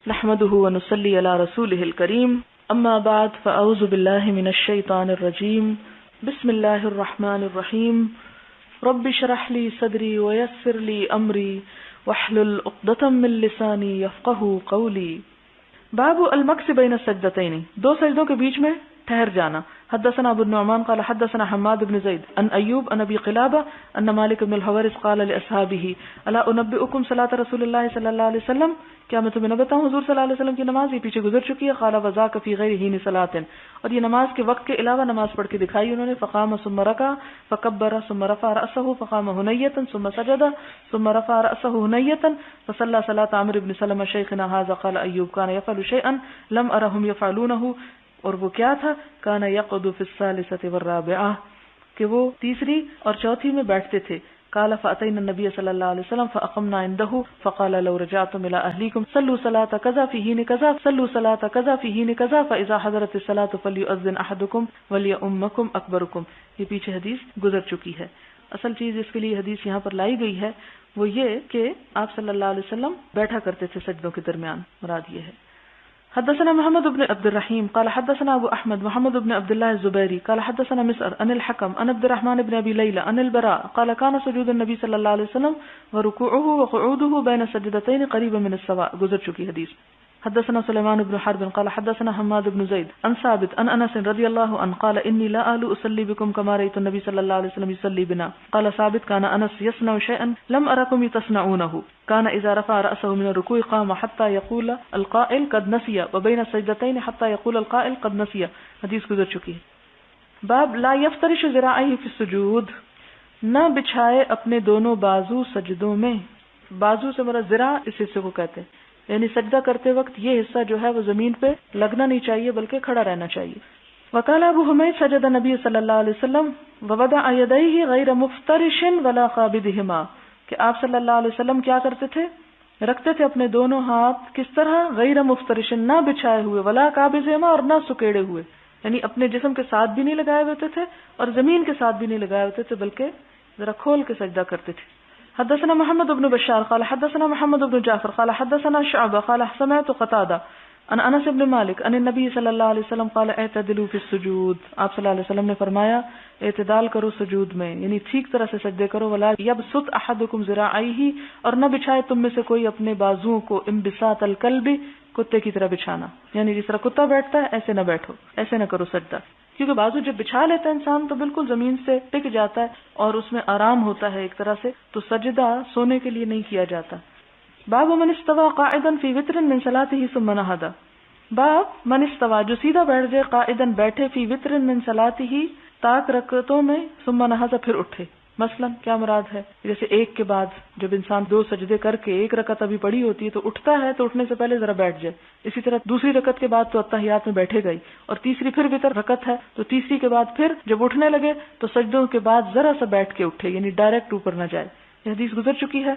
نحمده ونصلي على رسوله الكريم اما بعد فاعوذ بالله من الشيطان الرجيم بسم الله الرحمن الرحيم رب اشرح لي صدري ويسر لي امري واحلل عقدة من لساني يفقهوا قولي باب المکث بین السجدتین، دو سجدوں کے بیچ میں ٹھہر جانا. حدثنا ابو النعمان قال حدثنا حماد بن زید عن ایوب عن ابی قلابہ ان مالک بن الحویرث قال لاصحابہ الا انبئکم صلاۃ رسول اللہ صلی اللہ علیہ وسلم، کیا میں تمہیں نہ بتاؤں حضور صلی اللہ علیہ وسلم کی نماز؟ یہ پیچھے گزر چکی ہے. قال وذاک فی غیر حین صلاۃ، اور یہ نماز کے وقت کے علاوہ نماز پڑھ کے دکھائی انہوں نے. فقام ثم رکع فکبر ثم رفع رأسه فقام هنیۃ ثم سجد ثم رفع رأسه هنیۃ فصلى صلاة عمرو بن سلمة شیخنا هذا. قال ایوب كان يفعل شيئا لم ارهم يفعلونه، اور وہ کیا تھا؟ کان یقعد فی الثالثة والرابعة، کہ وہ تیسری اور چوتھی میں بیٹھتے تھے. قال فاتینا النبی صلی اللہ علیہ وسلم فاقمنا عنده فقال لو رجعتم الى اهلكم صلوا صلاة كذا في حين كذا صلوا صلاة كذا في حين كذا فاذا حضرت الصلاة فليؤذن احدكم وليؤمكم اکبركم. یہ پیچھے حدیث گزر چکی ہے. اصل چیز اس کے لیے حدیث یہاں پر لائی گئی ہے وہ یہ کہ آپ صلی اللہ علیہ وسلم بیٹھا کرتے تھے سجدوں کے درمیان. مراد یہ ہے. حدثنا محمد بن عبد الرحیم قال حدثنا ابو احمد محمد بن عبد الله الزبيري قال حدثنا مسعر عن الحكم عن عبد الرحمن بن ابي ليلى عن البراء قال كان سجود النبي صلى الله عليه وسلم وركوعه وقعوده بين السجدتين قريبا من السواء. گزر چکی حدیث. حدثنا سليمان بن حرب قال حدثنا حماد بن زيد عن ثابت عن انس رضي الله عنه قال اني لا آل اصلي بكم كما رايت النبي صلى الله عليه وسلم يصلي بنا. قال ثابت كان انس يصنع شيئا لم اركم تصنعونه، كان اذا رفع رأسه من الركوع قام حتى يقول القائل قد نسي وبين السجدتين حتى يقول القائل قد نسي. حدیث گزر چکی ہے. باب لا يفترش ذراعيه في السجود، نہ بچھائے اپنے دونوں بازو سجدوں میں. بازو سے مراد ذراع اس حصے کو کہتے ہیں، یعنی سجدہ کرتے وقت یہ حصہ جو ہے وہ زمین پہ لگنا نہیں چاہیے بلکہ کھڑا رہنا چاہیے. وقال ابو حمید سجد نبی صلی اللہ علیہ وسلم ووضع یدیہ غیر مفترش ولا قابضہما، کہ آپ صلی اللہ علیہ وسلم کیا کرتے تھے؟ رکھتے تھے اپنے دونوں ہاتھ کس طرح؟ غیر مفترش، نہ بچھائے ہوئے، ولا قابضہما، اور نہ سکیڑے ہوئے، یعنی اپنے جسم کے ساتھ بھی نہیں لگائے ہوتے تھے اور زمین کے ساتھ بھی نہیں لگائے ہوتے تھے بلکہ ذرا کھول کے سجدہ کرتے تھے. حدثنا محمد بن بشار قال حدثنا محمد بن جعفر قال حدثنا شعبہ قال سمعت قتادہ عن انس بن مالک عن النبی صلی اللہ علیہ وسلم قال اعتدلوا فی السجود. آپ صلی اللہ علیہ وسلم نے فرمایا اعتدال کرو سجود میں، یعنی ٹھیک طرح سے سجدے کرو. ولا یبسط احدکم ذراعیہ، اور نہ بچھائے تم میں سے کوئی اپنے بازوؤں کو انبساط الکلب، کتے کی طرح بچھانا، یعنی جس طرح کتا بیٹھتا ہے ایسے نہ بیٹھو، ایسے نہ کرو سجدہ. کیونکہ بازو جب بچھا لیتا ہے انسان تو بالکل زمین سے ٹک جاتا ہے اور اس میں آرام ہوتا ہے ایک طرح سے، تو سجدہ سونے کے لیے نہیں کیا جاتا. باب من استوى قاعدا في وتر من صلاته ثم نهض، باب من استوى جو سیدھا بیٹھ جائے، قاعدا بیٹھے، فی وتر من صلاته تاک رکعتوں میں، ثم نهض پھر اٹھے. مثلا کیا مراد ہے؟ جیسے ایک کے بعد جب انسان دو سجدے کر کے ایک رکعت ابھی پڑھی ہوتی ہے تو اٹھتا ہے تو اٹھنے سے پہلے ذرا بیٹھ جائے. اسی طرح دوسری رکعت کے بعد تو اتحیات میں بیٹھے گئی، اور تیسری پھر وتر رکعت ہے تو تیسری کے بعد پھر جب اٹھنے لگے تو سجدوں کے بعد ذرا سا بیٹھ کے اٹھے، یعنی ڈائریکٹ اوپر نہ جائے. یہ حدیث گزر چکی ہے.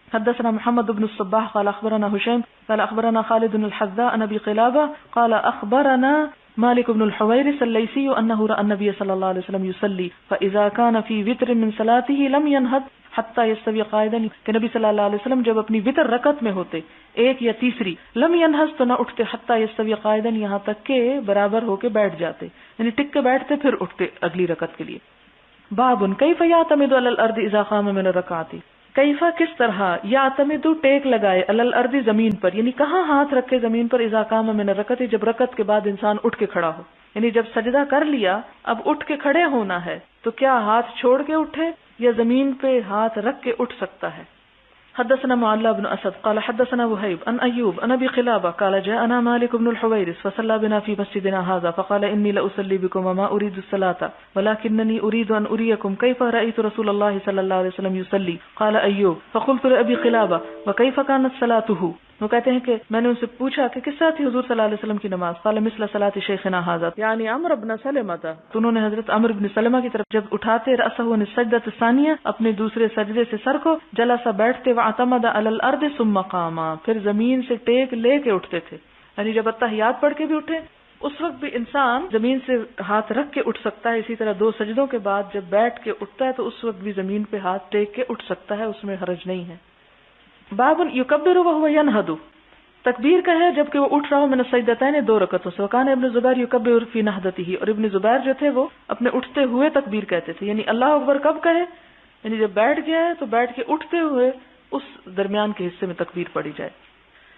حدثنا محمد بن الصباح قال اخبرنا هشام قال اخبرنا خالد بن الحذاء عن ابي قلابه قال اخبرنا مالك بن الحويرث الليثي انه راى النبي صلى الله عليه وسلم يصلي فاذا كان في وتر من صلاته لم ينهض حتى يستوي قائدا، کہ نبی صلی اللہ علیہ وسلم جب اپنی وتر رکعت میں ہوتے ایک یا تیسری، لم ينهض تو نہ اٹھتے، حتى يستوي قائدا یہاں تک کہ برابر ہو کے بیٹھ جاتے، یعنی ٹک کے بیٹھتے پھر اٹھتے اگلی رکعت کے لیے. باب کیف يعتمد على الارض اذا قام من الركعات، کیفا کس طرح، یعتمد ٹیک لگائے، علی الارض زمین پر، یعنی کہاں ہاتھ رکھے زمین پر، اذا قام من الرکعت جب رکعت کے بعد انسان اٹھ کے کھڑا ہو، یعنی جب سجدہ کر لیا اب اٹھ کے کھڑے ہونا ہے تو کیا ہاتھ چھوڑ کے اٹھے یا زمین پہ ہاتھ رکھ کے اٹھ سکتا ہے. حدثنا معلى بن اسد قال حدثنا وهيب عن ايوب عن ابي قلابه قال جاءنا مالك بن الحويرث فصلى بنا في مسجدنا هذا فقال اني لاصلي بكم وما اريد الصلاه ولكنني اريد ان اريكم كيف رايت رسول الله صلى الله عليه وسلم يصلي. قال ايوب فقلت لابي قلابه وكيف كانت صلاته، وہ کہتے ہیں کہ میں نے ان سے پوچھا کہ کس طرح تھی حضور صلی اللہ علیہ وسلم کی نماز. قال مثل صلاۃ شیخنا ھذا، یعنی عمرو بن سلمہ تھا، تو انہوں نے حضرت عمرو بن سلمہ کی طرف جب اٹھاتے رأسہ عن السجدۃ الثانیہ، اپنے دوسرے سجدے سے سر کو، جلس بیٹھتے، واعتمد علی الارض ثم قام، پھر زمین سے ٹیک لے کے اٹھتے تھے. یعنی جب اتحیات پڑھ کے بھی اٹھے اس وقت بھی انسان زمین سے ہاتھ رکھ کے اٹھ سکتا ہے. اسی طرح دو سجدوں کے بعد جب بیٹھ کے اٹھتا ہے تو اس وقت بھی زمین پہ ہاتھ ٹیک کے اٹھ سکتا ہے، اس میں حرج نہیں ہے. باب یکبر وهو ينهض، تکبیر کا ہے جبکہ وہ اٹھ رہا ہو من السجدتین 2 رکعتوں سے. وکان ابن زبیر یکبر فی نہضتہ، اور ابن زبیر جو تھے وہ اپنے اٹھتے ہوئے تکبیر کہتے تھے. یعنی اللہ اکبر کب کہے؟ یعنی جب بیٹھ گیا ہے تو بیٹھ کے اٹھتے ہوئے اس درمیان کے حصے میں تکبیر پڑھی جائے.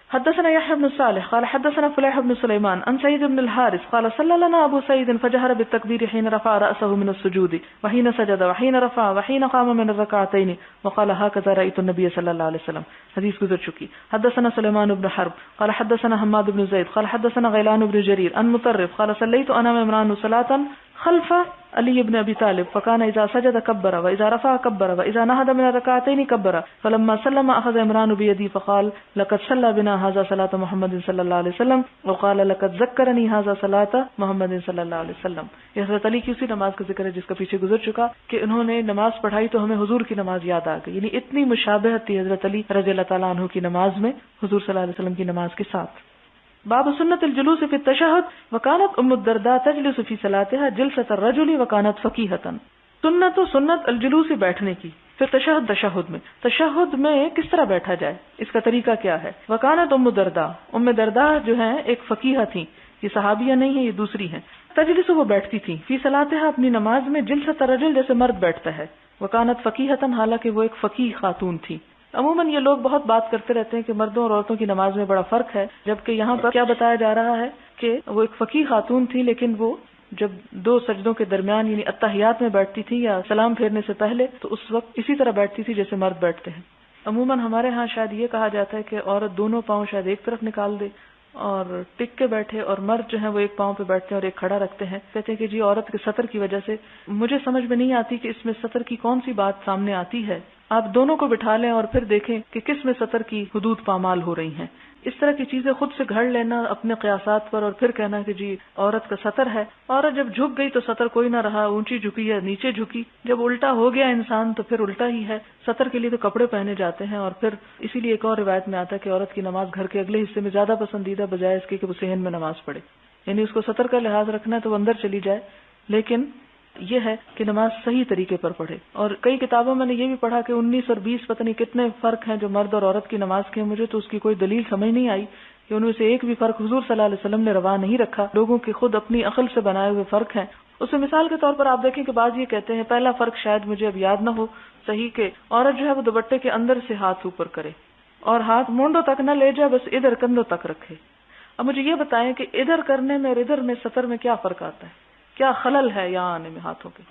حدثنا يحيى بن صالح قال حدثنا فليح بن سليمان عن سعيد بن الحارث قال صلى لنا ابو سعيد فجهر بالتكبير حين رفع رأسه من السجود وحين سجد وحين رفع وحين قام من الركعتين وقال هكذا رأيت النبي صلى الله عليه وسلم. حدیث گزر چکی. حدثنا سليمان بن حرب قال حدثنا حماد بن زيد قال حدثنا غيلان بن جرير عن مطرف قال صليت انا وعمران صلاة خلف علی ابن ابی طالب فکان اذا سجد کبر واذا رفع کبر واذا نهض من الركعتين کبر فلما سلم اخذ عمران بيدي فقال لقد صلى بنا هذا صلاة محمد صلی اللہ علیہ وسلم وقال لقد ذكرني هذا صلاة محمد صلی اللہ علیہ وسلم. یہ حضرت علی کی اسی نماز کا ذکر ہے جس کا پیچھے گزر چکا کہ انہوں نے نماز پڑھائی تو ہمیں حضور کی نماز یاد آ گئی. یعنی اتنی مشابہت تھی حضرت علی رضی اللہ تعالیٰ عنہ کی نماز میں حضور صلی اللہ علیہ وسلم کی نماز کے ساتھ. باب سنت الجلوس فی التشہد وکانت ام الدرداء تجلس فی صلاتها جلسۃ الرجل وکانت فقیہۃ. سنت الجلوس بیٹھنے کی پھر تشہد میں. تشہد میں کس طرح بیٹھا جائے، اس کا طریقہ کیا ہے. وکانت ام الدرداء، ام درداء جو ہیں ایک فقیہ تھیں، یہ صحابیہ نہیں ہے، یہ دوسری ہیں. تجلس وہ بیٹھتی تھیں فی صلاتها اپنی نماز میں جلسۃ الرجل جیسے مرد بیٹھتا ہے. وکانت فقیہۃ حالانکہ وہ ایک فقیہ خاتون تھی. عموماً یہ لوگ بہت بات کرتے رہتے ہیں کہ مردوں اور عورتوں کی نماز میں بڑا فرق ہے، جبکہ یہاں پر کیا بتایا جا رہا ہے کہ وہ ایک فقیہ خاتون تھی، لیکن وہ جب 2 سجدوں کے درمیان یعنی اتحیات میں بیٹھتی تھی یا سلام پھیرنے سے پہلے تو اس وقت اسی طرح بیٹھتی تھی جیسے مرد بیٹھتے ہیں. عموماً ہمارے ہاں شاید یہ کہا جاتا ہے کہ عورت دونوں پاؤں شاید ایک طرف نکال دے اور ٹک کے بیٹھے، اور مرد جو ہے وہ ایک پاؤں پہ بیٹھتے ہیں اور ایک کھڑا رکھتے ہیں. کہتے ہیں کہ جی عورت کے سطر کی وجہ سے مجھے سمجھ میں نہیں آتی کہ اس میں سطر کی کون سی بات سامنے آتی ہے. آپ دونوں کو بٹھا لیں اور پھر دیکھیں کہ کس میں سطر کی حدود پامال ہو رہی ہیں. اس طرح کی چیزیں خود سے گھڑ لینا اپنے قیاسات پر اور پھر کہنا کہ جی عورت کا سطر ہے. عورت جب جھک گئی تو سطر کوئی نہ رہا، اونچی جھکی یا نیچے جھکی. جب الٹا ہو گیا انسان تو پھر الٹا ہی ہے. سطر کے لیے تو کپڑے پہنے جاتے ہیں، اور پھر اسی لیے ایک اور روایت میں آتا ہے کہ عورت کی نماز گھر کے اگلے حصے میں زیادہ پسندیدہ بجائے اس کے کہ وہ صحن میں نماز پڑھے. یعنی اس کو سطر کا لحاظ رکھنا ہے تو وہ اندر چلی جائے، لیکن یہ ہے کہ نماز صحیح طریقے پر پڑھے. اور کئی کتابوں میں نے یہ بھی پڑھا کہ 19 اور 20 پتہ نہیں کتنے فرق ہیں جو مرد اور عورت کی نماز کے. مجھے تو اس کی کوئی دلیل سمجھ نہیں آئی کہ ان میں سے ایک بھی فرق حضور صلی اللہ علیہ وسلم نے روا نہیں رکھا. لوگوں کے خود اپنی عقل سے بنائے ہوئے فرق ہیں. اس میں مثال کے طور پر آپ دیکھیں کہ بعض یہ کہتے ہیں، پہلا فرق شاید مجھے اب یاد نہ ہو صحیح، کہ عورت جو ہے وہ دوپٹے کے اندر سے ہاتھ اوپر کرے اور ہاتھ مونڈوں تک نہ لے جائے، بس ادھر کندھوں تک رکھے. اب مجھے یہ بتائیں کہ ادھر کرنے میں اور ادھر میں سطر میں کیا فرق آتا ہے، کیا خلل ہے یہاں آنے میں ہاتھوں کے.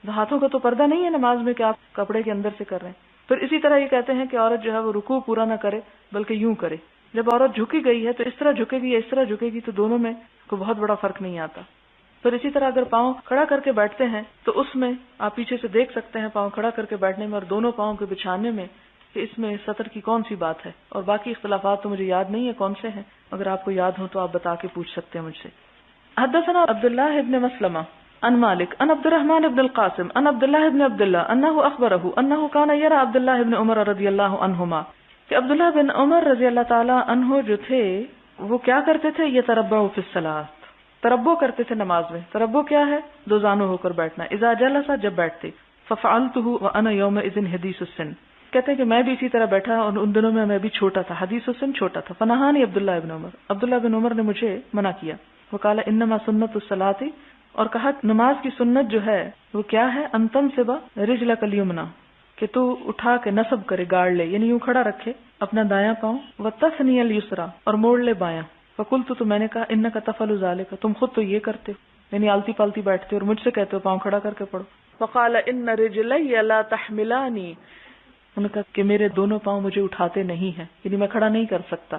ہاتھوں کا تو پردہ نہیں ہے نماز میں کہ آپ کپڑے کے اندر سے کر رہے ہیں. پھر اسی طرح یہ کہتے ہیں کہ عورت جو ہے وہ رکوع پورا نہ کرے بلکہ یوں کرے. جب عورت جھکی گئی ہے تو اس طرح جھکے گی یا اس طرح جھکے گی تو دونوں میں کوئی بہت بڑا فرق نہیں آتا. پھر اسی طرح اگر پاؤں کھڑا کر کے بیٹھتے ہیں تو اس میں آپ پیچھے سے دیکھ سکتے ہیں پاؤں کھڑا کر کے بیٹھنے میں اور دونوں پاؤں کے بچھانے میں کہ اس میں سطر کی کون سی بات ہے. اور باقی اختلافات تو مجھے یاد نہیں ہے کون سے ہیں، اگر آپ کو یاد ہو تو آپ بتا کے پوچھ سکتے ہیں مجھ سے. حدثنا عبداللہ ابن مسلمہ عن مالک عن عبد الرحمن بن القاسم عن عبداللہ ابن عبداللہ انه اخبره انه كان يرى عبداللہ ابن عمر رضی اللہ عنہما کہ عبداللہ بن عمر رضی اللہ تعالی عنہ جو تھے وہ کیا کرتے تھے، یہ تربع فی الصلاۃ، تربع کرتے تھے نماز میں. تربع کیا ہے؟ 2 زانو ہو کر بیٹھنا. اذا جلس جب بیٹھتے. ففعلته وانا يومئذ حديث السن، کہتے ہیں کہ میں بھی اسی طرح بیٹھا اور ان دنوں میں بھی چھوٹا تھا، حدیث السن چھوٹا تھا. فنہانی عبداللہ ابن عمر، عبداللہ بن عمر نے مجھے منع کیا. وقال انما سنت الصلاۃ، اور کہا نماز کی سنت جو ہے وہ کیا ہے، انتن سبا رجلک الیمنا، کہ تو اٹھا کے نصب کرے، گاڑ لے، یعنی یوں کھڑا رکھے اپنا دایاں پاؤں، وتثنی الیسرا، اور موڑ لے بایاں. فقلت، تو میں نے کہا انک تفعل ذلک، تم خود تو یہ کرتے ہو، یعنی آلتی پالتی بیٹھتے اور مجھ سے کہتے ہو پاؤں کھڑا کر کے پڑھو. فقال ان رجلی لا تحملانی، انہوں نے کہا کہ میرے دونوں پاؤں مجھے اٹھاتے نہیں ہیں، یعنی میں کھڑا نہیں کر سکتا.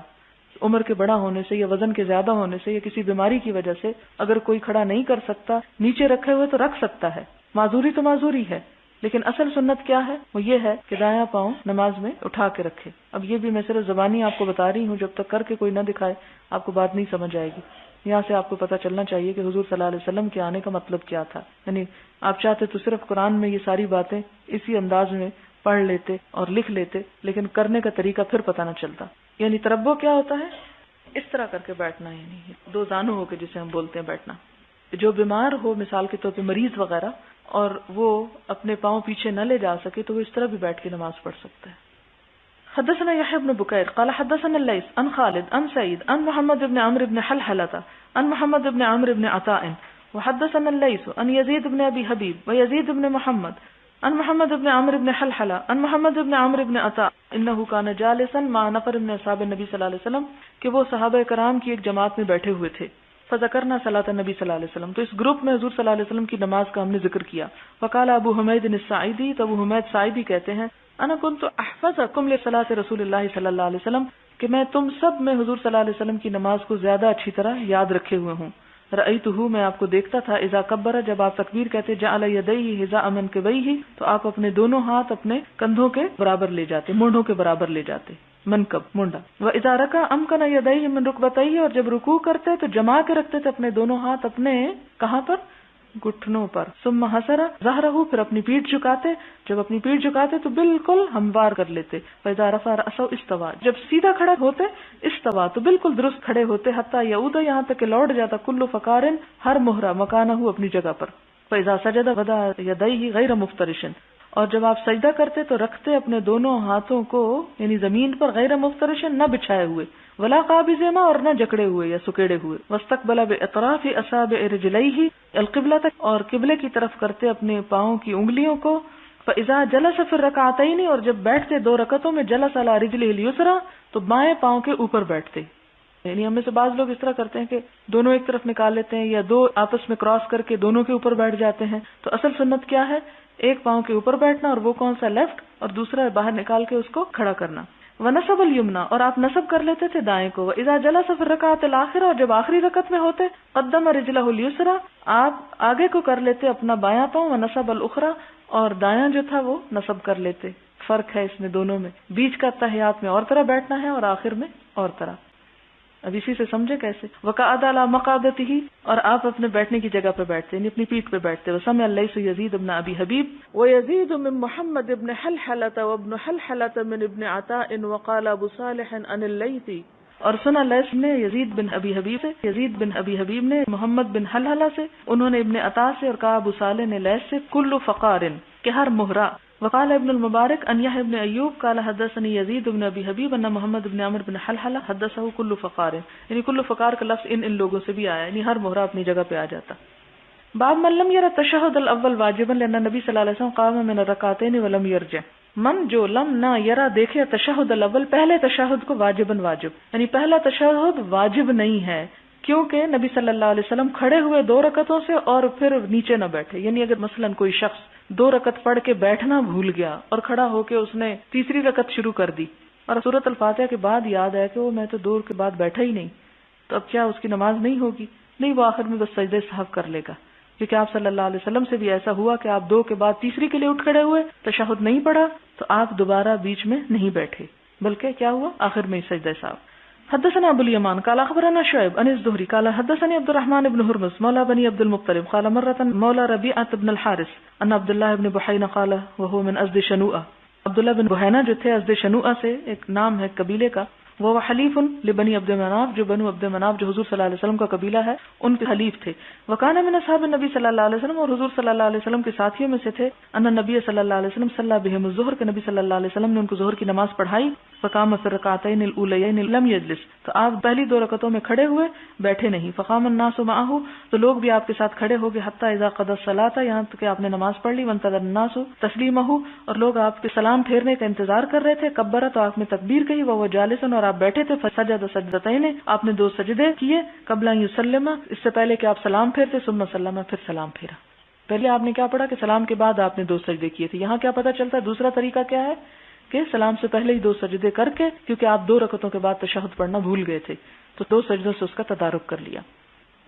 عمر کے بڑا ہونے سے یا وزن کے زیادہ ہونے سے یا کسی بیماری کی وجہ سے اگر کوئی کھڑا نہیں کر سکتا، نیچے رکھے ہوئے تو رکھ سکتا ہے، معذوری تو معذوری ہے، لیکن اصل سنت کیا ہے، وہ یہ ہے کہ دایاں پاؤں نماز میں اٹھا کے رکھے. اب یہ بھی میں صرف زبانی آپ کو بتا رہی ہوں، جب تک کر کے کوئی نہ دکھائے آپ کو بات نہیں سمجھ آئے گی. یہاں سے آپ کو پتہ چلنا چاہیے کہ حضور صلی اللہ علیہ وسلم کے آنے کا مطلب کیا تھا. یعنی آپ چاہتے تو صرف قرآن میں یہ ساری باتیں اسی انداز میں پڑھ لیتے اور لکھ لیتے، لیکن کرنے کا طریقہ پھر پتہ نہ چلتا. یعنی تربع کیا ہوتا ہے، اس طرح کر کے بیٹھنا، یعنی 2 زانو ہو کے جسے ہم بولتے ہیں بیٹھنا. جو بیمار ہو مثال کے طور پہ مریض وغیرہ اور وہ اپنے پاؤں پیچھے نہ لے جا سکے تو وہ اس طرح بھی بیٹھ کے نماز پڑھ سکتا ہے. حدثنا يحيى بن بكير قال حدثنا الليث عن خالد عن سعيد عن محمد بن عمرو بن حلحلة عن محمد بن عمرو بن عطاء وحدثنا الليث عن يزيد بن ابي حبيب ويزيد بن محمد عن محمد بن عمرو بن حلحلة عن محمد بن عمرو بن عطاء انه كان جالسا مع نفر من اصحاب النبي صلی اللہ علیہ وسلم کہ وہ صحابہ کرام کی ایک جماعت میں بیٹھے ہوئے تھے. فذکرنا صلاۃ النبی صلی اللہ علیہ وسلم، تو اس گروپ میں حضور صلی اللہ علیہ وسلم کی نماز کا ہم نے ذکر کیا. فقال ابو حمید الساعدی، تو ابو حمید ساعدی کہتے ہیں انا كنت احفظكم لصلاۃ رسول اللہ صلی اللہ علیہ وسلم، کہ میں تم سب میں حضور صلی اللہ علیہ وسلم کی نماز کو زیادہ اچھی طرح یاد رکھے ہوئے ہوں. رأیتہ، میں آپ کو دیکھتا تھا، اذا کبر، جب آپ تکبیر کہتے، جعل یدیہ حذاء منکبیہ، تو آپ اپنے دونوں ہاتھ اپنے کندھوں کے برابر لے جاتے، مونڈوں کے برابر لے جاتے، منکب مونڈا. واذا رکع امکن یدیہ من رکبتیہ، اور جب رکوع کرتے تو جما کے رکھتے تھے اپنے دونوں ہاتھ اپنے کہاں پر؟ گھٹنوں پر. ثم حسر ظہرہ، پھر اپنی پیٹھ جھکاتے، جب اپنی پیٹھ جھکاتے تو بالکل ہموار کر لیتے. فاذا رفع رأسہ استوى، جب سیدھا کھڑا ہوتے استوى، تو بالکل درست کھڑے ہوتے. حتی یعود، یہاں تک کہ لوٹ جاتا کل فقار، ہر مہرہ مکانہ، اپنی جگہ پر. فاذا سجد وضع یدیہ غیر مفترش، اور جب آپ سجدہ کرتے تو رکھتے اپنے دونوں ہاتھوں کو یعنی زمین پر، غیر مفترش، نہ بچھائے ہوئے، ولا قابضہما، اور نہ جکڑے ہوئے یا سکیڑے ہوئے. واستقبل باطراف اصابع رجلیہ القبلۃ، اور قبلے کی طرف کرتے اپنے پاؤں کی انگلیوں کو. فاذا جلس فی الرکعتین، اور جب بیٹھتے دو رکعتوں میں، جلس علی رجلہ الیسریٰ، تو بائیں پاؤں کے اوپر بیٹھتے. یعنی ہم میں سے بعض لوگ اس طرح کرتے ہیں کہ دونوں ایک طرف نکال لیتے ہیں، یا دو آپس میں کراس کر کے دونوں کے اوپر بیٹھ جاتے ہیں. تو اصل سنت کیا ہے؟ ایک پاؤں کے اوپر بیٹھنا، اور وہ کون سا؟ لیفٹ، اور دوسرا باہر نکال کے اس کو کھڑا کرنا. ونصب الیمنا، اور آپ نصب کر لیتے تھے دائیں کو. واذا جلس فی الرکعۃ الاخرہ، اور جب آخری رکعت میں ہوتے، قدم رجلہ الیسریٰ، آپ آگے کو کر لیتے اپنا بایاں پاؤں، ونصب الاخرى، اور دایاں جو تھا وہ نصب کر لیتے. فرق ہے اس میں دونوں میں، بیچ کا تحیات میں اور طرح بیٹھنا ہے اور آخر میں اور طرح. اب اسی سے سمجھے کیسے. وقعد علی مقعدتہ، اور آپ اپنے بیٹھنے کی جگہ پہ بیٹھتے، یعنی اپنی پیٹھ پہ بیٹھتے. وسمع الليث يزيد بن ابي حبيب ويزيد من محمد بن حلحلة وابن حلحلة من ابن عطاء وقال ابو صالح عن الليث، اور سنا لیث نے یزید بن ابی حبیب سے، یزید بن ابی حبیب نے محمد بن حلحلہ سے، انہوں نے ابن عطاء سے، اور کہا ابو صالح نے لیث سے، کل فقار، کہ ہر مہرہ. وقال ابن المبارک ان يحيى بن ایوب قال حدثني يزيد بن ابي حبيب ان محمد بن عمرو بن حلحلہ حدثه كل فقار، یعنی کل فقار کا لفظ ان لوگوں سے بھی آیا، یعنی ہر مہرہ اپنی جگہ پہ آ جاتا. باب من لم ير التشهد الاول واجبا لان النبي صلی اللہ علیہ وسلم قام من الركعتين ولم يرجع. من جو لم نہ یرا دیکھے تشہد الاول، پہلے تشہد کو، واجباً واجب، یعنی پہلا تشہد واجب نہیں ہے، کیونکہ نبی صلی اللہ علیہ وسلم کھڑے ہوئے دو رکعتوں سے اور پھر نیچے نہ بیٹھے. یعنی اگر مثلا کوئی شخص دو رکعت پڑھ کے بیٹھنا بھول گیا اور کھڑا ہو کے اس نے تیسری رکعت شروع کر دی اور سورۃ الفاتحہ کے بعد یاد ہے کہ وہ میں تو دو کے بعد بیٹھا ہی نہیں، تو اب کیا اس کی نماز نہیں ہوگی؟ نہیں، وہ آخر میں بس سجدے سہو کر لے گا. کیونکہ آپ صلی اللہ علیہ وسلم سے بھی ایسا ہوا کہ آپ دو کے بعد تیسری کے لیے اٹھ کھڑے ہوئے، تشہد نہیں پڑھا تو آپ دوبارہ بیچ میں نہیں بیٹھے، بلکہ کیا ہوا؟ آخر میں سجدہ سہو. حدثنا ابو الیمان قال اخبرنا شعیب عن الزہری قال حدثني عبد الرحمن بن هرمز مولى بني عبد المطلب قال مرة مولى ربيعة بن الحارث ان عبد الله بن بحینہ قال وهو من ازد شنوءة. عبداللہ بن بحینہ جو تھے ازد شنوءة سے، ایک نام ہے قبیلے کا. وہ حلیف لبنی عبد مناف، جو بنو عبد مناف جو حضور صلی اللہ علیہ وسلم کا قبیلہ ہے ان کے حلیف تھے. وکان من اصحاب النبی صلی اللہ علیہ وسلم، اور حضور صلی اللہ علیہ وسلم کے ساتھیوں میں سے تھے. ان نبی صلی اللہ علیہ وسلم صلی بهم الظہر، کہ نبی صلی اللہ علیہ وسلم نے ان کو ظہر کی نماز پڑھائی. فقام فی الرکعتین الاولیین لم یجلس، تو آپ پہلی دو رکعتوں میں کھڑے ہوئے، بیٹھے نہیں. فقام الناس معه، تو لوگ بھی آپ کے ساتھ کھڑے ہو گئے. حتی اذا قضى الصلاۃ، یہاں تک کہ آپ نے نماز پڑھ لی. وانتظر الناس تسلیمه، اور لوگ آپ کے سلام پھیرنے کا انتظار کر رہے تھے. کبر، تو آپ نے تکبیر کہی. وهو جالس، اور آپ بیٹھے تھے. فسجد سجدتین، آپ نے دو سجدے کیے. قبل ان یسلم، اس سے پہلے کہ آپ سلام پھیرتے. ثم سلم، پھر سلام پھیرا. پہلے آپ نے کیا پڑھا کہ سلام کے بعد آپ نے دو سجدے کیے تھے. یہاں کیا پتہ چلتا ہے؟ دوسرا طریقہ کیا ہے کہ سلام سے پہلے ہی دو سجدے کر کے، کیونکہ آپ دو رکعتوں کے بعد تشہد پڑھنا بھول گئے تھے تو دو سجدوں سے اس کا تدارک کر لیا.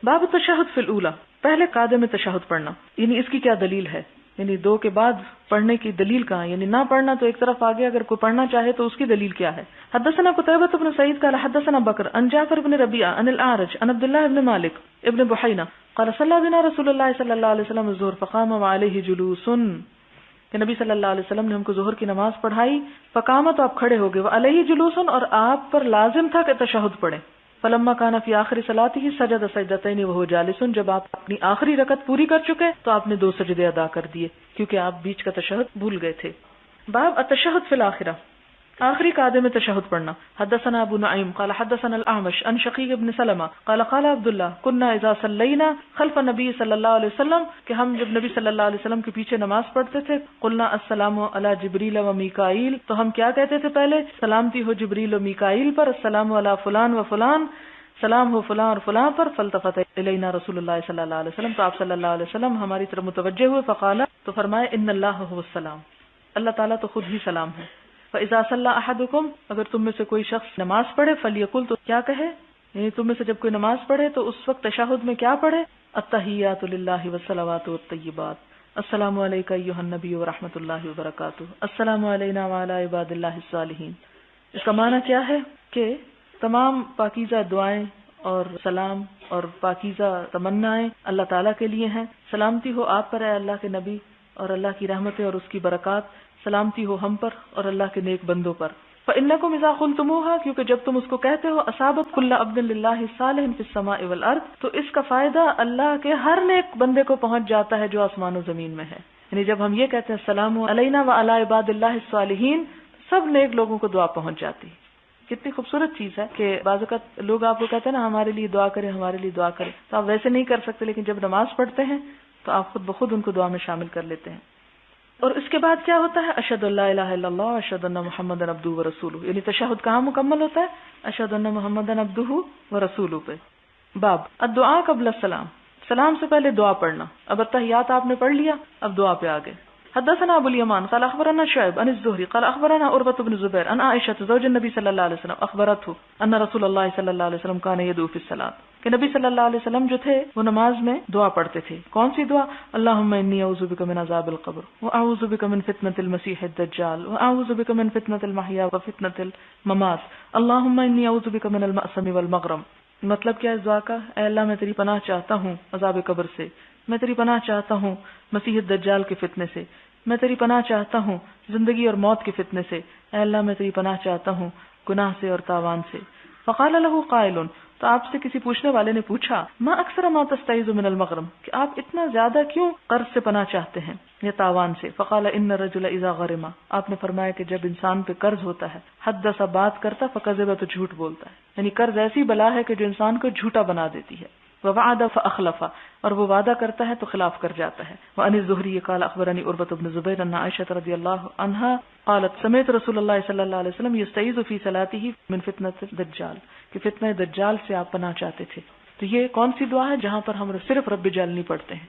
باب تشہد فی الاولی، پہلے قاعدے میں تشہد پڑھنا، یعنی اس کی کیا دلیل ہے؟ یعنی دو کے بعد پڑھنے کی دلیل کہاں؟ یعنی نہ پڑھنا تو ایک طرف آگے، اگر کوئی پڑھنا چاہے تو اس کی دلیل کیا ہے؟ حدثنا قتیبہ بن سعید قال حدثنا بکر عن جعفر بن ربیعہ عن الاعرج عن عبد الله بن مالک ابن بحینہ قال صلی بنا رسول اللہ صلی اللہ علیہ وسلم الظہر فقام وعلیہ جلوس، کہ نبی صلی اللہ علیہ وسلم نے ہم کو ظہر کی نماز پڑھائی. فقام، تو آپ کھڑے ہو گئے. وعلیہ جلوس، اور آپ پر لازم تھا کہ تشہد پڑھیں. فلما کان فی آخر صلاتہ سجد سجدتین وہو جالس، جب آپ اپنی آخری رکعت پوری کر چکے تو آپ نے دو سجدے ادا کر دیے کیونکہ آپ بیچ کا تشہد بھول گئے تھے. باب التشہد فی الاخرہ، آخری قاعدے میں تشہد پڑھنا. حدثنا ابو نعیم قال حدثنا الاعمش عن شقیق بن سلمہ قال قال عبداللہ كنا اذا صلینا خلف النبی صلی اللہ علیہ وسلم، کہ ہم جب نبی صلی اللہ علیہ وسلم کے پیچھے نماز پڑھتے تھے، قلنا السلام علی جبریل و میکائیل، تو ہم کیا کہتے تھے پہلے؟ سلامتی ہو جبریل و میکائیل پر، السلام علی فلان و فلان، سلام ہو فلاں اور فلاں پر. فالتفت الینا رسول اللہ صلی اللہ علیہ وسلم، تو آپ صلی اللہ علیہ وسلم ہماری طرف متوجہ ہوئے. فقال، تو فرمائے، ان اللہ هو السلام، اللہ تعالیٰ تو خود ہی سلام ہے. فاذا صلی احدکم، اگر تم میں سے کوئی شخص نماز پڑھے، فلیقل، تو کیا کہے؟ یعنی تم میں سے جب کوئی نماز پڑھے تو اس وقت تشہد میں کیا پڑھے؟ التحیات للہ والصلوات والطیبات، السلام علیک ایھا النبی ورحمۃ اللہ وبرکاتہ، السلام علینا وعلی عباد اللہ الصالحین. اس کا معنی کیا ہے کہ تمام پاکیزہ دعائیں اور سلام اور پاکیزہ تمنائیں اللہ تعالیٰ کے لیے ہیں. سلامتی ہو آپ پر اے اللہ کے نبی، اور اللہ کی رحمتیں اور اس کی برکات. سلامتی ہو ہم پر اور اللہ کے نیک بندوں پر. فإنکم اذا قلتموها، کیونکہ جب تم اس کو کہتے ہو، اصابت کل عبد للہ صالح فی السماء والارض، تو اس کا فائدہ اللہ کے ہر نیک بندے کو پہنچ جاتا ہے جو آسمان و زمین میں ہے. یعنی جب ہم یہ کہتے ہیں السلام علینا وعلی عباد اللہ الصالحین، سب نیک لوگوں کو دعا پہنچ جاتی ہے. کتنی خوبصورت چیز ہے کہ بعض اوقات لوگ آپ کو کہتے ہیں نا ہمارے لیے دعا کریں، ہمارے لیے دعا کریں، تو آپ ویسے نہیں کر سکتے، لیکن جب نماز پڑھتے ہیں تو آپ خود بخود ان کو دعا میں شامل کر لیتے ہیں. اور اس کے بعد کیا ہوتا ہے؟ اشہد ان لا الہ الا اللہ اشہد ان محمد عبدہ ورسولہ، یعنی تشہد کہاں مکمل ہوتا ہے؟ اشہد ان محمد عبدہ ورسولہ پہ. باب الدعاء قبل السلام، سلام سے پہلے دعا پڑھنا. اب التحیات آپ نے پڑھ لیا، اب دعا پہ آگے. حدثنا ابو الیمان قال اخبرنا شعیب عن الزہری قال اخبرنا عروة بن زبیر عن عائشہ زوج النبی صلی اللہ علیہ وسلم اخبرته ان رسول اللہ صلی اللہ علیہ وسلم کان یدعو فی الصلاۃ، کہ نبی صلی اللہ علیہ وسلم جو تھے وہ نماز میں دعا پڑھتے تھے. کون سی دعا؟ اللہم انی اعوذ بک من عذاب القبر واعوذ بک من فتنۃ المسیح الدجال واعوذ بک من فتنۃ المحیا وفتنۃ الممات اللہم انی اعوذ بک من المأثم والمغرم. مطلب کیا اس دعا کا؟ اے اللہ میں تیری پناہ چاہتا ہوں عذاب قبر سے، میں تیری پناہ چاہتا ہوں مسیح الدجال کے فتنے سے، میں تیری پناہ چاہتا ہوں زندگی اور موت کے فتنے سے، اے اللہ میں تیری پناہ چاہتا ہوں گناہ سے اور تاوان سے. فقال له قائل، تو آپ سے کسی پوچھنے والے نے پوچھا، ما اکثر ما تستعیذ من المغرم، کہ آپ اتنا زیادہ کیوں قرض سے پناہ چاہتے ہیں یا تاوان سے؟ فقال ان الرجل اذا غرم، آپ نے فرمایا کہ جب انسان پہ قرض ہوتا ہے، حدث بات کرتا، فکذب تو جھوٹ بولتا ہے. یعنی قرض ایسی بلا ہے کہ جو انسان کو جھوٹا بنا دیتی ہے. ووعد فاخلف، اور وہ وعدہ کرتا ہے تو خلاف کر جاتا ہے. وعن الزہری قال اخبرنی عروة بن زبیر ان عائشہ رضی اللہ عنہا قالت سمعت رسول اللہ صلی اللہ علیہ وسلم یستعیذ فی صلاته من فتنۃ الدجال، کہ فتنہ دجال سے آپ پناہ چاہتے تھے. تو یہ کون سی دعا ہے جہاں پر ہم صرف رب جعلنی پڑھتے ہیں؟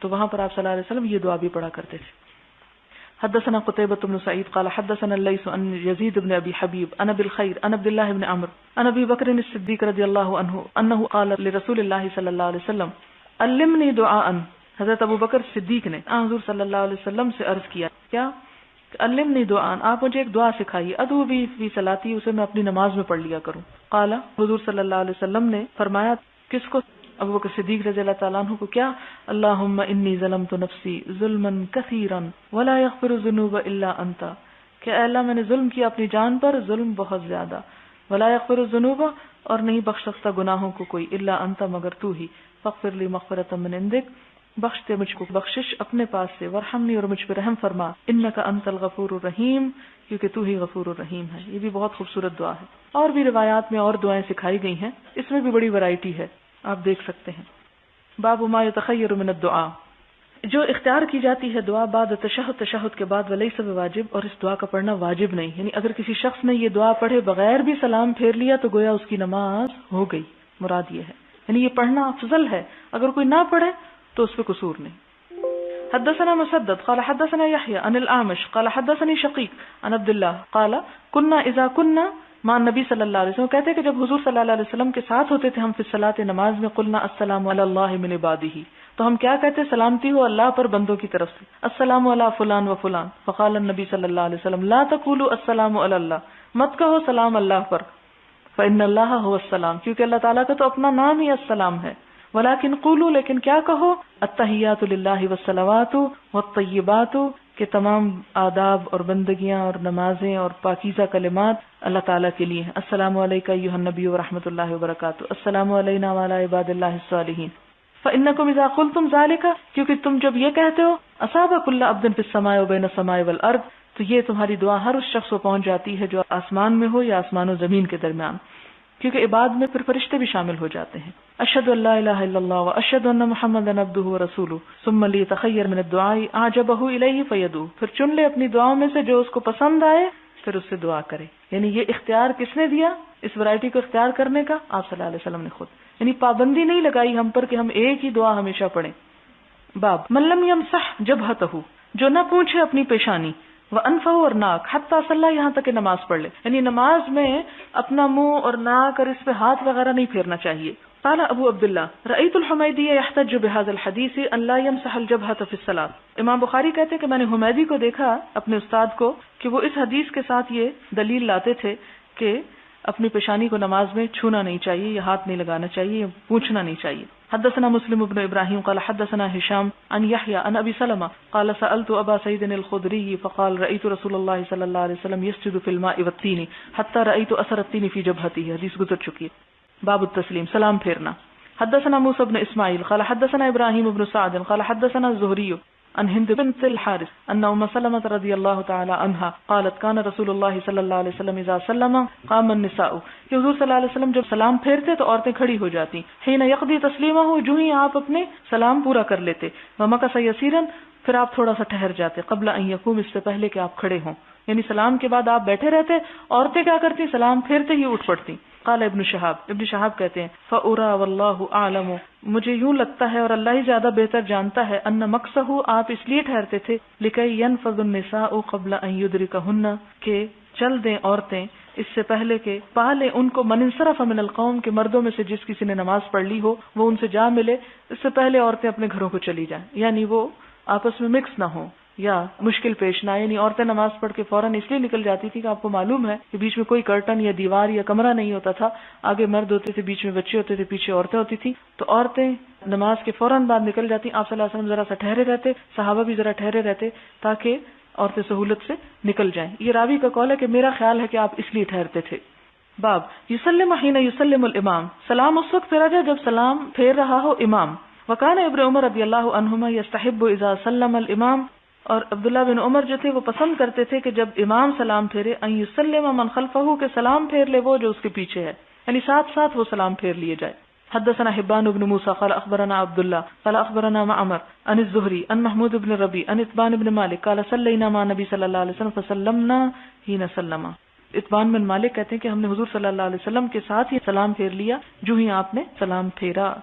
تو وہاں پر آپ صلی اللہ علیہ وسلم یہ دعا بھی پڑھا کرتے تھے. حدثنا قتيبة بن سعيد قال حدثنا الليث عن يزيد بن ابي حبيب عن ابي الخير عن عبد الله بن عمرو عن ابي بكر الصديق رضي الله عنه انه قال لرسول الله صلى الله عليه وسلم علمني دعاء. حضرت ابو بکر صدیق نے حضور صلی اللہ علیہ وسلم سے عرض کیا، کیا؟ علمنی دعاء، آپ مجھے ایک دعا سکھائیے، ادعو بھی فی صلاتی، اسے میں اپنی نماز میں پڑھ لیا کروں. قال، حضور صلی اللہ علیہ وسلم نے فرمایا، کس کو؟ ابو بکر صدیق رضی اللہ تعالیٰ عنہ کو. کیا؟ اللہم انی ظلمت نفسی ظلما کثیرا ولا یغفر الذنوب الا انت، کہ اے اللہ میں نے ظلم کیا اپنی جان پر، ظلم بہت زیادہ، ولا یغفر الذنوب، اور نہیں بخش سکتا گناہوں کو کوئی، الا انت، مگر تو ہی، فاغفر لی مغفرۃ من عندک، بخش دے مجھ کو بخشش اپنے پاس سے، ورحمنی، اور مجھ پہ رحم فرما، انک انت الغفور الرحیم، کیونکہ تو ہی غفور الرحیم ہے. یہ بھی بہت خوبصورت دعا ہے. اور بھی روایات میں اور دعائیں سکھائی گئی ہیں، اس میں بھی بڑی ورائٹی ہے، آپ دیکھ سکتے ہیں. باب ما یتخیر من الدعاء، جو اختیار کی جاتی ہے دعا بعد تشہد، تشہد کے بعد، ولیس بواجب، اور اس دعا کا پڑھنا واجب نہیں. یعنی اگر کسی شخص نے یہ دعا پڑھے بغیر بھی سلام پھیر لیا تو گویا اس کی نماز ہو گئی، مراد یہ ہے. یعنی یہ پڑھنا افضل ہے، اگر کوئی نہ پڑھے تو اس پہ قصور نہیں. حدثنا مسدد قال حدثنا يحيى عن الأعمش قال حدثني شقيق عن عبد الله قال كنا اذا كنا مع النبي صلی اللہ علیہ وسلم، کہتے ہیں کہ جب حضور صلی اللہ علیہ وسلم کے ساتھ ہوتے تھے ہم فی الصلاۃ، نماز میں، قلنا السلام علی اللہ من عباده، تو ہم کیا کہتے؟ سلامتی ہو اللہ پر بندوں کی طرف سے، السلام علی فلان و فلان. فقال النبی صلی اللہ علیہ وسلم لا تقولوا السلام علی اللہ، مت کہو سلام اللہ پر، فإن اللہ هو السلام، کیونکہ اللہ تعالیٰ کا تو اپنا نام ہی السلام ہے. ولیکن قولوا، لیکن کیا کہو؟ التحیات للہ والصلوات والطیبات، کہ تمام آداب اور بندگیاں اور نمازیں اور پاکیزہ کلمات اللہ تعالیٰ کے لیے ہیں. السلام علیک ایھا النبی ورحمۃ اللہ وبرکاتہ، السلام علینا وعلی عباد اللہ الصالحین. فإنکم اذا قلتم ذلک، کیونکہ تم جب یہ کہتے ہو، اصاب کل عبد فی السماء وبین السماء والارض، تو یہ تمہاری دعا ہر اس شخص کو پہنچ جاتی ہے جو آسمان میں ہو یا آسمان و زمین کے درمیان، کیونکہ عباد میں پھر فرشتے بھی شامل ہو جاتے ہیں. اشہد ان لا الہ الا اللہ واشہد ان محمدا عبدہ ورسولہ ثم لیتخیر من الدعاء اعجبہ الیہ فیدعو، پھر چن لے اپنی دعاؤں میں سے جو اس کو پسند آئے پھر اس سے دعا کرے. یعنی یہ اختیار کس نے دیا اس ورائٹی کو اختیار کرنے کا؟ آپ صلی اللہ علیہ وسلم نے خود. یعنی پابندی نہیں لگائی ہم پر کہ ہم ایک ہی دعا ہمیشہ پڑھیں. باب من لم یمسح جبہتہ، جو نہ پونچھے اپنی پیشانی، وانفہ اور ناک، حتی صلی، یہاں تک کہ نماز پڑھ لے. یعنی نماز میں اپنا منہ اور ناک اور اس پہ ہاتھ وغیرہ نہیں پھیرنا چاہیے. قال ابو عبداللہ رأیت الحمیدی یحتج بهذا الحدیث ان لا یمسح الجبہۃ فی الصلاۃ. امام بخاری کہتے ہیں کہ میں نے حمیدی کو دیکھا اپنے استاد کو کہ وہ اس حدیث کے ساتھ یہ دلیل لاتے تھے کہ اپنی پیشانی کو نماز میں چھونا نہیں چاہیے، یا ہاتھ نہیں لگانا چاہیے، یا پوچھنا نہیں چاہیے. حدثنا مسلم بن ابراہیم قال حدثنا هشام عن يحيى عن ابي سلمة قال سألت ابا سعيد الخدري فقال رأيت رسول الله صلى الله عليه وسلم يسجد في الماء والطين حتى رأيت اثر الطين في جبهته. حدیث گزر چکی ہے. باب التسلیم، سلام پھیرنا. حدثنا موسى بن اسماعیل قال حدثنا ابراہیم بن سعد قال حدثنا الزهري عن هند بنت الحارث ان ام سلمة رضی اللہ تعالی عنها قالت كان رسول اللہ صلی اللہ علیہ وسلم اذا سلم قام النساء، کہ حضور صلی اللہ علیہ وسلم جب سلام پھیرتے تو عورتیں کھڑی ہو جاتی. حين يقضي تسلیمہ، جو ہی آپ اپنے سلام پورا کر لیتے. ومكث يسيرا، پھر آپ تھوڑا سا ٹھہر جاتے. قبل ان يقوم، اس سے پہلے کہ آپ کھڑے ہوں. یعنی سلام کے بعد آپ بیٹھے رہتے، عورتیں کیا کرتی؟ سلام پھیرتے ہی اٹھ پڑتی. قال ابن شہاب کہتے ہیں فأرى والله اعلم، مجھے یوں لگتا ہے اور اللہ ہی زیادہ بہتر جانتا ہے، ان مقصہ، آپ اس لیے ٹھہرتے تھے لکی ينفذ النساء قبل ان يدركهن، کہ چل دیں عورتیں اس سے پہلے کہ پا لیں ان کو، من انصرف من القوم، کے مردوں میں سے جس کسی نے نماز پڑھ لی ہو وہ ان سے جا ملے، اس سے پہلے عورتیں اپنے گھروں کو چلی جائیں. یعنی وہ آپس میں مکس نہ ہو یا مشکل پیش نہ. یعنی عورتیں نماز پڑھ کے فوراً اس لیے نکل جاتی تھی کہ آپ کو معلوم ہے کہ بیچ میں کوئی کرٹن یا دیوار یا کمرہ نہیں ہوتا تھا، آگے مرد ہوتے تھے، بیچ میں بچے ہوتے تھے، پیچھے عورتیں ہوتی تھی. تو عورتیں نماز کے فوراً بعد نکل جاتی. آپ صلی اللہ علیہ وسلم ذرا سا ٹھہرے رہتے، صحابہ بھی ذرا ٹھہرے رہتے تاکہ عورتیں سہولت سے نکل جائیں. یہ راوی کا قول ہے کہ میرا خیال ہے کہ آپ اس لیے ٹھہرتے تھے. باب یسلم حین یسلم الامام، سلام اس وقت پھیرا جائے جب سلام پھیر رہا ہو امام. وکان ابن عمر رضی اللہ عنہما یستحب اذا سلم الامام، اور عبداللہ بن عمر جو تھے وہ پسند کرتے تھے کہ جب امام سلام پھیرے ان یسلم من خلفہ، کہ سلام پھیر لے وہ جو اس کے پیچھے ہے، یعنی ساتھ ساتھ وہ سلام پھیر لیے جائے. حدثنا حبان بن موسى قال اخبرنا عبد الله قال اخبرنا معمر عن الزهري عن محمود بن ربيع عن اتبان بن مالك قال صلينا مع النبي صلى الله عليه وسلم فسلمنا حين سلم. اتبان بن مالک کہتے ہیں کہ ہم نے حضور صلی اللہ علیہ وسلم کے ساتھ ہی سلام پھیر لیا جو ہی آپ نے سلام پھیرا.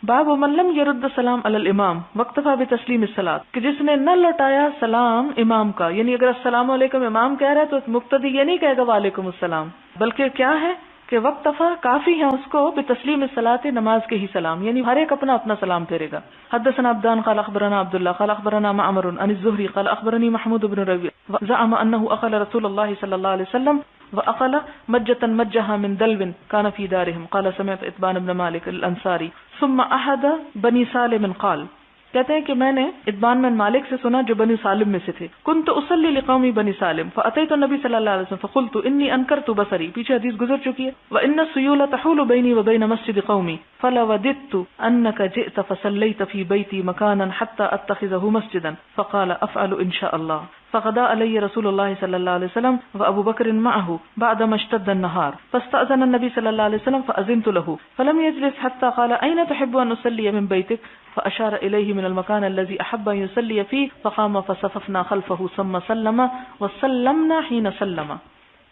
باب من لم يرد السلام علی الامام واکتفى بتسلیم الصلاۃ، کہ جس نے نہ لوٹایا سلام امام کا. یعنی اگر السلام علیکم امام کہہ رہا ہے تو مقتدی یہ نہیں کہے گا وعلیکم السلام، بلکہ کیا ہے کہ وقتفا کافی ہے اس کو بتسلیم الصلاۃ، نماز کے ہی سلام. یعنی ہر ایک اپنا اپنا سلام پھیرے گا. حدثنا عبدان قال اخبرنا عبد الله قال اخبرنا معمر عن الزهري قال اخبرني محمود بن ربيع زعم انه اخل رسول الله صلى الله عليه وسلم واقل مجة مجها من دلو كان في دارهم. قال سمعت اتبان بن مالك الانصاري ثم احد بني سالم قال، کہتے ہیں کہ میں نے اتبان بن مالک سے سنا جو بنی سالم میں سے تھے. كنت اصلي لقومي بني سالم فاتيت النبي صلی اللہ علیہ وسلم فقلت اني انكرت بصري. پیچھے حدیث گزر چکی ہے. وان السيول تحول بيني وبين مسجد قومي فلوددت انك جئت فصليت في بيتي مكانا حتى اتخذه مسجدا فقال افعل ان شاء الله. فغدا علی رسول اللہ صلی اللہ علیہ وسلم وابو بکر معه بعدما اشتد النهار فاستأذن النبي صلی اللہ علیہ وسلم فأذنت له فلم يجلس حتى قال أين تحب أن أصلي من بيتك فأشار إليه من المكان الذي أحب أن يصلي فيه فقام فصففنا خلفه ثم سلم وسلمنا حين سلم.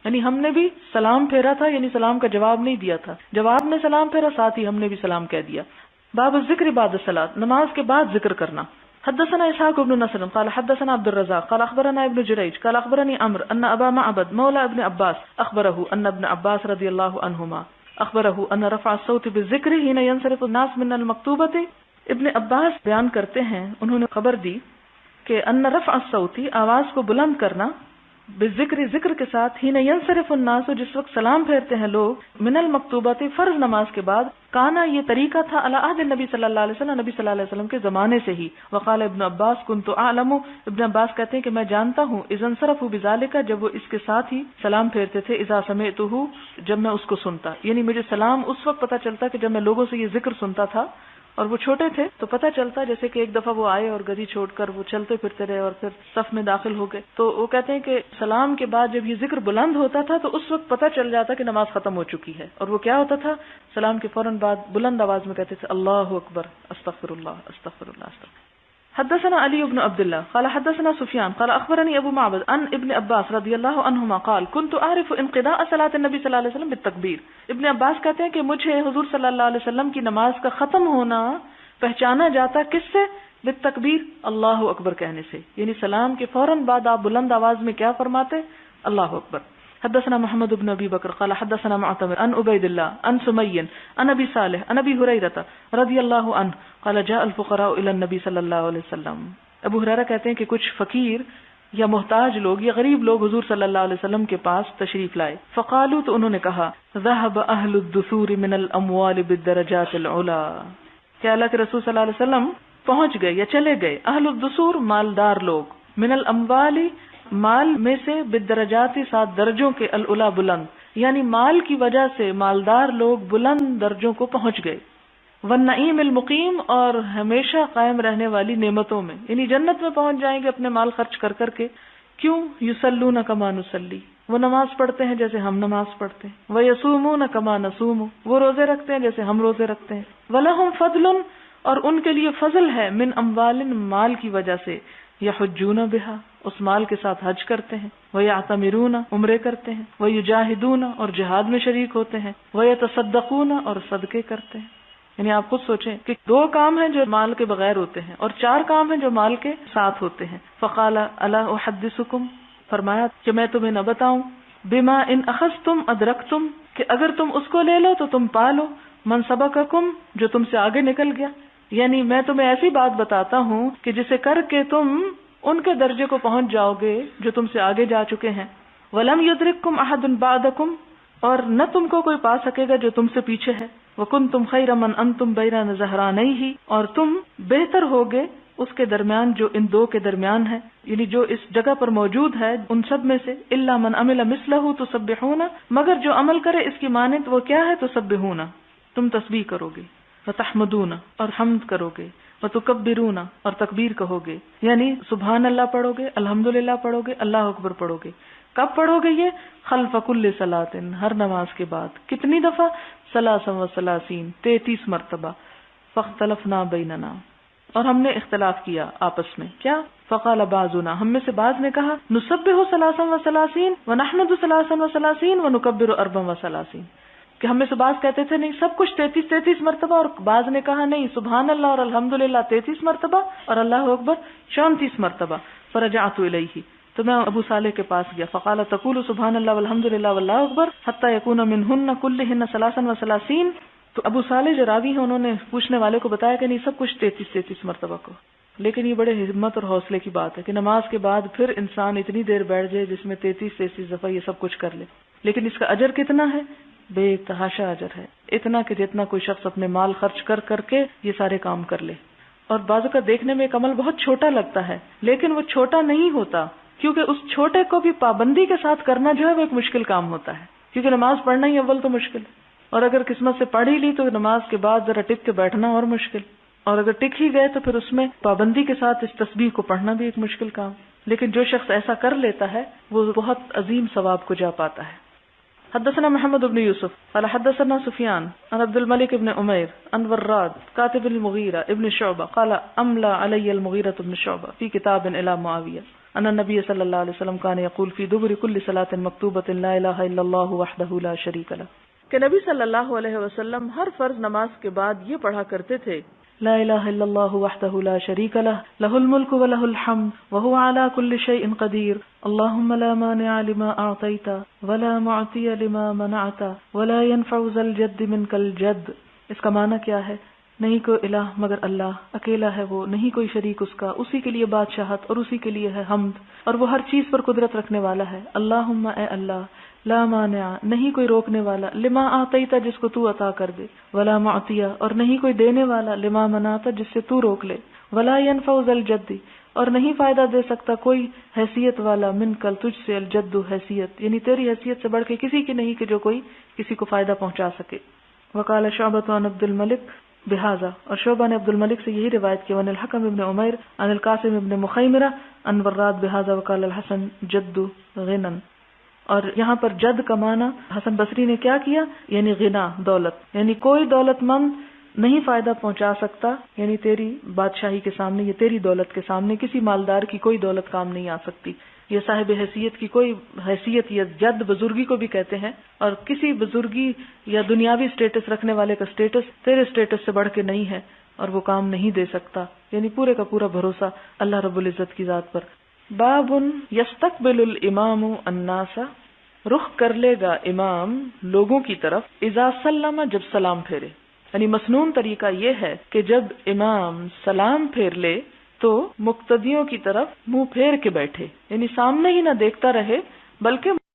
یعنی ہم نے بھی سلام پھیرا تھا، یعنی سلام کا جواب نہیں دیا تھا، جواب میں سلام پھیرا، ساتھ ہی ہم نے بھی سلام کہہ دیا. باب الذکر بعد الصلاۃ، نماز کے بعد ذکر کرنا. حدثنا اسحاق بن نصر قال حدثنا عبد الرزاق قال اخبرنا ابن جريج قال اخبرني عمرو ان ابا معبد مولى ابن عباس اخبره ان ابن عباس رضي الله عنهما اخبره ان رفع الصوت بالذکر حين ينصرف الناس من المكتوبة. ابن عباس بیان کرتے ہیں انہوں نے خبر دی کہ ان رفع الصوت، آواز کو بلند کرنا، بالذکر، ذکر کے ساتھ، حين ينصرف الناس، جس وقت سلام پھیرتے ہیں لوگ، من المکتوبات، فرض نماز کے بعد، کانا، یہ طریقہ تھا، علی عہد النبی صلی اللہ علیہ وسلم، نبی صلی اللہ علیہ وسلم کے زمانے سے ہی. وقال ابن عباس كنت اعلم، ابن عباس کہتے ہیں کہ میں جانتا ہوں، اذا انصرفوا بذلك، جب وہ اس کے ساتھ ہی سلام پھیرتے تھے، اذا سمعته، جب میں اس کو سنتا. یعنی مجھے سلام اس وقت پتہ چلتا کہ جب میں لوگوں سے یہ ذکر سنتا تھا اور وہ چھوٹے تھے تو پتہ چلتا جیسے کہ ایک دفعہ وہ آئے اور گدی چھوڑ کر وہ چلتے پھرتے رہے اور پھر صف میں داخل ہو گئے، تو وہ کہتے ہیں کہ سلام کے بعد جب یہ ذکر بلند ہوتا تھا تو اس وقت پتہ چل جاتا کہ نماز ختم ہو چکی ہے، اور وہ کیا ہوتا تھا، سلام کے فوراً بعد بلند آواز میں کہتے تھے اللہ اکبر، استغفر اللہ استغفر اللہ استغفر۔ حدثنا علي بن عبد الله قال حدثنا سفيان قال اخبرني ابو معبد عن ابن عباس رضی اللہ عنہما قال كنت اعرف انقضاء صلاة النبي صلی اللہ علیہ وسلم بالتکبیر۔ ابن عباس کہتے ہیں کہ مجھے حضور صلی اللہ علیہ وسلم کی نماز کا ختم ہونا پہچانا جاتا کس سے؟ بالتکبیر، اللہ اکبر کہنے سے، یعنی سلام کے فوراً بعد آپ بلند آواز میں کیا فرماتے؟ اللہ اکبر۔ حدثنا محمد بن ابي بكر قال حدثنا معتمر عن عبيد الله عن سمي عن ابي صالح عن ابي هريره رضي الله عنه قال جاء الفقراء الى النبي صلى الله عليه وسلم۔ ابو ہریرہ کہتے ہیں کہ کچھ فقیر یا محتاج لوگ یا غریب لوگ حضور صلی اللہ علیہ وسلم کے پاس تشریف لائے، فقالوا، تو انہوں نے کہا ذهب اهل الدثور من الاموال بالدرجات العلا، کہ اللہ کے رسول صلی اللہ علیہ وسلم پہنچ گئے یا چلے گئے، اہل الدثور مالدار لوگ، من الاموال مال میں سے، بالدرجات 7 درجوں کے، العلا بلند، یعنی مال کی وجہ سے مالدار لوگ بلند درجوں کو پہنچ گئے، والنعیم المقیم، اور ہمیشہ قائم رہنے والی نعمتوں میں، یعنی جنت میں پہنچ جائیں گے اپنے مال خرچ کر کر کے۔ کیوں؟ یصلون کما نصلی، وہ نماز پڑھتے ہیں جیسے ہم نماز پڑھتے ہیں، ویصومون کما نصوم، وہ روزے رکھتے ہیں جیسے ہم روزے رکھتے ہیں، ولہم فضل، اور ان کے لیے فضل ہے، من اموال، مال کی وجہ سے، یحجون بہا، اس مال کے ساتھ حج کرتے ہیں، ویعتمرون، عمرے کرتے ہیں، ویجاہدون، اور جہاد میں شریک ہوتے ہیں، ویتصدقون، اور صدقے کرتے ہیں۔ یعنی آپ خود سوچیں کہ 2 کام ہیں جو مال کے بغیر ہوتے ہیں اور 4 کام ہیں جو مال کے ساتھ ہوتے ہیں۔ فقال الا احدثکم، فرمایا کہ میں تمہیں نہ بتاؤں، بما ان اخذتم ادرکتم، کہ اگر تم اس کو لے لو تو تم پا لو، من سبقکم، جو تم سے آگے نکل گیا، یعنی میں تمہیں ایسی بات بتاتا ہوں کہ جسے کر کے تم ان کے درجے کو پہنچ جاؤ گے جو تم سے آگے جا چکے ہیں، ولم یدرککم احد بعدکم، اور نہ تم کو کوئی پا سکے گا جو تم سے پیچھے ہے، وکنتم خیر من انتم بین ظہرانیہ، اور تم بہتر ہوگے اس کے درمیان جو ان 2 کے درمیان ہے، یعنی جو اس جگہ پر موجود ہے ان سب میں سے، الا من عمل مثلہ تسبحون، مگر جو عمل کرے اس کی مانند، وہ کیا ہے؟ تسبحون، تم تسبیح کرو گے، وتحمدون، اور حمد کرو گے، وتکبرون، اور تکبیر کہو گے، یعنی سبحان اللہ پڑھو گے، الحمدللہ پڑھو گے، اللہ اکبر پڑھو گے۔ کب پڑھو گے یہ؟ خلف کل صلاۃ، ہر نماز کے بعد، کتنی دفعہ؟ 33 33 مرتبہ۔ فاختلفنا بیننا، اور ہم نے اختلاف کیا آپس میں، کیا؟ فقال بعضنا، ہم میں سے بعض نے کہا، نسبح 33 ونحمد 33 ونکبر 34، کہ ہم میں سے بعض کہتے تھے نہیں سب کچھ 33 مرتبہ، اور بعض نے کہا نہیں سبحان اللہ اور الحمدللہ 33 مرتبہ اور اللہ اکبر 34 مرتبہ۔ فرجعت الیہ، تو میں ابو صالح کے پاس گیا، فقال تقول سبحان اللہ والحمدللہ واللہ اکبر حتی یکون منہن کلہن 33، تو ابو صالح جو راوی ہیں انہوں نے پوچھنے والے کو بتایا کہ نہیں سب کچھ 33 مرتبہ کو، لیکن یہ بڑے ہمت اور حوصلے کی بات ہے کہ نماز کے بعد پھر انسان اتنی دیر بیٹھ جائے جس میں 33 دفعہ یہ سب کچھ کر لے، لیکن اس کا اجر کتنا ہے؟ بے تحاشا اجر ہے، اتنا کہ جتنا کوئی شخص اپنے مال خرچ کر کر کے یہ سارے کام کر لے۔ اور بعضوں کا دیکھنے میں ایک عمل بہت چھوٹا لگتا ہے، لیکن وہ چھوٹا نہیں ہوتا، کیونکہ اس چھوٹے کو بھی پابندی کے ساتھ کرنا جو ہے وہ ایک مشکل کام ہوتا ہے، کیونکہ نماز پڑھنا ہی اول تو مشکل ہے، اور اگر قسمت سے پڑھ ہی لی تو نماز کے بعد ذرا ٹک کے بیٹھنا اور مشکل، اور اگر ٹک ہی گئے تو پھر اس میں پابندی کے ساتھ اس تسبیح کو پڑھنا بھی ایک مشکل کام، لیکن جو شخص ایسا کر لیتا ہے وہ بہت عظیم ثواب کو جا پاتا ہے۔ حدثنا محمد بن یوسف قال حدثنا سفیان عن عبد الملك بن عمیر عن وراد كاتب المغیرہ ابن شعبہ قال املا علی المغیرہ بن شعبہ في كتاب الى معاویہ ان النبي صلی اللہ علیہ وسلم كان يقول في دبر كل صلاة مكتوبة لا الہ الا اللہ وحدہ لا شریک لہ، کہ نبی صلی اللہ علیہ وسلم ہر فرض نماز کے بعد یہ پڑھا کرتے تھے، لا الہ الا اللہ وحدہ لا شریک لہ لہ الملک ولہ الحمد وہو علی کل شیء قدیر اللہم لا مانع لما اعطیت ولا معطی لما منعت ولا ينفع ذا الجد منک الجد۔ اس کا معنی کیا ہے؟ نہیں کوئی الہ مگر اللہ، اکیلا ہے وہ، نہیں کوئی شریک اس کا، اسی کے لیے بادشاہت اور اسی کے لیے ہے حمد، اور وہ ہر چیز پر قدرت رکھنے والا ہے۔ اللہم، اے اللہ، لا مانع، نہیں کوئی روکنے والا، لما آتیتا، جس کو تو عطا کر دے، ولا معطیہ، اور نہیں کوئی دینے والا، لما منعتا، جس سے تو روک لے، ولا ينفع ذا الجد، اور نہیں فائدہ دے سکتا کوئی حیثیت والا، من کل، تجھ سے، الجد حیثیت، یعنی تیری حیثیت سے بڑھ کے کسی کی نہیں کہ جو کوئی کسی کو فائدہ پہنچا سکے۔ وقال شعبۃ عن عبد الملک بهذا، اور شعبہ نے عبد الملک سے یہی روایت کی، عن الحکم ابن عمیر عن القاسم ابن مخیمرہ عن وراد بهذا وقال الحسن جد غنا. اور یہاں پر جد کا معنی حسن بصری نے کیا کیا، یعنی غنا، دولت، یعنی کوئی دولت مند نہیں فائدہ پہنچا سکتا، یعنی تیری بادشاہی کے سامنے یا تیری دولت کے سامنے کسی مالدار کی کوئی دولت کام نہیں آ سکتی، یا صاحب حیثیت کی کوئی حیثیت، یا جد بزرگی کو بھی کہتے ہیں، اور کسی بزرگی یا دنیاوی سٹیٹس رکھنے والے کا سٹیٹس تیرے سٹیٹس سے بڑھ کے نہیں ہے اور وہ کام نہیں دے سکتا، یعنی پورے کا پورا بھروسہ اللہ رب العزت کی ذات پر. باب یستقبل الامام الناس، رخ کر لے گا امام لوگوں کی طرف، اذا سلم، جب سلام پھیرے. یعنی مسنون طریقہ یہ ہے کہ جب امام سلام پھیر لے تو مقتدیوں کی طرف منہ پھیر کے بیٹھے، یعنی سامنے ہی نہ دیکھتا رہے بلکہ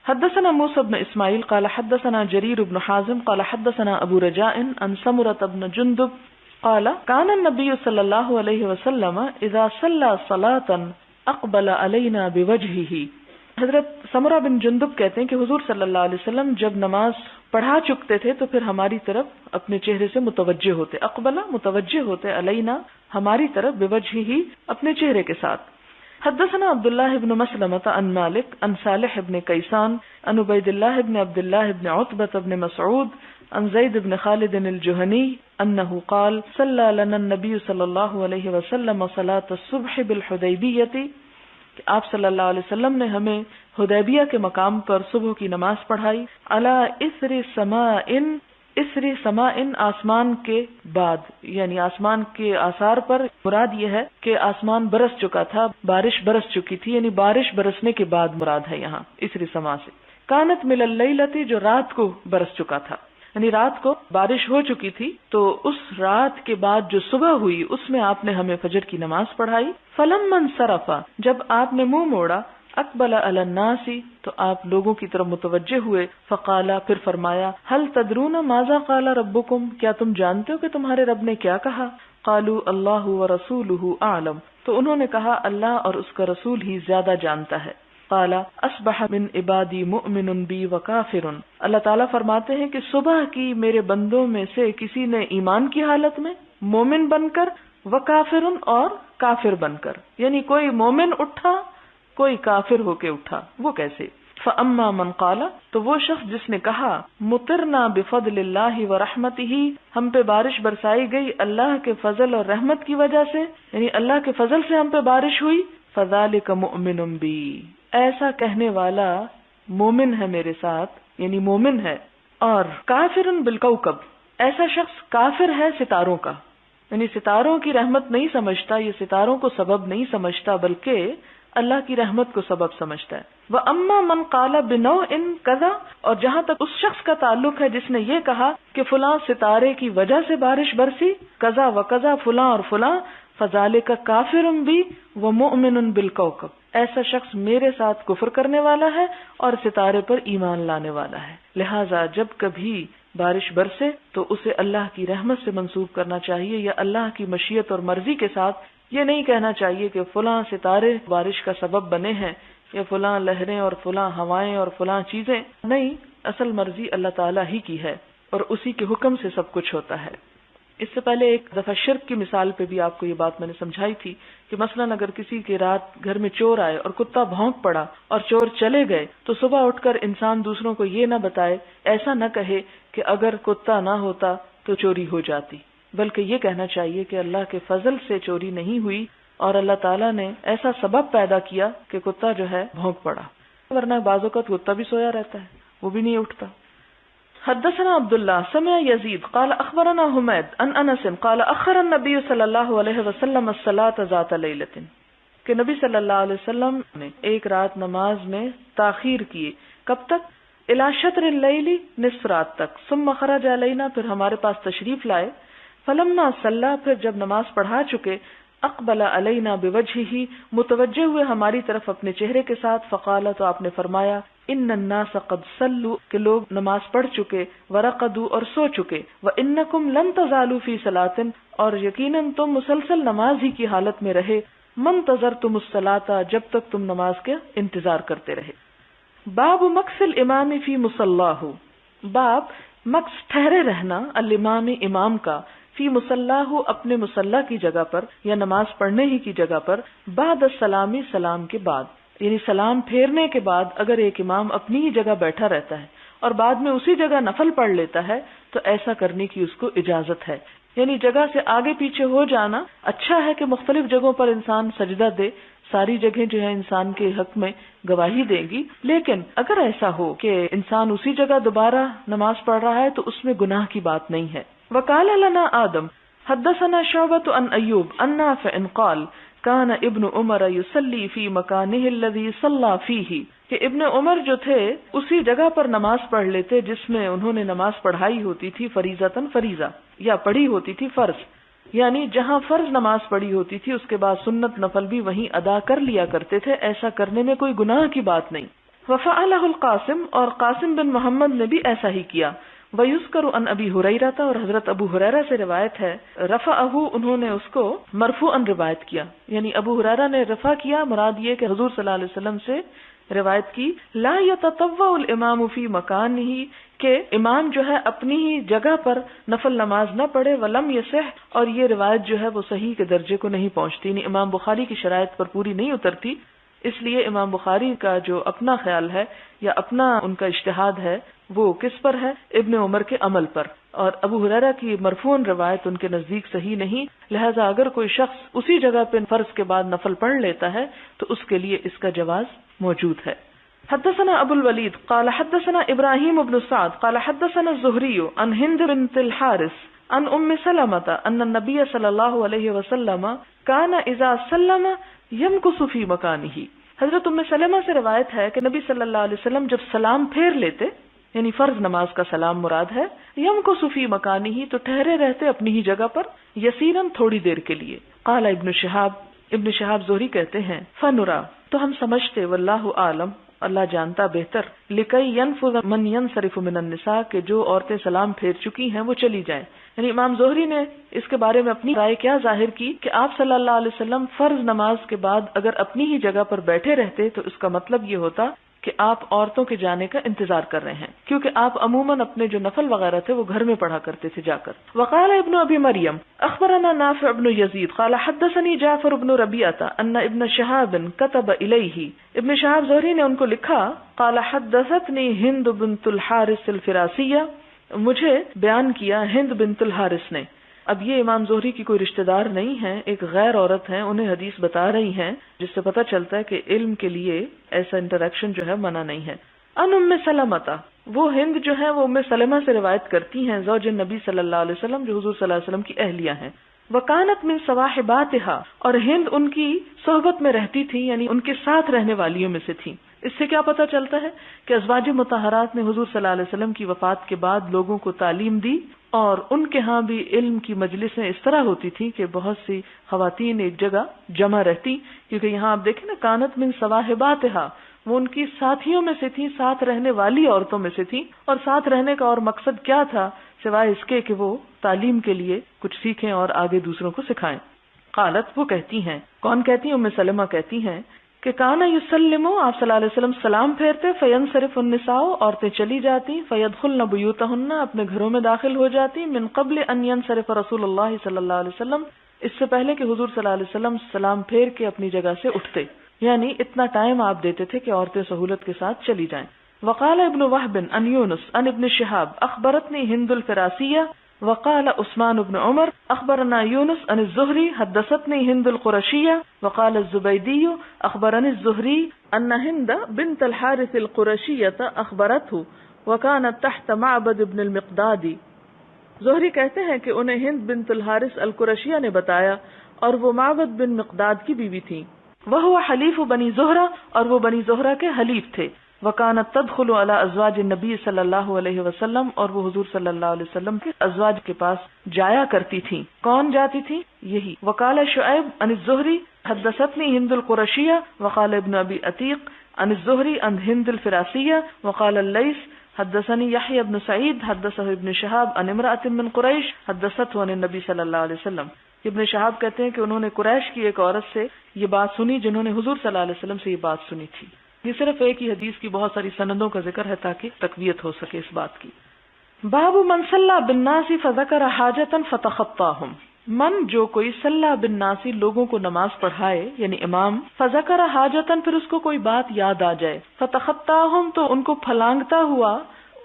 حدثنا موسى بن اسماعيل قال حدثنا جرير بن حازم قال حدثنا ابو رجاء عن سمرة بن جندب قال كان النبي صلى الله عليه وسلم اذا صلى صلاة اقبل علينا بوجهه. حضرت سمرہ بن جندب کہتے ہیں کہ حضور صلی اللہ علیہ وسلم جب نماز پڑھا چکتے تھے تو پھر ہماری طرف اپنے چہرے سے متوجہ ہوتے، اقبلہ متوجہ ہوتے، علینا ہماری طرف، بوجہہ اپنے چہرے کے ساتھ. حدثنا عبداللہ بن مسلمۃ عن مالک عن صالح بن کیسان عن عبید اللہ بن عبد اللہ بن عتبۃ بن مسعود عن زید بن خالد الجہنی انہ قال صلی لنا النبی صلی اللہ علیہ وسلم صلاة الصبح بالحدیبیۃ، کہ آپ صلی اللہ علیہ وسلم نے ہمیں حدیبیہ کے مقام پر صبح کی نماز پڑھائی، علی اثر سماء، آسمان کے بعد، یعنی آسمان کے آثار پر. مراد یہ ہے کہ آسمان برس چکا تھا، بارش برس چکی تھی، یعنی بارش برسنے کے بعد مراد ہے یہاں اثر سما سے. کانت من اللیلۃ، جو رات کو برس چکا تھا، یعنی رات کو بارش ہو چکی تھی تو اس رات کے بعد جو صبح ہوئی اس میں آپ نے ہمیں فجر کی نماز پڑھائی. فلما انصرف، جب آپ نے منہ موڑا، اقبل علی الناس، تو آپ لوگوں کی طرف متوجہ ہوئے. فقالا، پھر فرمایا، هل تدرون ماذا قال ربکم، کیا تم جانتے ہو کہ تمہارے رب نے کیا کہا؟ قالوا اللہ ورسولہ اعلم، تو انہوں نے کہا اللہ اور اس کا رسول ہی زیادہ جانتا ہے. قال اصبح من عبادی مؤمن بی وکافر، اللہ تعالیٰ فرماتے ہیں کہ صبح کی میرے بندوں میں سے کسی نے ایمان کی حالت میں، مومن بن کر، وکافر اور کافر بن کر، یعنی کوئی مومن اٹھا کوئی کافر ہو کے اٹھا. وہ کیسے؟ فاما من قال، تو وہ شخص جس نے کہا مطرنا بفضل اللہ ورحمتہ، ہم پہ بارش برسائی گئی اللہ کے فضل اور رحمت کی وجہ سے، یعنی اللہ کے فضل سے ہم پہ بارش ہوئی. فذلک مؤمن بی، ایسا کہنے والا مومن ہے میرے ساتھ، یعنی مومن ہے. اور کافر بالکوكب، ایسا شخص کافر ہے ستاروں کا، یعنی ستاروں کی رحمت نہیں سمجھتا، یہ ستاروں کو سبب نہیں سمجھتا بلکہ اللہ کی رحمت کو سبب سمجھتا ہے. وَأَمَّا مَنْ قَالَ بِنَوْءٍ كَذَا، اور جہاں تک اس شخص کا تعلق ہے جس نے یہ کہا کہ فلاں ستارے کی وجہ سے بارش برسی، کذا و کذا، فلاں اور فلاں، فَذَلِكَ كَافِرٌ بِي وَمُؤْمِنٌ بِالْكَوْكَبِ، ایسا شخص میرے ساتھ کفر کرنے والا ہے اور ستارے پر ایمان لانے والا ہے. لہٰذا جب کبھی بارش برسے تو اسے اللہ کی رحمت سے منسوب کرنا چاہیے یا اللہ کی مشیت اور مرضی کے ساتھ. یہ نہیں کہنا چاہیے کہ فلاں ستارے بارش کا سبب بنے ہیں یا فلاں لہریں اور فلاں ہوائیں اور فلاں چیزیں. نہیں، اصل مرضی اللہ تعالیٰ ہی کی ہے اور اسی کے حکم سے سب کچھ ہوتا ہے. اس سے پہلے ایک دفعہ شرک کی مثال پہ بھی آپ کو یہ بات میں نے سمجھائی تھی کہ مثلاً اگر کسی کی رات گھر میں چور آئے اور کتا بھونک پڑا اور چور چلے گئے تو صبح اٹھ کر انسان دوسروں کو یہ نہ بتائے، ایسا نہ کہے کہ اگر کتا نہ ہوتا تو چوری ہو جاتی، بلکہ یہ کہنا چاہیے کہ اللہ کے فضل سے چوری نہیں ہوئی اور اللہ تعالیٰ نے ایسا سبب پیدا کیا کہ کتا جو ہے بھونک پڑا، ورنہ بعض اوقات کتا بھی سویا رہتا ہے، وہ بھی نہیں اٹھتا. حدثنا عبداللہ سمع یزید قال اخبرنا حمید عن انس قال اخر النبی صلی اللہ علیہ وسلم الصلاة ذات لیلۃ، کہ نبی صلی اللہ علیہ وسلم نے ایک رات نماز میں تاخیر کی. کب تک؟ الی شطر اللیل، نصف رات تک. ثم خرج علینا، پھر ہمارے پاس تشریف لائے. فلما صلی، پھر جب نماز پڑھا چکے، اقبل علینا بوجہہ، متوجہ ہوئے ہماری طرف اپنے چہرے کے ساتھ. فقال، تو آپ نے فرمایا، ان الناس قد صلوا، کہ لوگ نماز پڑھ چکے، ورقدوا، اور سو چکے، وانکم لن تزالوا فی صلاۃ، اور یقیناً تم مسلسل نماز ہی کی حالت میں رہے، منتظرتم الصلاۃ، جب تک تم نماز کے انتظار کرتے رہے. باب مکث الامام فی مصلاہ، باب مکث ٹھہرے رہنا الامام امام کا فی مصلاہ اپنے مصلی کی جگہ پر یا نماز پڑھنے ہی کی جگہ پر بعد السلامی سلام کے بعد، یعنی سلام پھیرنے کے بعد اگر ایک امام اپنی ہی جگہ بیٹھا رہتا ہے اور بعد میں اسی جگہ نفل پڑھ لیتا ہے تو ایسا کرنے کی اس کو اجازت ہے. یعنی جگہ سے آگے پیچھے ہو جانا اچھا ہے کہ مختلف جگہوں پر انسان سجدہ دے، ساری جگہیں جو ہے انسان کے حق میں گواہی دیں گی، لیکن اگر ایسا ہو کہ انسان اسی جگہ دوبارہ نماز پڑھ رہا ہے تو اس میں گناہ کی بات نہیں ہے. وقال لنا آدم حدثنا شعبۃ عن ایوب عن نافع قال کان ابن عمر یصلی فی مکانہ الذی صلی فیہ، کہ ابن عمر جو تھے اسی جگہ پر نماز پڑھ لیتے جس میں انہوں نے نماز پڑھائی ہوتی تھی، فریضۃً فریضہ، یا پڑھی ہوتی تھی فرض، یعنی جہاں فرض نماز پڑھی ہوتی تھی اس کے بعد سنت نفل بھی وہیں ادا کر لیا کرتے تھے. ایسا کرنے میں کوئی گناہ کی بات نہیں. وفعلہ القاسم، اور قاسم بن محمد نے بھی ایسا ہی کیا. ویذکر عن ابی ہریرہ، اور حضرت ابو ہریرہ سے روایت ہے، رفعہ، انہوں نے اس کو مرفوعا روایت کیا، یعنی ابو ہریرہ نے رفع کیا، مراد یہ کہ حضور صلی اللہ علیہ وسلم سے روایت کی. لا یتطوع الامام فی مکانہ، کہ امام جو ہے اپنی ہی جگہ پر نفل نماز نہ پڑھے. ولم یصح، اور یہ روایت جو ہے وہ صحیح کے درجے کو نہیں پہنچتی، یعنی امام بخاری کی شرائط پر پوری نہیں اترتی. اس لیے امام بخاری کا جو اپنا خیال ہے یا اپنا ان کا اجتہاد ہے وہ کس پر ہے؟ ابن عمر کے عمل پر. اور ابو ہریرہ کی مرفوعاً روایت ان کے نزدیک صحیح نہیں، لہذا اگر کوئی شخص اسی جگہ پہ فرض کے بعد نفل پڑھ لیتا ہے تو اس کے لیے اس کا جواز موجود ہے. حدثنا ابو الولید قال حدثنا ابراہیم بن سعد قال حدثنا الزہری عن ہند بنت الحارث عن ام سلمة ان النبی صلی اللہ علیہ وسلم کان اذا سلم یمکث فی مکانہ. حضرت ام سلمہ سے روایت ہے کہ نبی صلی اللہ علیہ وسلم جب سلام پھیر لیتے، یعنی فرض نماز کا سلام مراد ہے، یمکث فی مکانہ، تو ٹھہرے رہتے اپنی ہی جگہ پر، یسیراً تھوڑی دیر کے لیے. قال ابن شہاب زہری کہتے ہیں فنرا، تو ہم سمجھتے، واللہ عالم، اللہ جانتا بہتر، لکی ینفذ من ینصرف من النساء، کہ جو عورتیں سلام پھیر چکی ہیں وہ چلی جائیں. یعنی امام زہری نے اس کے بارے میں اپنی رائے کیا ظاہر کی کہ آپ صلی اللہ علیہ وسلم فرض نماز کے بعد اگر اپنی ہی جگہ پر بیٹھے رہتے تو اس کا مطلب یہ ہوتا کہ آپ عورتوں کے جانے کا انتظار کر رہے ہیں، کیونکہ آپ عموماً اپنے جو نفل وغیرہ تھے وہ گھر میں پڑھا کرتے تھے جا کر. وقال ابن ابی مریم اخبرنا نافع بن یزید قال حدثنی جعفر بن ربیعہ ان ابن شہاب كتب الیہ، ابن شہاب زہری نے ان کو لکھا، قال حدثتنی ہند بنت الحارث الفراسیہ، مجھے بیان کیا ہند بنت الحارث نے. اب یہ امام زہری کی کوئی رشتہ دار نہیں ہے، ایک غیر عورت ہیں، انہیں حدیث بتا رہی ہیں، جس سے پتہ چلتا ہے کہ علم کے لیے ایسا انٹریکشن جو ہے منع نہیں ہے. ان ام سلمہ، وہ ہند جو ہے وہ ام سلمہ سے روایت کرتی ہیں، زوج نبی صلی اللہ علیہ وسلم، جو حضور صلی اللہ علیہ وسلم کی اہلیہ ہیں. وکانت من صواحباتها، اور ہند ان کی صحبت میں رہتی تھی، یعنی ان کے ساتھ رہنے والیوں میں سے تھی. اس سے کیا پتہ چلتا ہے کہ ازواج مطہرات نے حضور صلی اللہ علیہ وسلم کی وفات کے بعد لوگوں کو تعلیم دی، اور ان کے ہاں بھی علم کی مجلسیں اس طرح ہوتی تھی کہ بہت سی خواتین ایک جگہ جمع رہتی. کیونکہ یہاں آپ دیکھیں نا، کانت من صواحباتها، وہ ان کی ساتھیوں میں سے تھی، ساتھ رہنے والی عورتوں میں سے تھی. اور ساتھ رہنے کا اور مقصد کیا تھا سوائے اس کے کہ وہ تعلیم کے لیے کچھ سیکھیں اور آگے دوسروں کو سکھائیں. قالت، وہ کہتی ہیں، کون کہتی ہیں؟ ام سلمہ کہتی ہیں کہ کانا یسلم، آپ صلی اللہ علیہ وسلم سلام پھیرتے، فینصرف النساء، عورتیں چلی جاتی، فیدخلن بیوتہن، اپنے گھروں میں داخل ہو جاتی، من قبل ان ینصرف رسول اللہ صلی اللہ علیہ وسلم، اس سے پہلے کہ حضور صلی اللہ علیہ وسلم سلام پھیر کے اپنی جگہ سے اٹھتے. یعنی اتنا ٹائم آپ دیتے تھے کہ عورتیں سہولت کے ساتھ چلی جائیں. وقال ابن وهب عن يونس عن ابن شهاب اخبرتني هند الفراسية وقال عثمان بن عمر اخبرنا يونس عن الزهري حدثتني هند القرشية وقال الزبيدي اخبرني الزهري ان هند بنت الحارث القرشية اخبرته وكانت تحت معبد بن المقداد. زہری کہتے ہیں کہ انہیں ہند بنت الحارث القرشیہ نے بتایا اور وہ معبد بن مقداد کی بیوی تھی. وہ حلیف بنی زہرہ، اور وہ بنی زہرہ کے حلیف تھے. وکانت تدخل علی ازواج النبی صلی اللہ علیہ وسلم، اور وہ حضور صلی اللہ علیہ وسلم کے ازواج کے پاس جایا کرتی تھی. کون جاتی تھی؟ یہی. وقال شعیب عن الزہری حدثتنی ہند القرشیہ وقال ابن ابی عتیق عن الزہری عن ہند الفراسیہ وقال اللیث حدثني يحيى بن سعيد حدثه ابن شهاب عن امرأة من قریش حدثته عن النبی صلی اللہ علیہ وسلم. ابن شہاب کہتے ہیں کہ انہوں نے قریش کی ایک عورت سے یہ بات سنی جنہوں نے حضور صلی اللہ علیہ وسلم سے یہ بات سنی تھی. یہ صرف ایک ہی حدیث کی بہت ساری سندوں کا ذکر ہے تاکہ تقویت ہو سکے اس بات کی. باب من صلی بالناس فذکر حاجتا فتخطاہم. من جو کوئی صلی بالناس لوگوں کو نماز پڑھائے یعنی امام، فذکر حاجتا پھر اس کو کوئی بات یاد آ جائے، فتخطاہم تو ان کو پھلانگتا ہوا،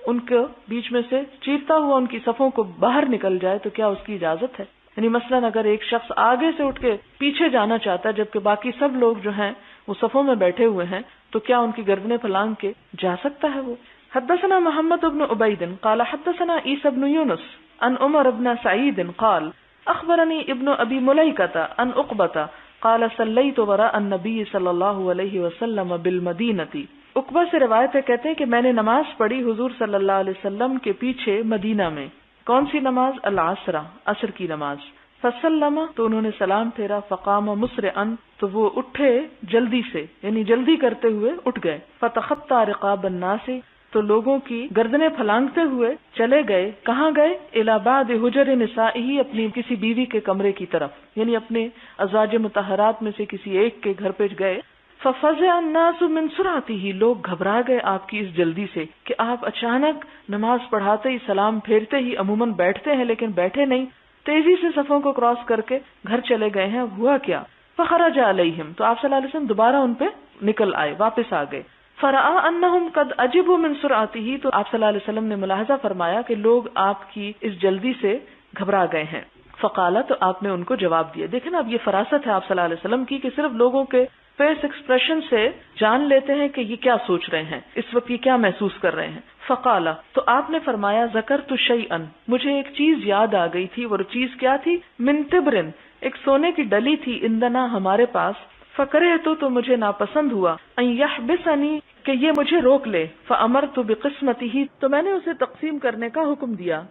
ان کے بیچ میں سے چیرتا ہوا ان کی صفوں کو باہر نکل جائے، تو کیا اس کی اجازت ہے؟ یعنی مثلاً اگر ایک شخص آگے سے اٹھ کے پیچھے جانا چاہتا ہے جبکہ باقی سب لوگ جو ہیں وہ صفوں میں بیٹھے ہوئے ہیں، تو کیا ان کی گردنیں پھلانگ کے جا سکتا ہے وہ؟ حدثنا محمد بن عبید قال حدثنا عیسی بن یونس عن عمر بن سعید قال اخبرنی ابن ابی ملیکۃ عن عقبۃ قال صلیت وراء النبی صلی اللہ علیہ وسلم بالمدینۃ. عقبہ سے روایت ہے، کہتے ہیں کہ میں نے نماز پڑھی حضور صلی اللہ علیہ وسلم کے پیچھے مدینہ میں. کون سی نماز؟ العصر، عصر کی نماز. فسلم تو انہوں نے سلام پھیرا، فقام مسرعا تو وہ اٹھے جلدی سے یعنی جلدی کرتے ہوئے اٹھ گئے. فتخطى رقاب الناس تو لوگوں کی گردنیں پھلانگتے ہوئے چلے گئے. کہاں گئے؟ الی بعض حجر نسائه اپنی کسی بیوی کے کمرے کی طرف یعنی اپنے ازواج مطہرات میں سے کسی ایک کے گھر پہ گئے. ففزع الناس من سرعته لوگ گھبرا گئے آپ کی اس جلدی سے کہ آپ اچانک نماز پڑھاتے ہی سلام پھیرتے ہی عموماً بیٹھتے ہیں لیکن بیٹھے نہیں، تیزی سے صفوں کو کراس کر کے گھر چلے گئے ہیں. ہوا کیا؟ فخرج علیہم تو آپ صلی اللہ علیہ وسلم دوبارہ ان پہ نکل آئے، واپس آ گئے. فرآ انہم قد عجبوا من سرعته تو آپ صلی اللہ علیہ وسلم نے ملاحظہ فرمایا کہ لوگ آپ کی اس جلدی سے گھبرا گئے ہیں. فقال تو آپ نے ان کو جواب دیا. دیکھیں نا اب یہ فراست ہے آپ صلی اللہ علیہ وسلم کی کہ صرف لوگوں کے فیس ایکسپریشن سے جان لیتے ہیں کہ یہ کیا سوچ رہے ہیں، اس وقت یہ کیا محسوس کر رہے ہیں. فقال تو آپ نے فرمایا ذکرت شیئا مجھے ایک چیز یاد آ گئی تھی. وہ چیز کیا تھی؟ من تبرن ایک سونے کی ڈلی تھی، اندنا ہمارے پاس. فکرہت تو مجھے ناپسند ہوا، ان یحبسنی کہ یہ مجھے روک لے. فامرت بقسمتہ تو میں نے اسے تقسیم کرنے کا حکم دیا،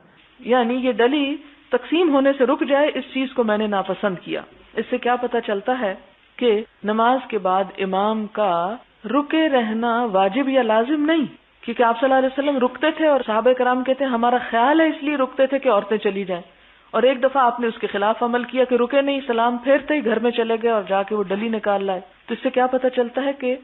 یعنی یہ ڈلی تقسیم ہونے سے رک جائے، اس چیز کو میں نے ناپسند کیا. اس سے کیا پتہ چلتا ہے کہ نماز کے بعد امام کا رکے رہنا واجب یا لازم نہیں، کیونکہ آپ صلی اللہ علیہ وسلم رکتے تھے اور صحابہ کرام کہتے ہیں ہمارا خیال ہے اس لیے رکتے تھے کہ عورتیں چلی جائیں. اور ایک دفعہ آپ نے اس کے خلاف عمل کیا کہ رکے نہیں، سلام پھیرتے ہی گھر میں چلے گئے اور جا کے وہ ڈلی نکال لائے. تو اس سے کیا پتہ چلتا ہے کہ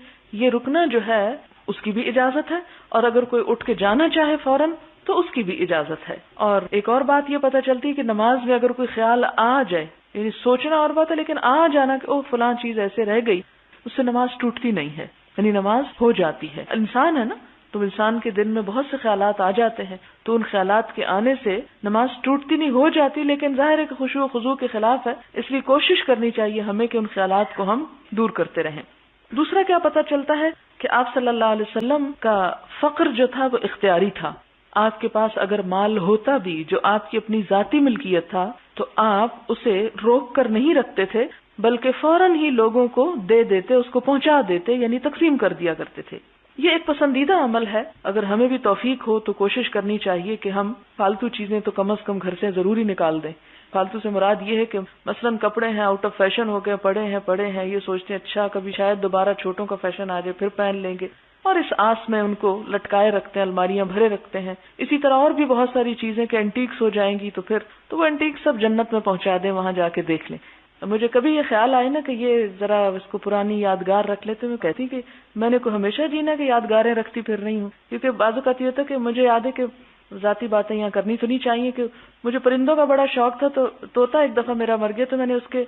یہ رکنا جو ہے اس کی بھی اجازت ہے، اور اگر کوئی اٹھ کے جانا چاہے فوراً تو اس کی بھی اجازت ہے. اور ایک اور بات یہ پتہ چلتی ہے کہ نماز میں اگر کوئی خیال آ جائے، یعنی سوچنا اور بات ہے لیکن آ جانا کہ او فلاں چیز ایسے رہ گئی، اس سے نماز ٹوٹتی نہیں ہے، یعنی نماز ہو جاتی ہے. انسان ہے نا، تو انسان کے دل میں بہت سے خیالات آ جاتے ہیں، تو ان خیالات کے آنے سے نماز ٹوٹتی نہیں، ہو جاتی، لیکن ظاہر ہے کہ خشوع و خضوع کے خلاف ہے، اس لیے کوشش کرنی چاہیے ہمیں کہ ان خیالات کو ہم دور کرتے رہیں. دوسرا کیا پتہ چلتا ہے کہ آپ صلی اللہ علیہ وسلم کا فقر جو تھا وہ اختیاری تھا. آپ کے پاس اگر مال ہوتا بھی جو آپ کی اپنی ذاتی ملکیت تھا تو آپ اسے روک کر نہیں رکھتے تھے، بلکہ فوراً ہی لوگوں کو دے دیتے، اس کو پہنچا دیتے، یعنی تقسیم کر دیا کرتے تھے. یہ ایک پسندیدہ عمل ہے. اگر ہمیں بھی توفیق ہو تو کوشش کرنی چاہیے کہ ہم فالتو چیزیں تو کم از کم گھر سے ضروری نکال دیں. فالتو سے مراد یہ ہے کہ مثلاً کپڑے ہیں آؤٹ آف فیشن ہو گئے، پڑے ہیں، یہ سوچتے ہیں اچھا کبھی شاید دوبارہ چھوٹوں کا فیشن آ جائے پھر پہن لیں گے، اور اس آس میں ان کو لٹکائے رکھتے ہیں، الماریاں بھرے رکھتے ہیں. اسی طرح اور بھی بہت ساری چیزیں کہ اینٹیکس ہو جائیں گی تو وہ اینٹیکس سب جنت میں پہنچا دیں، وہاں جا کے دیکھ لیں. مجھے کبھی یہ خیال آئے نا کہ یہ ذرا اس کو پرانی یادگار رکھ لیتے، میں کہتی کہ میں نے کو ہمیشہ جینا کہ یادگاریں رکھتی پھر رہی ہوں. کیونکہ بعض اوقات یہ ہوتا ہے کہ مجھے یاد ہے کہ ذاتی باتیں یہاں کرنی تو نہیں چاہیے کہ مجھے پرندوں کا بڑا شوق تھا، تو طوطا ایک دفعہ میرا مر گیا تو میں نے اس کے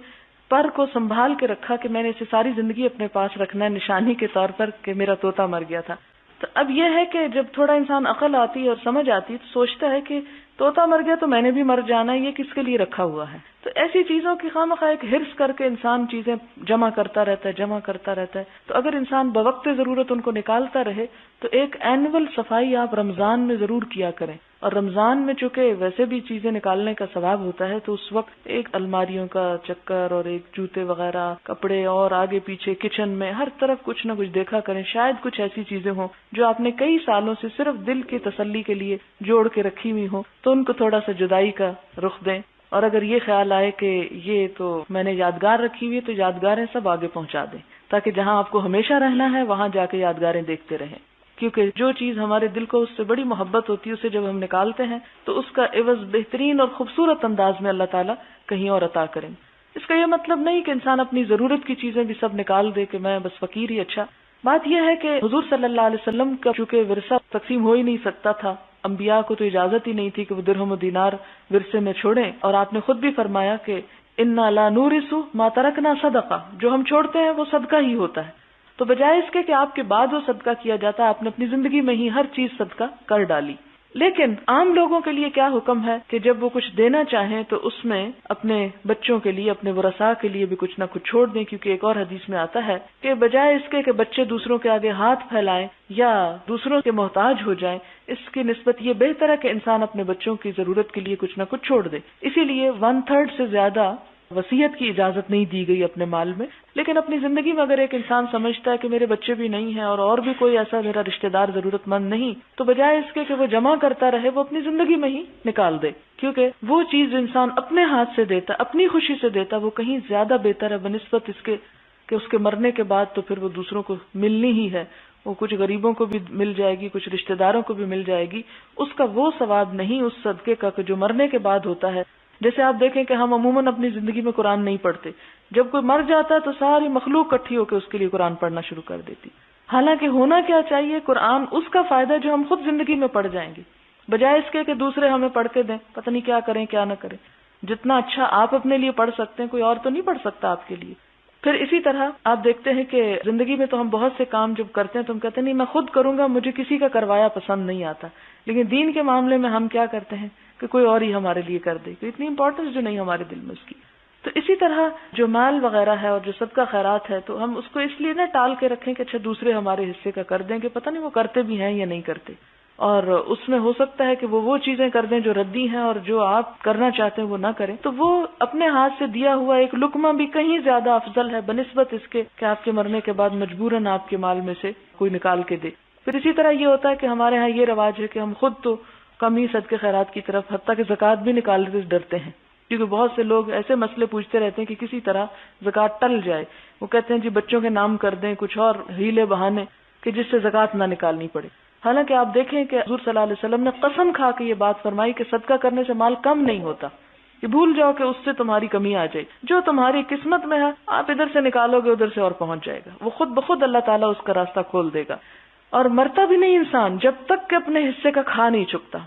پر کو سنبھال کے رکھا کہ میں نے اسے ساری زندگی اپنے پاس رکھنا ہے نشانی کے طور پر کہ میرا طوطا مر گیا تھا. تو اب یہ ہے کہ جب تھوڑا انسان عقل آتی ہے اور سمجھ آتی ہے تو سوچتا ہے کہ طوطا مر گیا تو میں نے بھی مر جانا ہے، یہ کس کے لیے رکھا ہوا ہے. تو ایسی چیزوں کی خواہ ایک حرص کر کے انسان چیزیں جمع کرتا رہتا ہے. تو اگر انسان بوقت ضرورت ان کو نکالتا رہے تو ایک اینول صفائی آپ رمضان میں ضرور کیا کریں. اور رمضان میں چونکہ ویسے بھی چیزیں نکالنے کا ثواب ہوتا ہے تو اس وقت ایک الماریوں کا چکر اور ایک جوتے وغیرہ، کپڑے اور آگے پیچھے کچن میں ہر طرف کچھ نہ کچھ دیکھا کریں. شاید کچھ ایسی چیزیں ہوں جو آپ نے کئی سالوں سے صرف دل کی تسلی کے لیے جوڑ کے رکھی ہوئی ہوں تو ان کو تھوڑا سا جدائی کا رخ دیں. اور اگر یہ خیال آئے کہ یہ تو میں نے یادگار رکھی ہوئی ہے تو یادگاریں سب آگے پہنچا دیں، تاکہ جہاں آپ کو ہمیشہ رہنا ہے وہاں جا کے یادگاریں دیکھتے رہیں. کیونکہ جو چیز ہمارے دل کو اس سے بڑی محبت ہوتی ہے اسے جب ہم نکالتے ہیں تو اس کا عوض بہترین اور خوبصورت انداز میں اللہ تعالیٰ کہیں اور عطا کریں. اس کا یہ مطلب نہیں کہ انسان اپنی ضرورت کی چیزیں بھی سب نکال دے کہ میں بس فقیر ہی اچھا، بات یہ ہے کہ حضور صلی اللہ علیہ وسلم کا چونکہ ورثہ تقسیم ہو ہی نہیں سکتا تھا، انبیاء کو تو اجازت ہی نہیں تھی کہ وہ درہم و دینار ورثے میں چھوڑیں، اور آپ نے خود بھی فرمایا کہ انا لا نورث ما ترکنا صدقہ، جو ہم چھوڑتے ہیں وہ صدقہ ہی ہوتا ہے. تو بجائے اس کے کہ آپ کے بعد وہ صدقہ کیا جاتا، آپ نے اپنی زندگی میں ہی ہر چیز صدقہ کر ڈالی. لیکن عام لوگوں کے لیے کیا حکم ہے کہ جب وہ کچھ دینا چاہیں تو اس میں اپنے بچوں کے لیے، اپنے ورثاء کے لیے بھی کچھ نہ کچھ چھوڑ دیں، کیونکہ ایک اور حدیث میں آتا ہے کہ بجائے اس کے کہ بچے دوسروں کے آگے ہاتھ پھیلائیں یا دوسروں کے محتاج ہو جائیں، اس کی نسبت یہ بہتر ہے کہ انسان اپنے بچوں کی ضرورت کے لیے کچھ نہ کچھ چھوڑ دے. اسی لیے 1/3 سے زیادہ وصیت کی اجازت نہیں دی گئی اپنے مال میں. لیکن اپنی زندگی میں اگر ایک انسان سمجھتا ہے کہ میرے بچے بھی نہیں ہیں اور بھی کوئی ایسا میرا رشتہ دار ضرورت مند نہیں، تو بجائے اس کے کہ وہ جمع کرتا رہے، وہ اپنی زندگی میں ہی نکال دے. کیونکہ وہ چیز انسان اپنے ہاتھ سے دیتا، اپنی خوشی سے دیتا، وہ کہیں زیادہ بہتر ہے بنسبت اس کے کہ اس کے مرنے کے بعد تو پھر وہ دوسروں کو ملنی ہی ہے. وہ کچھ غریبوں کو بھی مل جائے گی، کچھ رشتہ داروں کو بھی مل جائے گی. اس کا وہ ثواب نہیں اس صدقے کا کہ جو مرنے کے بعد ہوتا ہے. جیسے آپ دیکھیں کہ ہم عموماً اپنی زندگی میں قرآن نہیں پڑھتے، جب کوئی مر جاتا ہے تو ساری مخلوق اکٹھی ہو کے اس کے لیے قرآن پڑھنا شروع کر دیتی. حالانکہ ہونا کیا چاہیے، قرآن اس کا فائدہ جو ہم خود زندگی میں پڑھ جائیں گے، بجائے اس کے کہ دوسرے ہمیں پڑھ کے دیں، پتہ نہیں کیا کریں کیا نہ کریں. جتنا اچھا آپ اپنے لیے پڑھ سکتے ہیں کوئی اور تو نہیں پڑھ سکتا آپ کے لیے. پھر اسی طرح آپ دیکھتے ہیں کہ زندگی میں تو ہم بہت سے کام جب کرتے ہیں تو ہم کہتے ہیں نہیں میں خود کروں گا، مجھے کسی کا کروایا پسند نہیں آتا. لیکن دین کے معاملے میں ہم کیا کرتے ہیں کہ کوئی اور ہی ہمارے لیے کر دے، کہ اتنی امپورٹنس جو نہیں ہمارے دل میں اس کی. تو اسی طرح جو مال وغیرہ ہے اور جو صدقہ خیرات ہے تو ہم اس کو اس لیے نہ ٹال کے رکھیں کہ اچھا دوسرے ہمارے حصے کا کر دیں، کہ پتہ نہیں وہ کرتے بھی ہیں یا نہیں کرتے. اور اس میں ہو سکتا ہے کہ وہ چیزیں کر دیں جو ردی ہیں اور جو آپ کرنا چاہتے ہیں وہ نہ کریں. تو وہ اپنے ہاتھ سے دیا ہوا ایک لقمہ بھی کہیں زیادہ افضل ہے بنسبت اس کے کہ آپ کے مرنے کے بعد مجبوراً آپ کے مال میں سے کوئی نکال کے دے. پھر اسی طرح یہ ہوتا ہے کہ ہمارے ہاں یہ رواج ہے کہ ہم خود تو کم ہی صدقے خیرات کی طرف، حتیٰ کہ زکوٰۃ بھی نکالنے سے ڈرتے ہیں، کیونکہ بہت سے لوگ ایسے مسئلے پوچھتے رہتے ہیں کہ کسی طرح زکوٰۃ ٹل جائے. وہ کہتے ہیں جی بچوں کے نام کر دیں، کچھ اور ہیلے بہانے کہ جس سے زکوٰۃ نہ نکالنی پڑے. حالانکہ آپ دیکھیں کہ حضور صلی اللہ علیہ وسلم نے قسم کھا کے یہ بات فرمائی کہ صدقہ کرنے سے مال کم نہیں ہوتا، کہ بھول جاؤ کہ اس سے تمہاری کمی آ جائے. جو تمہاری قسمت میں ہے آپ ادھر سے نکالو گے ادھر سے اور پہنچ جائے گا. وہ خود بخود اللہ تعالیٰ اس کا راستہ کھول دے گا. اور مرتا بھی نہیں انسان جب تک کہ اپنے حصے کا کھا نہیں چکتا.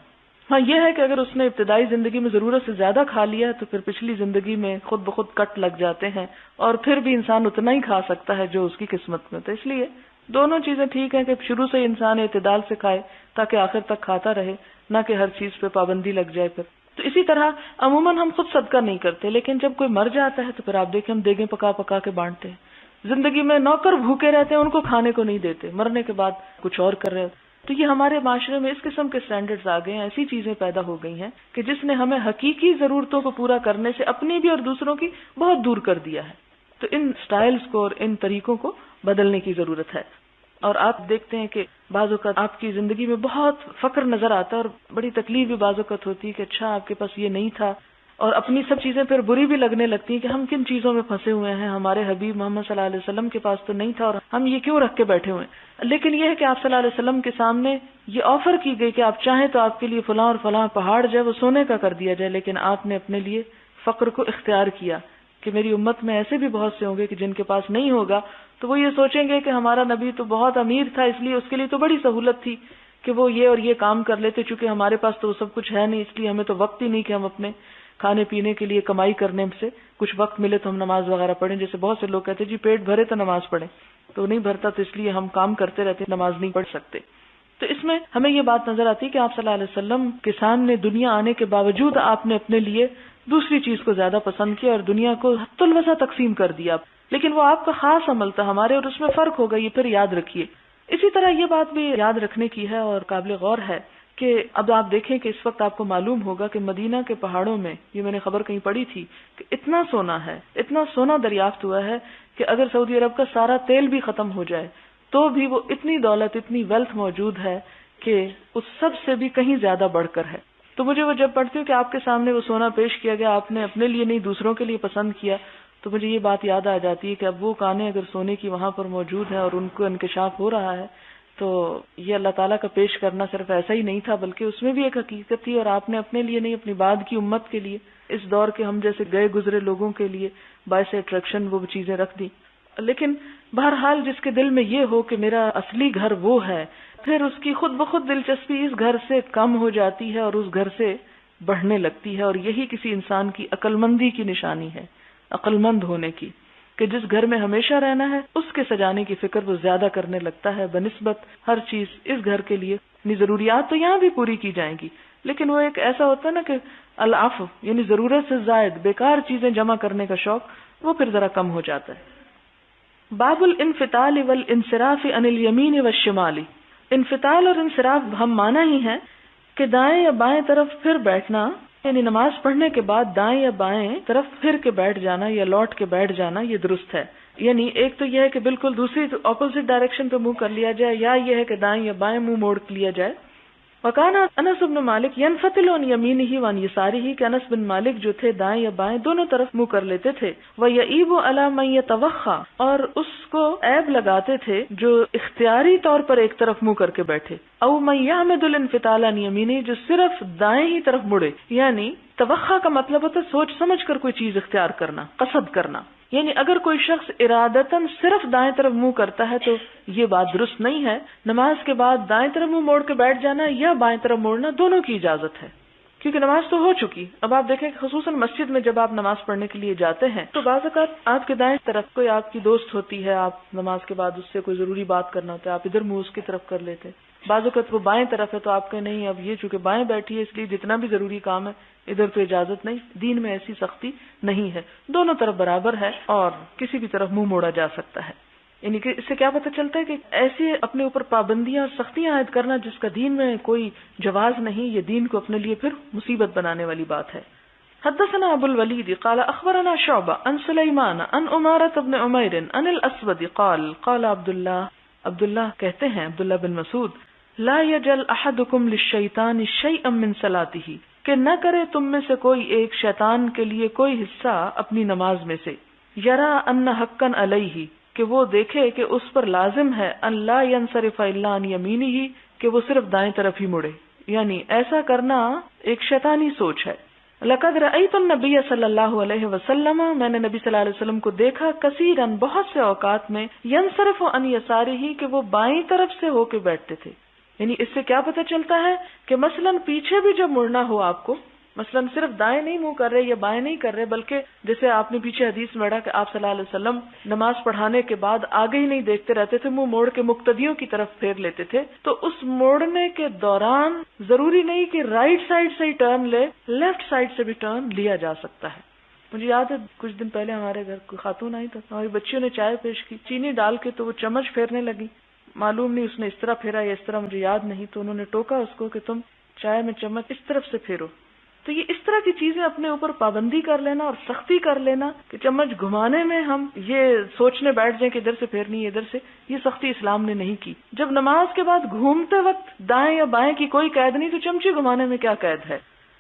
ہاں یہ ہے کہ اگر اس نے ابتدائی زندگی میں ضرورت سے زیادہ کھا لیا تو پھر پچھلی زندگی میں خود بخود کٹ لگ جاتے ہیں، اور پھر بھی انسان اتنا ہی کھا سکتا ہے جو اس کی قسمت میں. تو اس لیے دونوں چیزیں ٹھیک ہیں کہ شروع سے انسان اعتدال سے کھائے تاکہ آخر تک کھاتا رہے، نہ کہ ہر چیز پہ پابندی لگ جائے. پھر تو اسی طرح عموماً ہم خود صدقہ نہیں کرتے، لیکن جب کوئی مر جاتا ہے تو پھر آپ دیکھیں ہم دیگیں پکا پکا کے بانٹتے ہیں. زندگی میں نوکر بھوکے رہتے ہیں، ان کو کھانے کو نہیں دیتے، مرنے کے بعد کچھ اور کر رہے ہیں. تو یہ ہمارے معاشرے میں اس قسم کے سٹینڈرڈز آ گئے ہیں، ایسی چیزیں پیدا ہو گئی ہیں کہ جس نے ہمیں حقیقی ضرورتوں کو پورا کرنے سے اپنی بھی اور دوسروں کی بہت دور کر دیا ہے. تو ان سٹائلز کو اور ان طریقوں کو بدلنے کی ضرورت ہے. اور آپ دیکھتے ہیں کہ بعض اوقات آپ کی زندگی میں بہت فقر نظر آتا ہے اور بڑی تکلیف بھی بعض اوقات ہوتی ہے کہ اچھا آپ کے پاس یہ نہیں تھا، اور اپنی سب چیزیں پھر بری بھی لگنے لگتی ہیں کہ ہم کن چیزوں میں پھنسے ہوئے ہیں، ہمارے حبیب محمد صلی اللہ علیہ وسلم کے پاس تو نہیں تھا اور ہم یہ کیوں رکھ کے بیٹھے ہوئے ہیں. لیکن یہ ہے کہ آپ صلی اللہ علیہ وسلم کے سامنے یہ آفر کی گئی کہ آپ چاہیں تو آپ کے لیے فلاں اور فلاں پہاڑ جو ہے وہ سونے کا کر دیا جائے، لیکن آپ نے اپنے لیے فقر کو اختیار کیا کہ میری امت میں ایسے بھی بہت سے ہوں گے کہ جن کے پاس نہیں ہوگا تو وہ یہ سوچیں گے کہ ہمارا نبی تو بہت امیر تھا، اس لیے اس کے لیے تو بڑی سہولت تھی کہ وہ یہ اور یہ کام کر لیتے، چونکہ ہمارے پاس تو وہ سب کچھ ہے نہیں، اس لیے ہمیں تو وقت ہی نہیں کہ ہم اپنے کھانے پینے کے لیے کمائی کرنے سے کچھ وقت ملے تو ہم نماز وغیرہ پڑھیں. جیسے بہت سے لوگ کہتے ہیں جی پیٹ بھرے تو نماز پڑھیں، تو نہیں بھرتا تو اس لیے ہم کام کرتے رہتے نماز نہیں پڑھ سکتے. تو اس میں ہمیں یہ بات نظر آتی ہے کہ آپ صلی اللہ علیہ وسلم کے سامنے دنیا آنے کے باوجود آپ نے اپنے لیے دوسری چیز کو زیادہ پسند کیا اور دنیا کو حت الوسع تقسیم کر دیا. لیکن وہ آپ کا خاص عمل تھا، ہمارے اور اس میں فرق ہوگا، یہ پھر یاد رکھیے. اسی طرح یہ بات بھی یاد رکھنے کی ہے اور قابل غور ہے کہ اب آپ دیکھیں کہ اس وقت آپ کو معلوم ہوگا کہ مدینہ کے پہاڑوں میں، یہ میں نے خبر کہیں پڑھی تھی کہ اتنا سونا ہے، اتنا سونا دریافت ہوا ہے کہ اگر سعودی عرب کا سارا تیل بھی ختم ہو جائے تو بھی وہ اتنی دولت، اتنی ویلتھ موجود ہے کہ اس سب سے بھی کہیں زیادہ بڑھ کر ہے. تو مجھے وہ جب پڑھتی ہوں کہ آپ کے سامنے وہ سونا پیش کیا گیا، آپ نے اپنے لیے نہیں دوسروں کے لیے پسند کیا، تو مجھے یہ بات یاد آ جاتی ہے کہ اب وہ کانیں اگر سونے کی وہاں پر موجود ہیں اور ان کو انکشاف ہو رہا ہے تو یہ اللہ تعالیٰ کا پیش کرنا صرف ایسا ہی نہیں تھا بلکہ اس میں بھی ایک حقیقت تھی، اور آپ نے اپنے لیے نہیں اپنی بعد کی امت کے لیے، اس دور کے ہم جیسے گئے گزرے لوگوں کے لیے باعث اٹریکشن وہ چیزیں رکھ دی. لیکن بہرحال جس کے دل میں یہ ہو کہ میرا اصلی گھر وہ ہے، پھر اس کی خود بخود دلچسپی اس گھر سے کم ہو جاتی ہے اور اس گھر سے بڑھنے لگتی ہے، اور یہی کسی انسان کی عقل مندی کی نشانی ہے، عقل مند ہونے کی، کہ جس گھر میں ہمیشہ رہنا ہے اس کے سجانے کی فکر وہ زیادہ کرنے لگتا ہے بنسبت ہر چیز اس گھر کے لیے. ضروریات تو یہاں بھی پوری کی جائیں گی، لیکن وہ ایک ایسا ہوتا ہے نا کہ العفو، یعنی ضرورت سے زائد بیکار چیزیں جمع کرنے کا شوق وہ پھر ذرا کم ہو جاتا ہے. باب الانفتال والانصراف عن الیمین والشمال. انفتال اور انصراف ہم مانا ہی ہے کہ دائیں یا بائیں طرف پھر بیٹھنا، یعنی نماز پڑھنے کے بعد دائیں یا بائیں طرف پھر کے بیٹھ جانا یا لوٹ کے بیٹھ جانا یہ درست ہے. یعنی ایک تو یہ ہے کہ بالکل دوسری اپوزٹ ڈائریکشن پہ منہ کر لیا جائے، یا یہ ہے کہ دائیں یا بائیں منہ موڑ لیا جائے. وکان انس بن مالک ينفتل عن یمینہ وعن یسارہ، کہ انس بن مالک جو تھے دائیں یا بائیں دونوں طرف منہ کر لیتے تھے. ویعیب علی من یتوخی، اور اس کو عیب لگاتے تھے جو اختیاری طور پر ایک طرف منہ کر کے بیٹھے. او من یعمد الانفتال عن یمینہ، جو صرف دائیں ہی طرف مڑے. یعنی توخی کا مطلب ہوتا ہے سوچ سمجھ کر کوئی چیز اختیار کرنا، قصد کرنا. یعنی اگر کوئی شخص ارادتاً صرف دائیں طرف منہ کرتا ہے تو یہ بات درست نہیں ہے. نماز کے بعد دائیں طرف منہ موڑ کے بیٹھ جانا یا بائیں طرف موڑنا دونوں کی اجازت ہے، کیونکہ نماز تو ہو چکی. اب آپ دیکھیں کہ خصوصاً مسجد میں جب آپ نماز پڑھنے کے لیے جاتے ہیں تو بعض اوقات آپ کے دائیں طرف کوئی آپ کی دوست ہوتی ہے، آپ نماز کے بعد اس سے کوئی ضروری بات کرنا ہوتا ہے، آپ ادھر منہ اس کی طرف کر لیتے. بعض اوقات وہ بائیں طرف ہے تو آپ کہ نہیں اب یہ چونکہ بائیں بیٹھی ہے اس لیے جتنا بھی ضروری کام ہے ادھر تو اجازت نہیں. دین میں ایسی سختی نہیں ہے، دونوں طرف برابر ہے اور کسی بھی طرف منہ موڑا جا سکتا ہے. یعنی کہ اس سے کیا پتہ چلتا ہے کہ ایسے اپنے اوپر پابندیاں اور سختیاں عائد کرنا جس کا دین میں کوئی جواز نہیں، یہ دین کو اپنے لیے پھر مصیبت بنانے والی بات ہے. حدثنا ابو الولید قال اخبرنا شعبہ عن سلیمان عن عمارة بن عمیر عن الاسود قال قال عبداللہ کہتے ہیں عبداللہ بن مسعود، لا یجل احدکم للشیطان شیئا من صلاتہ، کہ نہ کرے تم میں سے کوئی ایک شیطان کے لیے کوئی حصہ اپنی نماز میں سے. یرا ان حقا علیہ، کہ وہ دیکھے کہ اس پر لازم ہے ان لا ینصرف الا عن یمینہ، کہ وہ صرف دائیں طرف ہی مڑے. یعنی ایسا کرنا ایک شیطانی سوچ ہے. لقد رأیت النبی صلی اللہ علیہ وسلم، میں نے نبی صلی اللہ علیہ وسلم کو دیکھا کثیرا بہت سے اوقات میں، ینصرف عن یسارہ، کہ وہ بائیں طرف سے ہو کے بیٹھتے تھے. یعنی اس سے کیا پتہ چلتا ہے کہ مثلاً پیچھے بھی جب مڑنا ہو آپ کو، مثلاً صرف دائیں نہیں منہ کر رہے یا بائیں نہیں کر رہے، بلکہ جیسے آپ نے پیچھے حدیث میں پڑھا کہ آپ صلی اللہ علیہ وسلم نماز پڑھانے کے بعد آگے ہی نہیں دیکھتے رہتے تھے، منہ موڑ کے مقتدیوں کی طرف پھیر لیتے تھے. تو اس موڑنے کے دوران ضروری نہیں کہ رائٹ سائڈ سے ہی ٹرن لے، لیفٹ سائڈ سے بھی ٹرن لیا جا سکتا ہے. مجھے یاد ہے کچھ دن پہلے ہمارے گھر کوئی خاتون آئی تو ہماری بچیوں نے چائے پیش کی، چینی ڈال کے تو وہ چمچ پھیرنے لگی. معلوم نہیں اس نے اس طرح پھیرا یا اس طرح، مجھے یاد نہیں، تو انہوں نے ٹوکا اس کو کہ تم چائے میں چمچ اس طرف سے پھیرو. تو یہ اس طرح کی چیزیں اپنے اوپر پابندی کر لینا اور سختی کر لینا کہ چمچ گھمانے میں ہم یہ سوچنے بیٹھ جائیں کہ ادھر سے پھیرنی ہے ادھر سے، یہ سختی اسلام نے نہیں کی. جب نماز کے بعد گھومتے وقت دائیں یا بائیں کی کوئی قید نہیں تو چمچی گھمانے میں کیا قید ہے؟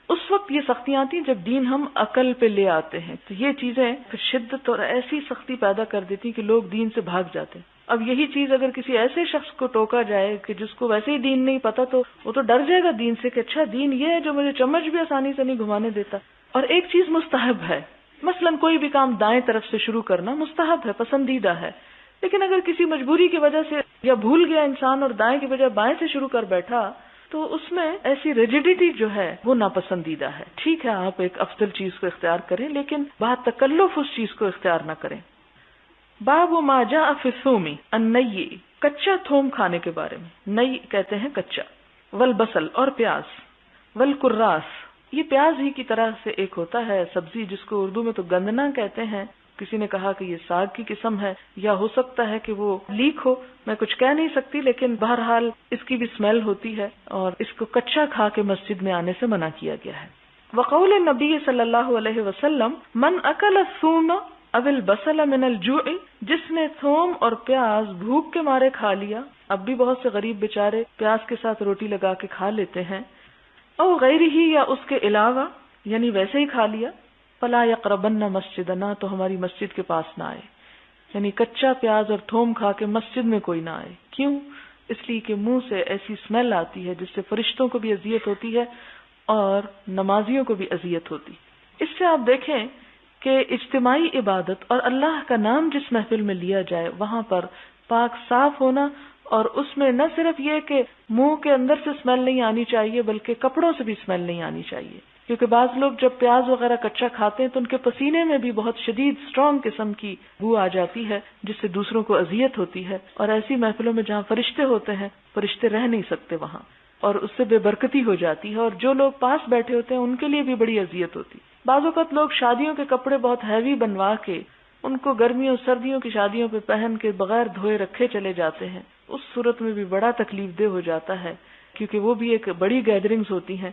اس وقت یہ سختیاں آتی ہیں جب دین ہم عقل پہ لے آتے ہیں، تو یہ چیزیں پھر شدت اور ایسی سختی پیدا کر دیتی کہ لوگ دین سے بھاگ جاتے ہیں. اب یہی چیز اگر کسی ایسے شخص کو ٹوکا جائے کہ جس کو ویسے ہی دین نہیں پتا تو وہ تو ڈر جائے گا دین سے کہ اچھا دین یہ ہے جو مجھے چمچ بھی آسانی سے نہیں گھمانے دیتا. اور ایک چیز مستحب ہے، مثلا کوئی بھی کام دائیں طرف سے شروع کرنا مستحب ہے، پسندیدہ ہے. لیکن اگر کسی مجبوری کی وجہ سے یا بھول گیا انسان اور دائیں کی بجائے بائیں سے شروع کر بیٹھا تو اس میں ایسی ریجیڈیٹی جو ہے وہ ناپسندیدہ ہے. ٹھیک ہے آپ ایک افضل چیز کو اختیار کریں لیکن بہت تکلف اس چیز کو اختیار نہ کریں. باب ما جاء فی الثوم النی، کچا تھوم کھانے کے بارے میں. نئی کہتے ہیں کچا، والبصل اور پیاز، والکراس، یہ پیاز ہی کی طرح سے ایک ہوتا ہے سبزی جس کو اردو میں تو گندنا کہتے ہیں. کسی نے کہا کہ یہ ساگ کی قسم ہے یا ہو سکتا ہے کہ وہ لیک ہو، میں کچھ کہہ نہیں سکتی، لیکن بہرحال اس کی بھی اسمیل ہوتی ہے اور اس کو کچا کھا کے مسجد میں آنے سے منع کیا گیا ہے. وقول النبی صلی اللہ علیہ وسلم من اکل الثوم او البصل من الجوع، جس نے تھوم اور پیاز بھوک کے مارے کھا لیا، اب بھی بہت سے غریب بیچارے پیاز کے ساتھ روٹی لگا کے کھا لیتے ہیں، او غیرہ یا اس کے علاوہ یعنی ویسے ہی کھا لیا، فلا یقربن مسجدنا، تو ہماری مسجد کے پاس نہ آئے. یعنی کچا پیاز اور تھوم کھا کے مسجد میں کوئی نہ آئے. کیوں؟ اس لیے کہ منہ سے ایسی اسمیل آتی ہے جس سے فرشتوں کو بھی اذیت ہوتی ہے اور نمازیوں کو بھی اذیت ہوتی. اس سے آپ دیکھیں کہ اجتماعی عبادت اور اللہ کا نام جس محفل میں لیا جائے وہاں پر پاک صاف ہونا، اور اس میں نہ صرف یہ کہ منہ کے اندر سے اسمیل نہیں آنی چاہیے بلکہ کپڑوں سے بھی اسمیل نہیں آنی چاہیے، کیونکہ بعض لوگ جب پیاز وغیرہ کچا کھاتے ہیں تو ان کے پسینے میں بھی بہت شدید اسٹرانگ قسم کی بو آ جاتی ہے جس سے دوسروں کو اذیت ہوتی ہے، اور ایسی محفلوں میں جہاں فرشتے ہوتے ہیں فرشتے رہ نہیں سکتے وہاں، اور اس سے بے برکتی ہو جاتی ہے، اور جو لوگ پاس بیٹھے ہوتے ہیں ان کے لیے بھی بڑی اذیت ہوتی۔ بعض اوقات لوگ شادیوں کے کپڑے بہت ہیوی بنوا کے ان کو گرمیوں سردیوں کی شادیوں پہ پہن کے بغیر دھوئے رکھے چلے جاتے ہیں، اس صورت میں بھی بڑا تکلیف دہ ہو جاتا ہے، کیونکہ وہ بھی ایک بڑی گیدرنگز ہوتی ہیں۔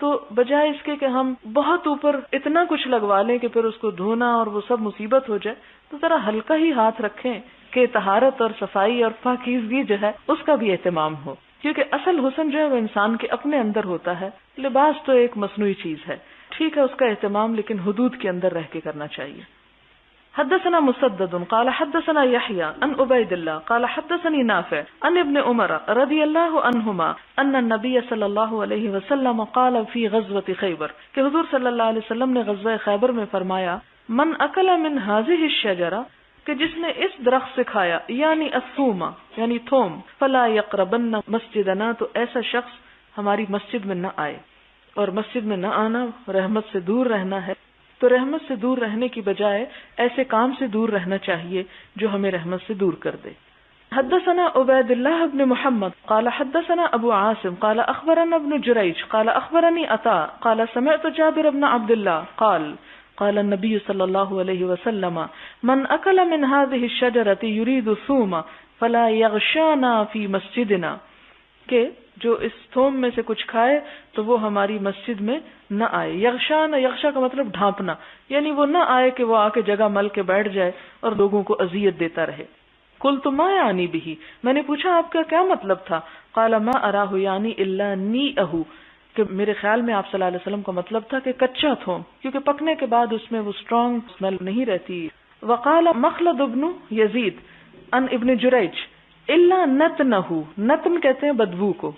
تو بجائے اس کے کہ ہم بہت اوپر اتنا کچھ لگوا لیں کہ پھر اس کو دھونا اور وہ سب مصیبت ہو جائے، تو ذرا ہلکا ہی ہاتھ رکھیں کہ طہارت اور صفائی اور پاکیزگی جو ہے اس کا بھی اہتمام ہو، کیونکہ اصل حسن جو ہے وہ انسان کے اپنے اندر ہوتا ہے، لباس تو ایک مصنوعی چیز ہے، ٹھیک ہے اس کا اہتمام لیکن حدود کے اندر رہ کے کرنا چاہیے۔ حدثنا مسدد قال حدثنا يحيى عن عبيد الله قال حدثني نافع عن ابن عمر رضي الله عنهما ان النبي صلى الله عليه وسلم قال في غزوة خيبر کہ حضور صلی اللہ علیہ وسلم نے غزوہ خیبر میں فرمایا من اکل من هذه الشجرة کہ جس نے اس درخت سے کھایا یعنی الثوم یعنی تھوم فلا يقربن مسجدنا تو ایسا شخص ہماری مسجد میں نہ آئے، اور مسجد میں نہ آنا رحمت سے دور رہنا ہے، تو رحمت سے دور رہنے کی بجائے ایسے کام سے دور رہنا چاہیے جو ہمیں رحمت سے دور کر دے۔ حدثنا عبید اللہ بن محمد قال حدثنا ابو عاصم قال اخبرنا ابن جریج قال اخبرني عطاء قال سمعت جابر بن عبد الله قال قال النبي صلى الله عليه وسلم من اكل من هذه الشجرة يريد الثوم فلا يغشانا في مسجدنا کہ جو اس تھوم میں سے کچھ کھائے تو وہ ہماری مسجد میں نہ آئے۔ یغشانا، یغشا کا مطلب ڈھانپنا، یعنی وہ نہ آئے کہ وہ آ کے جگہ مل کے بیٹھ جائے اور لوگوں کو اذیت دیتا رہے۔ قلت ما یعنی بھی، میں نے پوچھا آپ کا کیا مطلب تھا؟ قال ما اراہ یعنی الا نیئہ کہ میرے خیال میں آپ صلی اللہ علیہ وسلم کا مطلب تھا کہ کچا تھوم، کیونکہ پکنے کے بعد اس میں وہ اسٹرانگ اسمیل نہیں رہتی۔ وقال مخلد ابن یزید ان ابن جریج الا نتنہ، نتن کہتے ہیں بدبو کو،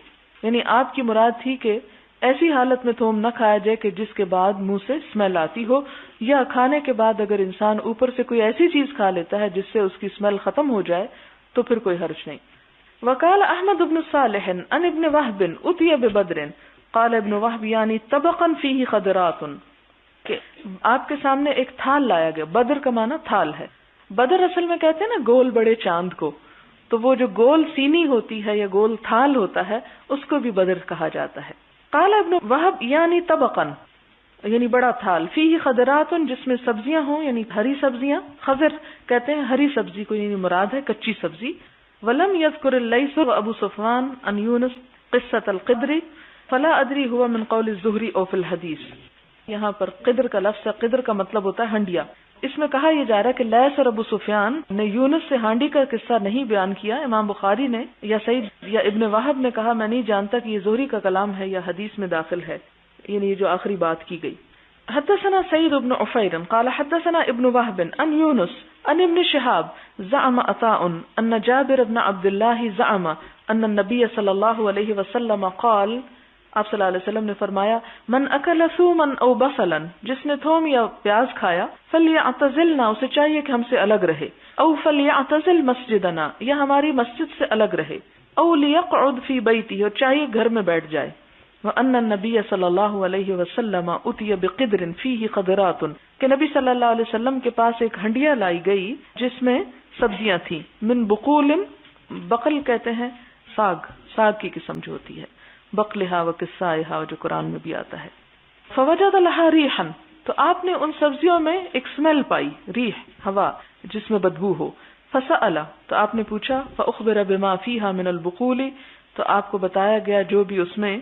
یعنی آپ کی مراد تھی کہ ایسی حالت میں تھوم نہ کھایا جائے کہ جس کے بعد منہ سے اسمیل آتی ہو، یا کھانے کے بعد اگر انسان اوپر سے کوئی ایسی چیز کھا لیتا ہے جس سے اس کی اسمیل ختم ہو جائے تو پھر کوئی حرج نہیں۔ وقال احمد بن صالح ان ابن وهب اتي ببدر قال ابن وهب یعنی طبقا فيه خضرات کہ آپ کے سامنے ایک تھال لایا گیا، بدر کا معنی تھال ہے، بدر اصل میں کہتے ہیں نا گول بڑے چاند کو، تو وہ جو گول سینی ہوتی ہے یا گول تھال ہوتا ہے اس کو بھی بدر کہا جاتا ہے۔ قال ابن وهب یعنی طبقا یعنی بڑا تھال، فیہ خضرات جس میں سبزیاں ہوں یعنی ہری سبزیاں، خضر کہتے ہیں ہری سبزی کو، یعنی مراد ہے کچی سبزی۔ ولم یذکر اللیث وابو صفوان عن یونس قصۃ القدر فلا ادری هو من قول الزہری او فی الحدیث۔ یہاں پر قدر کا لفظ ہے، قدر کا مطلب ہوتا ہے ہنڈیا، اس میں کہا یہ جا رہا ہے کہ لیث اور ابو سفیان نے یونس سے ہانڈی کا قصہ نہیں بیان کیا، امام بخاری نے یا سعید یا ابن وہب نے کہا میں نہیں جانتا کہ یہ زہری کا کلام ہے یا حدیث میں داخل ہے، یعنی یہ جو آخری بات کی گئی۔ حدثنا سعید بن عفیر قال حدثنا ابن وهب عن یونس عن ابن شهاب زعم عطاء ان جابر بن عبد الله زعم ان النبي صلی اللہ علیہ وسلم قال آپ صلی اللہ علیہ وسلم نے فرمایا من اکل ثوما او بصلا جس نے تھوم یا پیاز کھایا فلیعتزلنا اسے چاہیے کہ ہم سے الگ رہے، او فلیعتزل مسجدنا یا ہماری مسجد سے الگ رہے، او لیقعد فی بیتی اور چاہیے گھر میں بیٹھ جائے۔ وان النبی صلی اللہ علیہ وسلم اتي بقدر فیہ خضرات کہ نبی صلی اللہ علیہ وسلم کے پاس ایک ہنڈیا لائی گئی جس میں سبزیاں تھیں، من بقول، بقل کہتے ہیں ساگ، ساگ کی قسم جو ہوتی ہے، بقلہا و قصائہا جو قرآن میں بھی آتا ہے۔ فوجد لہا ریحا تو آپ نے ان سبزیوں میں ایک سمیل پائی، ریح ہوا جس میں بدبو ہو، فسأل تو آپ نے پوچھا، فاخبر بما فیہا من البقول تو آپ کو بتایا گیا جو بھی اس میں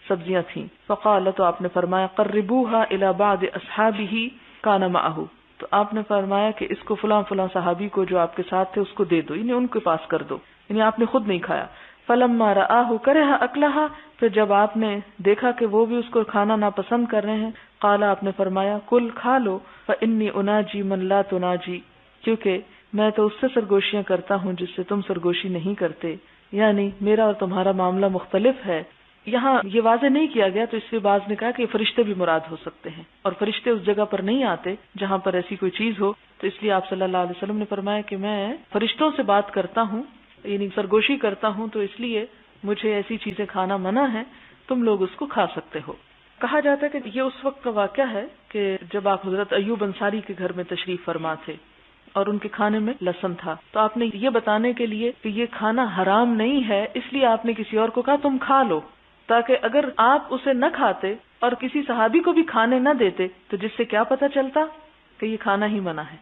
سبزیاں تھیں، فقال تو آپ نے فرمایا قربوها الى بعض اصحابہ کان معہ تو آپ نے فرمایا کہ اس کو فلاں فلاں صحابی کو جو آپ کے ساتھ تھے اس کو دے دو، یعنی ان کے پاس کر دو، یعنی آپ نے خود نہیں کھایا۔ فلما رآہ کرہ اکلہا پھر جب آپ نے دیکھا کہ وہ بھی اس کو کھانا ناپسند کر رہے ہیں، قال آپ نے فرمایا کل کھا لو فانی اناجی من لا تناجی کیونکہ میں تو اس سے سرگوشیاں کرتا ہوں جس سے تم سرگوشی نہیں کرتے، یعنی میرا اور تمہارا معاملہ مختلف ہے، یہاں یہ واضح نہیں کیا گیا تو اس لیے بعض نے کہا کہ فرشتے بھی مراد ہو سکتے ہیں، اور فرشتے اس جگہ پر نہیں آتے جہاں پر ایسی کوئی چیز ہو، تو اس لیے آپ صلی اللہ علیہ وسلم نے فرمایا کہ میں فرشتوں سے بات کرتا ہوں، یعنی سرگوشی کرتا ہوں، تو اس لیے مجھے ایسی چیزیں کھانا منع ہے، تم لوگ اس کو کھا سکتے ہو۔ کہا جاتا ہے کہ یہ اس وقت کا واقعہ ہے کہ جب آپ حضرت ایوب انصاری کے گھر میں تشریف فرما تھے اور ان کے کھانے میں لہسن تھا، تو آپ نے یہ بتانے کے لیے کہ یہ کھانا حرام نہیں ہے، اس لیے آپ نے کسی اور کو کہا تم کھا لو، تاکہ اگر آپ اسے نہ کھاتے اور کسی صحابی کو بھی کھانے نہ دیتے تو جس سے کیا پتہ چلتا کہ یہ کھانا ہی منع ہے۔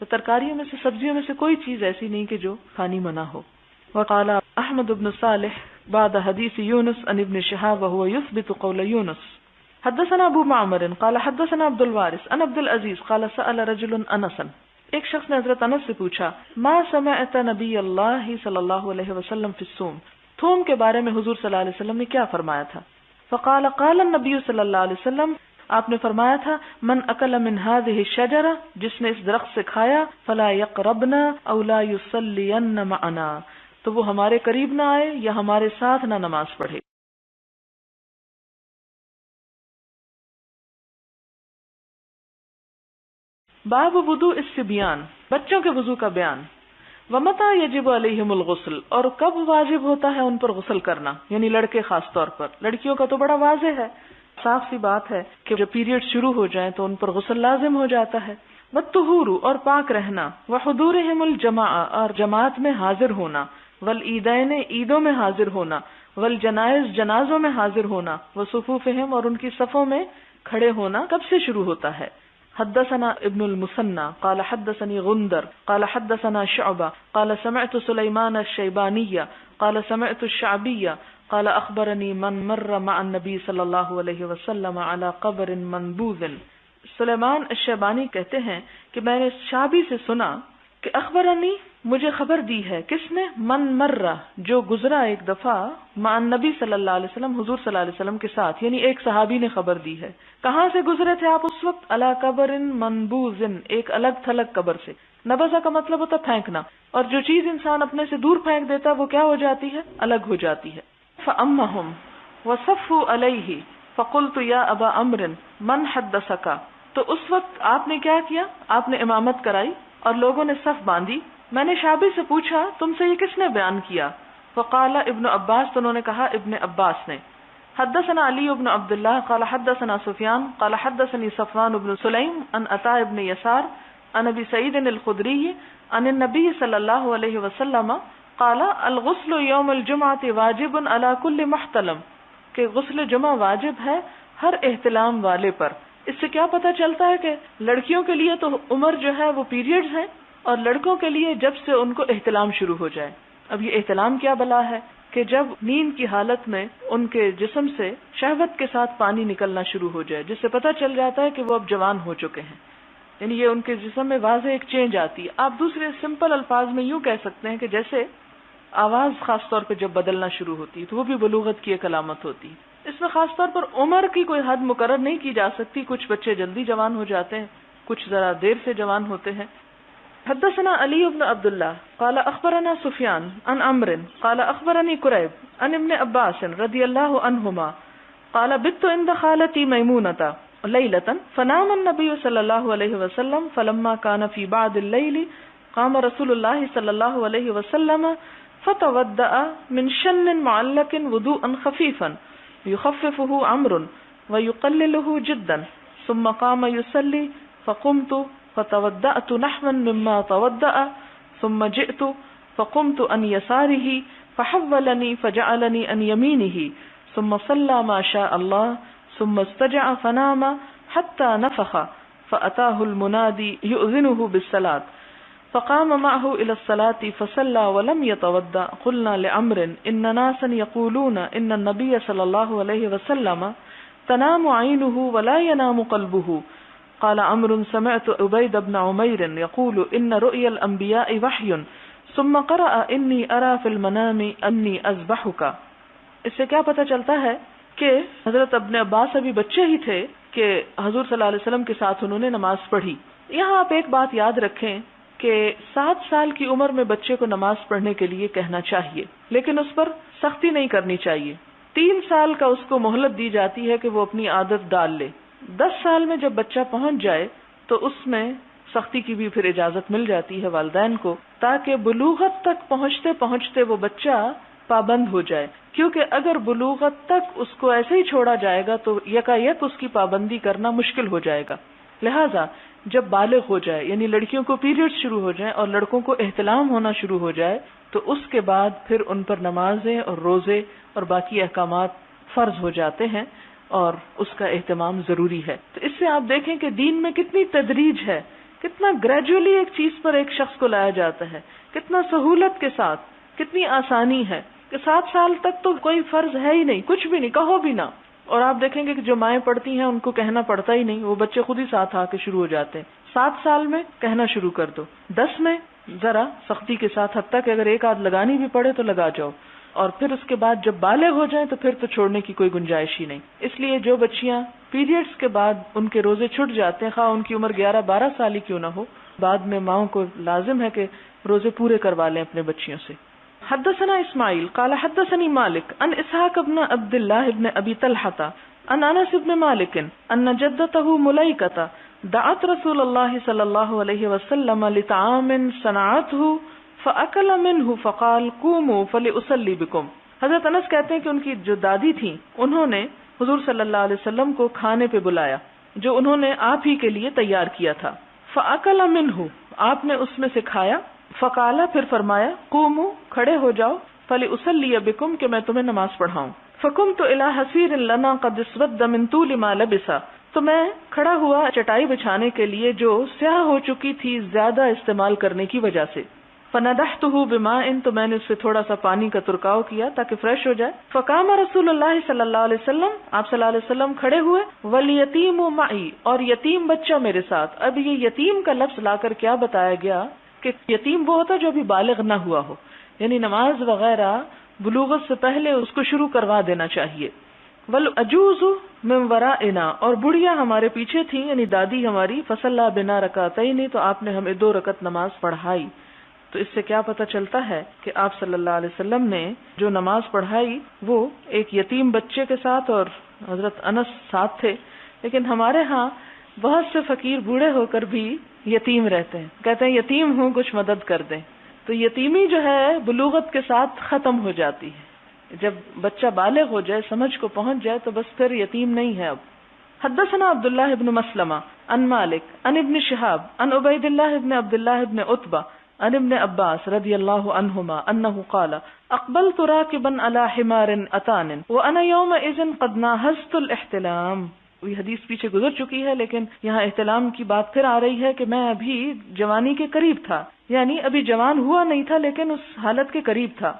تو ترکاریوں میں سے، سبزیوں میں سے کوئی چیز ایسی نہیں کہ جو کھانی منع ہو۔ وقال احمد بن صالح بعد حدیث یونس عن ابن شہاب وهو يثبت قول یونس حدثنا ابو معمر قال حدثنا عبد الوارث عن عبد العزيز قال سأل رجل انسا، ایک شخص نے حضرت انس سے پوچھا، ما سمعت نبی اللہ صلی اللہ علیہ وسلم فی الصوم، تھوم کے بارے میں حضور صلی اللہ علیہ وسلم نے کیا فرمایا تھا؟ فقال قال النبی صلی اللہ علیہ وسلم، آپ نے فرمایا تھا، من اکل من هذه الشجرہ، جس نے اس درخت سے کھایا، فلا یقربنا او لا یصلین معنا، تو وہ ہمارے قریب نہ آئے یا ہمارے ساتھ نہ نماز پڑھے۔ باب وضوء الصبیان، بچوں کے وضو کا بیان۔ ومتى يجب عليهم الغسل، اور کب واجب ہوتا ہے ان پر غسل کرنا، یعنی لڑکے خاص طور پر، لڑکیوں کا تو بڑا واضح ہے، صاف سی بات ہے کہ جب پیریڈ شروع ہو جائیں تو ان پر غسل لازم ہو جاتا ہے۔ والطہور، اور پاک رہنا، وحضورهم الجماعہ، اور جماعت میں حاضر ہونا، والعیدین، عیدوں میں حاضر ہونا، والجنائز، جنازوں میں حاضر ہونا، وصفوفهم، اور ان کی صفوں میں کھڑے ہونا کب سے شروع ہوتا ہے؟ حدثنا ابن المثنى قال حدثني غندر قال حدثنا شعبة قال سمعت سليمان الشيباني قال سمعت الشعبي قال اخبرني من مر مع النبي صلى الله عليه وسلم على قبر منبوذ۔ سلیمان الشیبانی کہتے ہیں کہ میں نے شعبی سے سنا کہ اخبرنی، مجھے خبر دی ہے، کس نے؟ من مرہ، جو گزرا ایک دفعہ، مع النبی صلی اللہ علیہ وسلم، حضور صلی اللہ علیہ وسلم کے ساتھ، یعنی ایک صحابی نے خبر دی ہے۔ کہاں سے گزرے تھے آپ اس وقت؟ علی قبر منبوذ، ایک الگ تھلگ قبر سے۔ نبذہ کا مطلب ہوتا پھینکنا، اور جو چیز انسان اپنے سے دور پھینک دیتا وہ کیا ہو جاتی ہے؟ الگ ہو جاتی ہے۔ فأمہم وصفوا علیہ فقلت یا ابا عمرو من حدثک، تو اس وقت آپ نے کیا کیا؟ آپ نے امامت کرائی اور لوگوں نے صف باندھی۔ میں نے شعبی سے پوچھا تم سے یہ کس نے بیان کیا؟ فقال ابن عباس، تو انہوں نے کہا ابن عباس نے۔ حدثنا علی بن عبد اللہ قال حدثنا سفیان قال حدثنی صفوان بن سلیم عن عطاء بن یسار عن ابی سعید الخدری عن النبی صلی اللہ علیہ وسلم قال الغسل یوم الجمعۃ واجب علی کل محتلم، کہ غسل جمعہ واجب ہے ہر احتلام والے پر۔ اس سے کیا پتہ چلتا ہے کہ لڑکیوں کے لیے تو عمر جو ہے وہ پیریڈز ہیں، اور لڑکوں کے لیے جب سے ان کو احتلام شروع ہو جائے۔ اب یہ احتلام کیا بلا ہے کہ جب نیند کی حالت میں ان کے جسم سے شہوت کے ساتھ پانی نکلنا شروع ہو جائے، جس سے پتہ چل جاتا ہے کہ وہ اب جوان ہو چکے ہیں، یعنی یہ ان کے جسم میں واضح ایک چینج آتی ہے۔ آپ دوسرے سمپل الفاظ میں یوں کہہ سکتے ہیں کہ جیسے آواز خاص طور پہ جب بدلنا شروع ہوتی ہے تو وہ بھی بلوغت کی ایک علامت ہوتی ہے۔ اس میں خاص طور پر عمر کی کوئی حد مقرر نہیں کی جا سکتی، کچھ بچے جلدی جوان ہو جاتے ہیں، کچھ ذرا دیر سے جوان ہوتے ہیں۔ حدثنا علی بن عبد اللہ قال اخبرنا سفیان عن عمرو قال اخبرني قریب عن ابن عباس رضی اللہ عنہما قال بت عند خالتي میمونة لیلة فنام النبی صلی اللہ علیہ وسلم فلما كان في بعض الليل قام رسول اللہ صلی اللہ علیہ وسلم فتودأ من شن معلق وضوءا خفيفا يخففه عمرو ويقلله جدا ثم قام يصلي فقمت فتودأت نحوا مما تودأ ثم جئت فقمت عن يساره فحولني فجعلني عن يمينه ثم صلى ما شاء الله ثم استجع فنام حتى نفخ فأتاه المنادي يؤذنه بالصلاة فقام معه إلى الصلاة فصلى ولم يتودأ قلنا لعمرو إن ناسا يقولون إن النبي صلى الله عليه وسلم تنام عينه ولا ينام قلبه قال عمرو سمعت عبيد بن عمير يقول إن رؤيا الأنبياء وحي ثم قرأ إني أرى في المنام أني أذبحك۔ اس سے کیا پتہ چلتا ہے کہ حضرت ابن عباس ابھی بچے ہی تھے کہ حضور صلی اللہ علیہ وسلم کے ساتھ انہوں نے نماز پڑھی۔ یہاں آپ ایک بات یاد رکھیں کہ 7 سال کی عمر میں بچے کو نماز پڑھنے کے لیے کہنا چاہیے، لیکن اس پر سختی نہیں کرنی چاہیے۔ 3 سال کا اس کو مہلت دی جاتی ہے کہ وہ اپنی عادت ڈال لے. 10 سال میں جب بچہ پہنچ جائے تو اس میں سختی کی بھی پھر اجازت مل جاتی ہے والدین کو، تاکہ بلوغت تک پہنچتے پہنچتے وہ بچہ پابند ہو جائے. کیونکہ اگر بلوغت تک اس کو ایسے ہی چھوڑا جائے گا تو یکایک اس کی پابندی کرنا مشکل ہو جائے گا. لہذا جب بالغ ہو جائے، یعنی لڑکیوں کو پیریڈ شروع ہو جائیں اور لڑکوں کو احتلام ہونا شروع ہو جائے، تو اس کے بعد پھر ان پر نمازیں اور روزے اور باقی احکامات فرض ہو جاتے ہیں اور اس کا اہتمام ضروری ہے. تو اس سے آپ دیکھیں کہ دین میں کتنی تدریج ہے، کتنا گریجولی ایک چیز پر ایک شخص کو لایا جاتا ہے، کتنا سہولت کے ساتھ، کتنی آسانی ہے کہ 7 سال تک تو کوئی فرض ہے ہی نہیں، کچھ بھی نہیں، کہو بھی نہ. اور آپ دیکھیں گے کہ جو مائیں پڑھتی ہیں ان کو کہنا پڑتا ہی نہیں، وہ بچے خود ہی ساتھ آ کے شروع ہو جاتے ہیں. 7 سال میں کہنا شروع کر دو، 10 میں ذرا سختی کے ساتھ، حتیٰ کہ اگر ایک آدھ لگانی بھی پڑے تو لگا جاؤ، اور پھر اس کے بعد جب بالغ ہو جائیں تو پھر تو چھوڑنے کی کوئی گنجائش ہی نہیں. اس لیے جو بچیاں پیریڈز کے بعد ان کے روزے چھٹ جاتے ہیں، خواہ ان کی عمر 11-12 سال ہی کیوں نہ ہو، بعد میں ماؤں کو لازم ہے کہ روزے پورے کروا لیں اپنے بچیوں سے. حدثنا اسماعیل قال حدثني مالک عن اسحاق بن عبد الله بن ابی طلحة عن انس بن مالک ان جدته ملیکة دعت رسول اللہ صلی اللہ علیہ وسلم لطعام صنعته فاکل منه فقال قوموا فلأصلی بكم. حضرت انس کہتے ہیں کہ ان کی جو دادی تھیں انہوں نے حضور صلی اللہ علیہ وسلم کو کھانے پہ بلایا جو انہوں نے آپ ہی کے لیے تیار کیا تھا. فاکل منه آپ نے اس میں سے کھایا. فقالا پھر فرمایا قوموا کھڑے ہو جاؤ فلأصلی بکم کہ میں تمہیں نماز پڑھاؤں. فقمت الی حصیر لنا قد اسود من طول ما لبسا تو میں کھڑا ہوا چٹائی بچھانے کے لیے جو سیاہ ہو چکی تھی زیادہ استعمال کرنے کی وجہ سے. فندحته بماء تو میں نے اس سے تھوڑا سا پانی کا ترکاؤ کیا تاکہ فریش ہو جائے. فقام رسول اللہ صلی اللہ علیہ وسلم آپ صلی اللہ علیہ وسلم کھڑے ہوئے. والیتیم معی اور یتیم بچہ میرے ساتھ. اب یہ یتیم کا لفظ لا کر کیا بتایا گیا کہ یتیم وہ ہوتا جو ابھی بالغ نہ ہوا ہو، یعنی نماز وغیرہ بلوغت سے پہلے اس کو شروع کروا دینا چاہیے. والعجوز من ورائنا اور بڑھیا ہمارے پیچھے تھی، یعنی دادی ہماری. فصلی بنا رکعتین تو آپ نے ہمیں 2 رکعت نماز پڑھائی. تو اس سے کیا پتہ چلتا ہے کہ آپ صلی اللہ علیہ وسلم نے جو نماز پڑھائی وہ ایک یتیم بچے کے ساتھ، اور حضرت انس ساتھ تھے. لیکن ہمارے ہاں بہت سے فقیر بوڑھے ہو کر بھی یتیم رہتے ہیں، کہتے ہیں یتیم ہوں کچھ مدد کر دیں. تو یتیمی جو ہے بلوغت کے ساتھ ختم ہو جاتی ہے. جب بچہ بالغ ہو جائے، سمجھ کو پہنچ جائے تو بس پھر یتیم نہیں ہے اب. حدثنا عبداللہ ابن مسلمہ عن مالک عن ابن شہاب عن عبید اللہ ابن عبداللہ ابن عتبہ عن ابن عباس رضی اللہ عنہما انہ قال اقبلت راکبا علی حمار اتان وانا یومئذ قد ناہزت الاحتلام. یہ حدیث پیچھے گزر چکی ہے لیکن یہاں احتلام کی بات پھر آ رہی ہے کہ میں ابھی جوانی کے قریب تھا، یعنی ابھی جوان ہوا نہیں تھا لیکن اس حالت کے قریب تھا.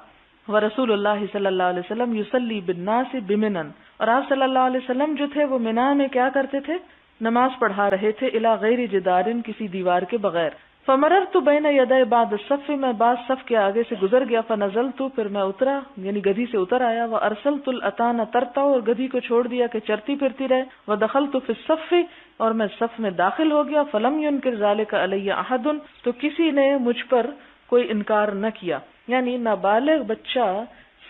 ورسول اللہ صلی اللہ علیہ وسلم یصلی بالناس بمنن اور آپ صلی اللہ علیہ وسلم جو تھے وہ منا میں کیا کرتے تھے؟ نماز پڑھا رہے تھے. الی غیر جدار کسی دیوار کے بغیر. فمررت بین یدی بعض الصف میں بعض صف کے آگے سے گزر گیا. فنزلت پھر میں اترا یعنی گدھی سے اتر آیا. وارسلت الاتان ترتا اور گدھی کو چھوڑ دیا کہ چرتی پھرتی رہے. ودخلت فی الصف اور میں صف میں داخل ہو گیا. فلم ینکر ذلک علی احد تو کسی نے مجھ پر کوئی انکار نہ کیا. یعنی نابالغ بچہ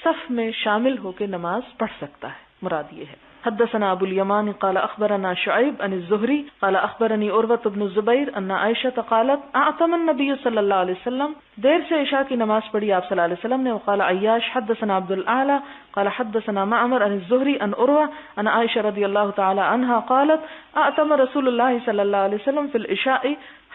صف میں شامل ہو کے نماز پڑھ سکتا ہے، مراد یہ ہے. حدثنا ابو الیمان قال اخبرنا شعیب عن الزہری قال اخبرنی عروۃ بن الزبیر ان عائشہ قالت اعتم النبی صلی اللہ علیہ وسلم دیر سے عشاء کی نماز پڑھی آپ صلی اللہ علیہ وسلم نے. وقال عیاش حدثنا عبد الاعلی قال حدثنا معمر عن الزہری عن عروہ ان عائشہ رضی اللہ تعالی عنہا قالت اعتم رسول اللہ صلی اللہ علیہ وسلم فی العشاء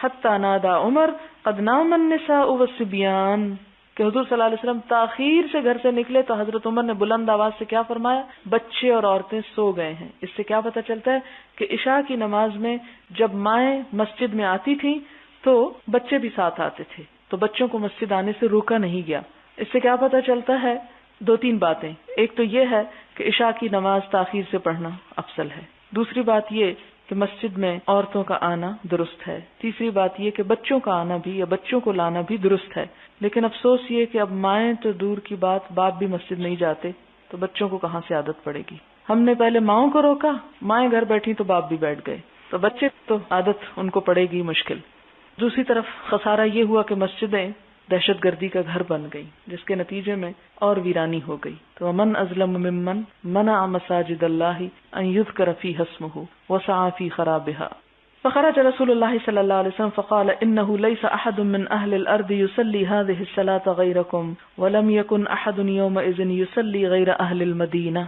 حتی نادى عمر قد نام النساء والصبیان کہ حضور صلی اللہ علیہ وسلم تاخیر سے گھر سے نکلے تو حضرت عمر نے بلند آواز سے کیا فرمایا؟ بچے اور عورتیں سو گئے ہیں. اس سے کیا پتہ چلتا ہے کہ عشاء کی نماز میں جب مائیں مسجد میں آتی تھیں تو بچے بھی ساتھ آتے تھے، تو بچوں کو مسجد آنے سے روکا نہیں گیا. اس سے کیا پتہ چلتا ہے؟ 2-3 باتیں. ایک تو یہ ہے کہ عشاء کی نماز تاخیر سے پڑھنا افضل ہے. دوسری بات یہ کہ مسجد میں عورتوں کا آنا درست ہے. تیسری بات یہ کہ بچوں کا آنا بھی یا بچوں کو لانا بھی درست ہے. لیکن افسوس یہ کہ اب مائیں تو دور کی بات، باپ بھی مسجد نہیں جاتے تو بچوں کو کہاں سے عادت پڑے گی. ہم نے پہلے ماؤں کو روکا، مائیں گھر بیٹھی تو باپ بھی بیٹھ گئے، تو بچے تو عادت ان کو پڑے گی مشکل. دوسری طرف خسارہ یہ ہوا کہ مسجدیں دہشت گردی کا گھر بن گئی، جس کے نتیجے میں اور ویرانی ہو گئی. تو ومن ازلم ممن منع مساجد اللہ ان یذکر فیہا اسمہ وسعى فی خرابها. فخرج رسول اللہ صلی اللہ علیہ وسلم فقال انه ليس احد من اهل الارض يصلي هذه الصلاة غيركم ولم يكن احد يومئذ يصلي غير اهل المدینہ.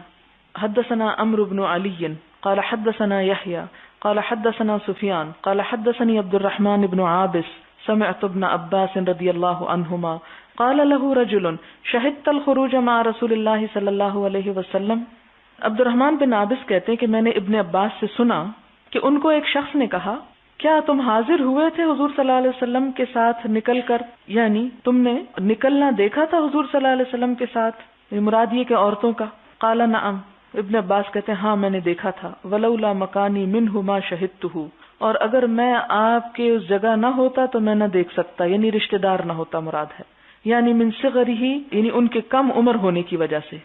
حدثنا عمرو بن علی قال حدثنا يحيى قال حدثنا سفيان قال حدثني عبد الرحمن بن عابس سمعت ابن عباس رضی اللہ عنہما قال له رجل شهدت الخروج مع رسول اللہ صلی اللہ علیہ وسلم. عبد الرحمن بن عابس کہتے ہیں کہ میں نے ابن عباس سے سنا کہ ان کو ایک شخص نے کہا کیا تم حاضر ہوئے تھے حضور صلی اللہ علیہ وسلم کے ساتھ نکل کر، یعنی تم نے نکلنا دیکھا تھا حضور صلی اللہ علیہ وسلم کے ساتھ، مراد یہ کہ عورتوں کا. قال نعم، ابن عباس کہتے ہیں ہاں میں نے دیکھا تھا. ولولا مکانی منہ ما شہدتہ، اور اگر میں آپ کے اس جگہ نہ ہوتا تو میں نہ دیکھ سکتا، یعنی رشتہ دار نہ ہوتا مراد ہے، یعنی من صغرہ، یعنی ان کے کم عمر ہونے کی وجہ سے.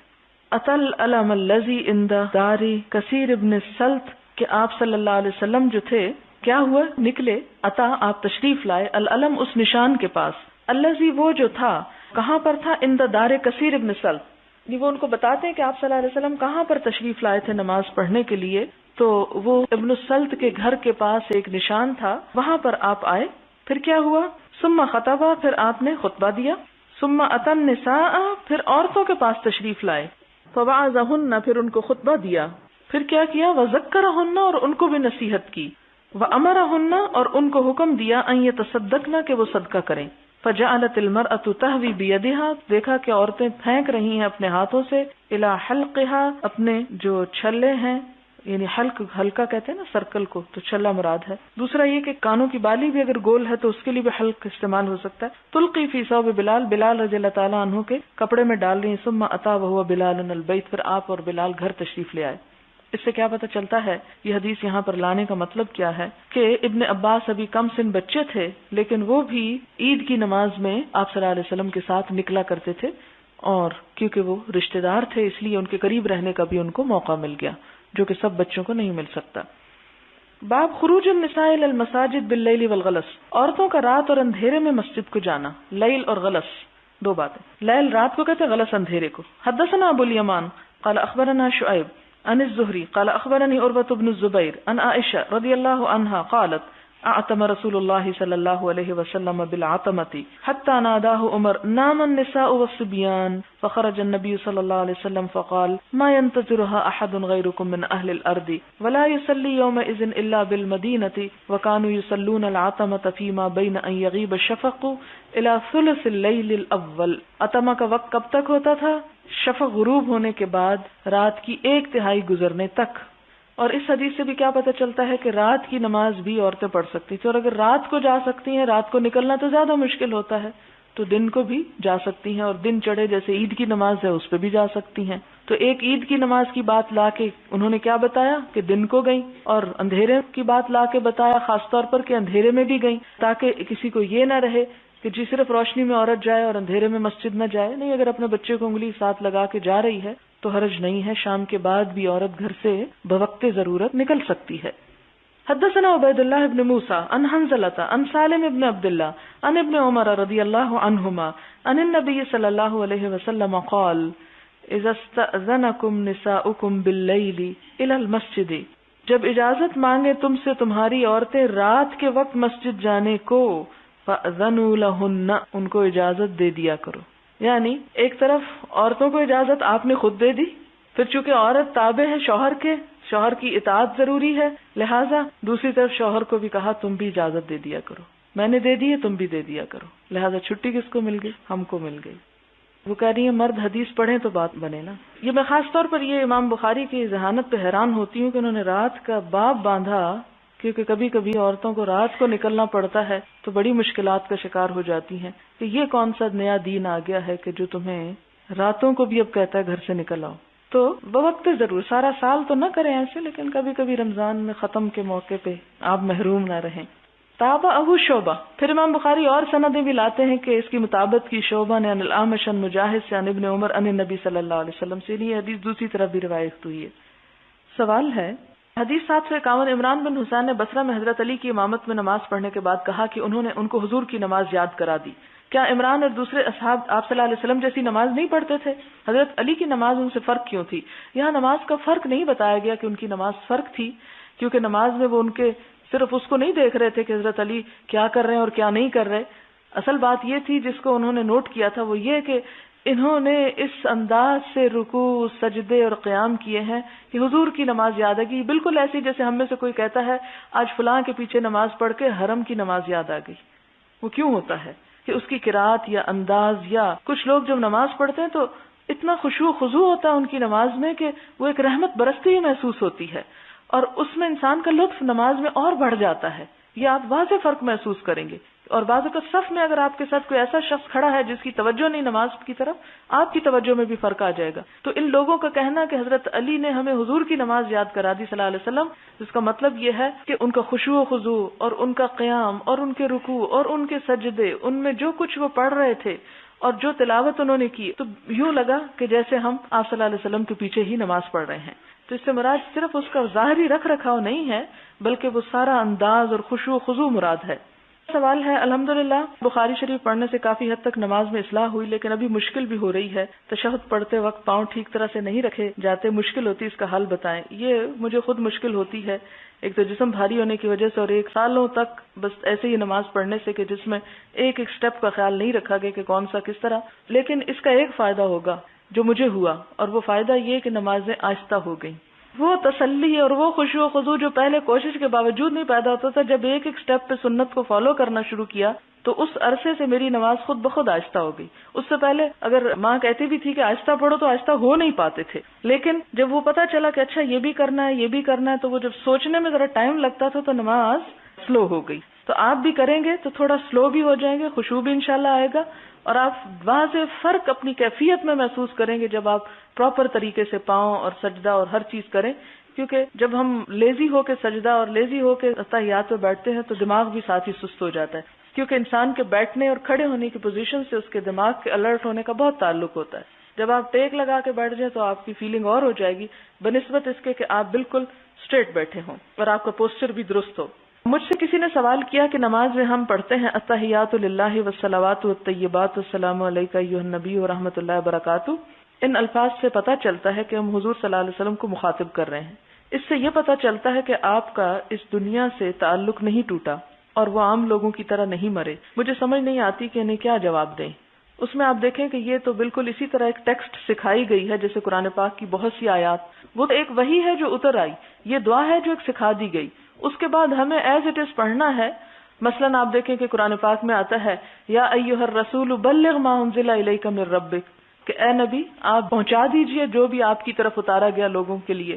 اتل علم الذی عند دار کثیر ابن السلط، کہ آپ صلی اللہ علیہ وسلم جو تھے کیا ہوا نکلے، عطا آپ تشریف لائے، العلم اس نشان کے پاس، الذی وہ جو تھا کہاں پر تھا، عند دار کثیر ابن السلط، وہ ان کو بتاتے ہیں کہ آپ صلی اللہ علیہ وسلم کہاں پر تشریف لائے تھے نماز پڑھنے کے لیے. تو وہ ابن السلط کے گھر کے پاس ایک نشان تھا، وہاں پر آپ آئے. پھر کیا ہوا، ثم خطبہ، پھر آپ نے خطبہ دیا، ثم اتى النساء، پھر عورتوں کے پاس تشریف لائے، فوعظہن، پھر ان کو خطبہ دیا. پھر کیا کیا، وذکرہن، اور ان کو بھی نصیحت کی، وامرہن، اور ان کو حکم دیا ان یتصدقن، کہ وہ صدقہ کریں. فجعلت المرأة تهوی بیدها، دیکھا کہ عورتیں پھینک رہی ہیں اپنے ہاتھوں سے، الى حلقها، اپنے جو چھلے ہیں، یعنی حلقہ کہتے ہیں نا سرکل کو، تو چھلا مراد ہے. دوسرا یہ کہ کانوں کی بالی بھی اگر گول ہے تو اس کے لیے بھی حلق استعمال ہو سکتا ہے. تلقی فی ثوب بلال، بلال رضی اللہ تعالیٰ عنہ کے کپڑے میں ڈال رہی ہیں. ثم اتی وهو بلال البیت، پھر آپ اور بلال گھر تشریف لے آئے. اس سے کیا پتہ چلتا ہے، یہ حدیث یہاں پر لانے کا مطلب کیا ہے کہ ابن عباس ابھی کم سن بچے تھے، لیکن وہ بھی عید کی نماز میں آپ صلی اللہ علیہ وسلم کے ساتھ نکلا کرتے تھے، اور کیونکہ وہ رشتہ دار تھے اس لیے ان کے قریب رہنے کا بھی ان کو موقع مل گیا، جو کہ سب بچوں کو نہیں مل سکتا. باب خروج النساء الى المساجد باللیل والغلس، عورتوں کا رات اور اندھیرے میں مسجد کو جانا. لیل اور غلس دو باتیں، لیل رات کو کہتے ہیں، غلس اندھیرے کو. حدثنا ابو الیمان قال اخبرنا شعیب عن الزهري قال اخبرني عروة بن الزبير عن عائشة رضي الله عنها قالت اعتم رسول الله صلى الله عليه وسلم بالعتمة حتى ناداه عمر نام النساء والصبيان، فخرج النبي صلى الله عليه وسلم فقال ما ينتظرها احد غيركم من اهل الارض ولا يصلي يومئذ الا بالمدينة وكانوا يصلون العتمة فيما بين ان يغيب الشفق الى ثلث الليل الاول. عتمہ کا وقت کب تک ہوتا تھا؟ شفق غروب ہونے کے بعد رات کی 1/3 گزرنے تک. اور اس حدیث سے بھی کیا پتہ چلتا ہے کہ رات کی نماز بھی عورتیں پڑھ سکتی تھیں، اور اگر رات کو جا سکتی ہیں، رات کو نکلنا تو زیادہ مشکل ہوتا ہے، تو دن کو بھی جا سکتی ہیں، اور دن چڑھے جیسے عید کی نماز ہے اس پہ بھی جا سکتی ہیں. تو ایک عید کی نماز کی بات لا کے انہوں نے کیا بتایا کہ دن کو گئیں، اور اندھیرے کی بات لا کے بتایا خاص طور پر کہ اندھیرے میں بھی گئیں، تاکہ کسی کو یہ نہ رہے کہ جی صرف روشنی میں عورت جائے اور اندھیرے میں مسجد نہ جائے. نہیں، اگر اپنے بچے کو انگلی ساتھ لگا کے جا رہی ہے تو حرج نہیں ہے، شام کے بعد بھی عورت گھر سے بوقت ضرورت نکل سکتی ہے. حدثنا عبید اللہ ابن موسیٰ عن حنظلۃ عن سالم ابن عبد اللہ عن ابن عمر رضی اللہ عنہما عن النبی صلی اللہ علیہ وسلم قال اذا استأذنکم نساؤکم باللیل الی المسجد، جب اجازت مانگے تم سے تمہاری عورتیں رات کے وقت مسجد جانے کو، فأذنوا لہن، ان کو اجازت دے دیا کرو. یعنی ایک طرف عورتوں کو اجازت آپ نے خود دے دی، پھر چونکہ عورت تابع ہے شوہر کے، شوہر کی اطاعت ضروری ہے، لہٰذا دوسری طرف شوہر کو بھی کہا تم بھی اجازت دے دیا کرو، میں نے دے دی ہے تم بھی دے دیا کرو. لہٰذا چھٹی کس کو مل گئی؟ ہم کو مل گئی. وہ کہہ رہی ہیں مرد حدیث پڑھیں تو بات بنے نا. یہ میں خاص طور پر یہ امام بخاری کی ذہانت پہ حیران ہوتی ہوں کہ انہوں نے رات کا باب باندھا، کیونکہ کبھی کبھی عورتوں کو رات کو نکلنا پڑتا ہے تو بڑی مشکلات کا شکار ہو جاتی ہیں. کہ یہ کون سا نیا دین آ گیا ہے کہ جو تمہیں راتوں کو بھی اب کہتا ہے گھر سے نکل آؤ. تو بوقت ضرور، سارا سال تو نہ کریں ایسے، لیکن کبھی کبھی رمضان میں ختم کے موقع پہ آپ محروم نہ رہیں. تابعہ شعبہ، پھر امام بخاری اور سندیں بھی لاتے ہیں کہ اس کی مطابقت کی شعبہ نے عن الاعمش عن مجاہد سے عن ابن عمر عن النبی صلی اللہ علیہ وسلم سے. یہ حدیث دوسری طرف بھی روایت ہوئی ہے. سوال ہے، حدیث 751 عمران بن حسین نے بصرہ میں حضرت علی کی امامت میں نماز پڑھنے کے بعد کہا کہ انہوں نے ان کو حضور کی نماز یاد کرا دی. کیا عمران اور دوسرے اصحاب آپ صلی اللہ علیہ وسلم جیسی نماز نہیں پڑھتے تھے؟ حضرت علی کی نماز ان سے فرق کیوں تھی؟ یہاں نماز کا فرق نہیں بتایا گیا کہ ان کی نماز فرق تھی، کیونکہ نماز میں وہ ان کے صرف اس کو نہیں دیکھ رہے تھے کہ حضرت علی کیا کر رہے ہیں اور کیا نہیں کر رہے. اصل بات یہ تھی جس کو انہوں نے نوٹ کیا تھا، وہ یہ کہ انہوں نے اس انداز سے رکوع، سجدے اور قیام کیے ہیں کہ حضور کی نماز یاد آ گئی، بالکل ایسی جیسے ہم میں سے کوئی کہتا ہے آج فلاں کے پیچھے نماز پڑھ کے حرم کی نماز یاد آ گئی. وہ کیوں ہوتا ہے کہ اس کی قرات یا انداز، یا کچھ لوگ جب نماز پڑھتے ہیں تو اتنا خشوع و خضوع ہوتا ہے ان کی نماز میں کہ وہ ایک رحمت برستی ہی محسوس ہوتی ہے، اور اس میں انسان کا لطف نماز میں اور بڑھ جاتا ہے. یہ آپ واضح فرق محسوس کریں گے. اور بعض اوقات صف میں اگر آپ کے ساتھ کوئی ایسا شخص کھڑا ہے جس کی توجہ نہیں نماز کی طرف، آپ کی توجہ میں بھی فرق آ جائے گا. تو ان لوگوں کا کہنا کہ حضرت علی نے ہمیں حضور کی نماز یاد کرا دی صلی اللہ علیہ وسلم، اس کا مطلب یہ ہے کہ ان کا خشوع و خضوع اور ان کا قیام اور ان کے رکوع اور ان کے سجدے، ان میں جو کچھ وہ پڑھ رہے تھے اور جو تلاوت انہوں نے کی، تو یوں لگا کہ جیسے ہم آپ صلی اللہ علیہ وسلم کے پیچھے ہی نماز پڑھ رہے ہیں. تو اس سے مراد صرف اس کا ظاہری رکھ رکھاؤ نہیں ہے، بلکہ وہ سارا انداز اور خشوع و خضوع مراد ہے. سوال ہے، الحمدللہ بخاری شریف پڑھنے سے کافی حد تک نماز میں اصلاح ہوئی، لیکن ابھی مشکل بھی ہو رہی ہے. تشہد پڑھتے وقت پاؤں ٹھیک طرح سے نہیں رکھے جاتے، مشکل ہوتی، اس کا حل بتائیں. یہ مجھے خود مشکل ہوتی ہے، ایک تو جسم بھاری ہونے کی وجہ سے، اور ایک سالوں تک بس ایسے ہی نماز پڑھنے سے کہ جس میں ایک ایک سٹیپ کا خیال نہیں رکھا گیا کہ کون سا کس طرح. لیکن اس کا ایک فائدہ ہوگا جو مجھے ہوا، اور وہ فائدہ یہ کہ نمازیں آہستہ ہو گئیں. وہ تسلی اور وہ خشوع و خضوع جو پہلے کوشش کے باوجود نہیں پیدا ہوتا تھا، جب ایک ایک سٹیپ پہ سنت کو فالو کرنا شروع کیا تو اس عرصے سے میری نماز خود بخود آہستہ ہو گئی. اس سے پہلے اگر ماں کہتی بھی تھی کہ آہستہ پڑھو تو آہستہ ہو نہیں پاتے تھے، لیکن جب وہ پتا چلا کہ اچھا یہ بھی کرنا ہے، یہ بھی کرنا ہے، تو وہ جب سوچنے میں ذرا ٹائم لگتا تھا تو نماز سلو ہو گئی. تو آپ بھی کریں گے تو تھوڑا سلو بھی ہو جائیں گے، خشوع بھی انشاءاللہ آئے گا، اور آپ واضح فرق اپنی کیفیت میں محسوس کریں گے جب آپ پراپر طریقے سے پاؤں اور سجدہ اور ہر چیز کریں. کیونکہ جب ہم لیزی ہو کے سجدہ اور لیزی ہو کے تحیات پہ بیٹھتے ہیں تو دماغ بھی ساتھ ہی سست ہو جاتا ہے، کیونکہ انسان کے بیٹھنے اور کھڑے ہونے کی پوزیشن سے اس کے دماغ کے الرٹ ہونے کا بہت تعلق ہوتا ہے. جب آپ ٹیک لگا کے بیٹھ جائیں تو آپ کی فیلنگ اور ہو جائے گی بنسبت اس کے کہ آپ بالکل اسٹریٹ بیٹھے ہوں اور آپ کا پوسچر بھی درست ہو. مجھ سے کسی نے سوال کیا کہ نماز میں ہم پڑھتے ہیں التحیات للہ والصلوات والطیبات والسلام علیک ایھا النبی ورحمۃ اللہ وبرکاتہ. ان الفاظ سے پتہ چلتا ہے کہ ہم حضور صلی اللہ علیہ وسلم کو مخاطب کر رہے ہیں. اس سے یہ پتہ چلتا ہے کہ آپ کا اس دنیا سے تعلق نہیں ٹوٹا اور وہ عام لوگوں کی طرح نہیں مرے. مجھے سمجھ نہیں آتی کہ انہیں کیا جواب دیں. اس میں آپ دیکھیں کہ یہ تو بالکل اسی طرح ایک ٹیکسٹ سکھائی گئی ہے جیسے قرآن پاک کی بہت سی آیات. وہ ایک وحی ہے جو اتر آئی، یہ دعا ہے جو ایک سکھا دی گئی. اس کے بعد ہمیں ایز اٹ از پڑھنا ہے. مثلاً آپ دیکھیں کہ قرآن پاک میں آتا ہے یا ایھا الرسول بلغ ما انزل الیک من ربک، کہ اے نبی آپ پہنچا دیجئے جو بھی آپ کی طرف اتارا گیا لوگوں کے لیے.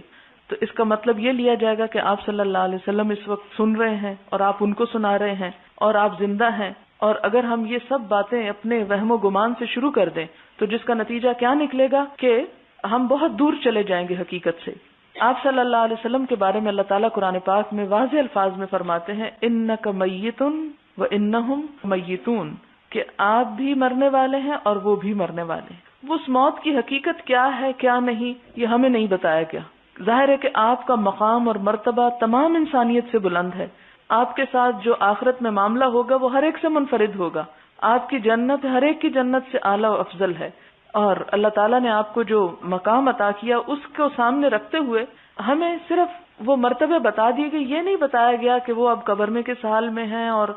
تو اس کا مطلب یہ لیا جائے گا کہ آپ صلی اللہ علیہ وسلم اس وقت سن رہے ہیں اور آپ ان کو سنا رہے ہیں اور آپ زندہ ہیں. اور اگر ہم یہ سب باتیں اپنے وہم و گمان سے شروع کر دیں تو جس کا نتیجہ کیا نکلے گا کہ ہم بہت دور چلے جائیں گے حقیقت سے. آپ صلی اللہ علیہ وسلم کے بارے میں اللہ تعالیٰ قرآن پاک میں واضح الفاظ میں فرماتے ہیں انک میت و انہم میتون، کہ آپ بھی مرنے والے ہیں اور وہ بھی مرنے والے ہیں. وہ اس موت کی حقیقت کیا ہے کیا نہیں یہ ہمیں نہیں بتایا گیا. ظاہر ہے کہ آپ کا مقام اور مرتبہ تمام انسانیت سے بلند ہے. آپ کے ساتھ جو آخرت میں معاملہ ہوگا وہ ہر ایک سے منفرد ہوگا. آپ کی جنت ہر ایک کی جنت سے اعلیٰ و افضل ہے. اور اللہ تعالیٰ نے آپ کو جو مقام عطا کیا اس کو سامنے رکھتے ہوئے ہمیں صرف وہ مرتبے بتا دیے گئے. یہ نہیں بتایا گیا کہ وہ اب قبر میں کس حال میں ہیں اور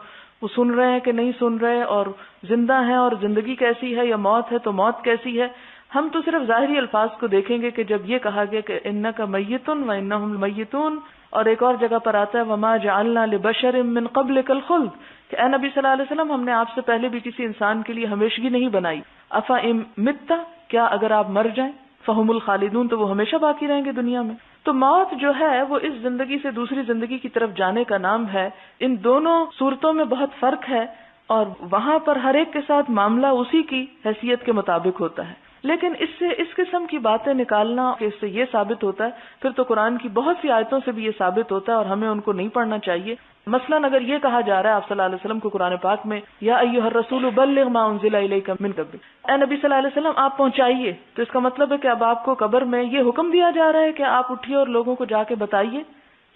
وہ سن رہے ہیں کہ نہیں سن رہے، اور زندہ ہیں اور زندگی کیسی ہے، یا موت ہے تو موت کیسی ہے. ہم تو صرف ظاہری الفاظ کو دیکھیں گے کہ جب یہ کہا گیا کہ انک میتن و انہم میتون، اور ایک اور جگہ پر آتا ہے وما جعلنا لبشر من قبلک الخلد، کہ اے نبی صلی اللہ علیہ وسلم ہم نے آپ سے پہلے بھی کسی انسان کے لیے ہمیشگی نہیں بنائی. افا ام متا، کیا اگر آپ مر جائیں، فہم الخالدون، تو وہ ہمیشہ باقی رہیں گے دنیا میں. تو موت جو ہے وہ اس زندگی سے دوسری زندگی کی طرف جانے کا نام ہے. ان دونوں صورتوں میں بہت فرق ہے اور وہاں پر ہر ایک کے ساتھ معاملہ اسی کی حیثیت کے مطابق ہوتا ہے. لیکن اس سے اس قسم کی باتیں نکالنا کہ اس سے یہ ثابت ہوتا ہے، پھر تو قرآن کی بہت سی آیتوں سے بھی یہ ثابت ہوتا ہے اور ہمیں ان کو نہیں پڑھنا چاہیے. مثلاً اگر یہ کہا جا رہا ہے آپ صلی اللہ علیہ وسلم کو قرآن پاک میں یا ایھا الرسول بلغ ما انزل الیک من ربک، اے نبی صلی اللہ علیہ وسلم آپ پہنچائیے، تو اس کا مطلب ہے کہ اب آپ کو قبر میں یہ حکم دیا جا رہا ہے کہ آپ اٹھیے اور لوگوں کو جا کے بتائیے.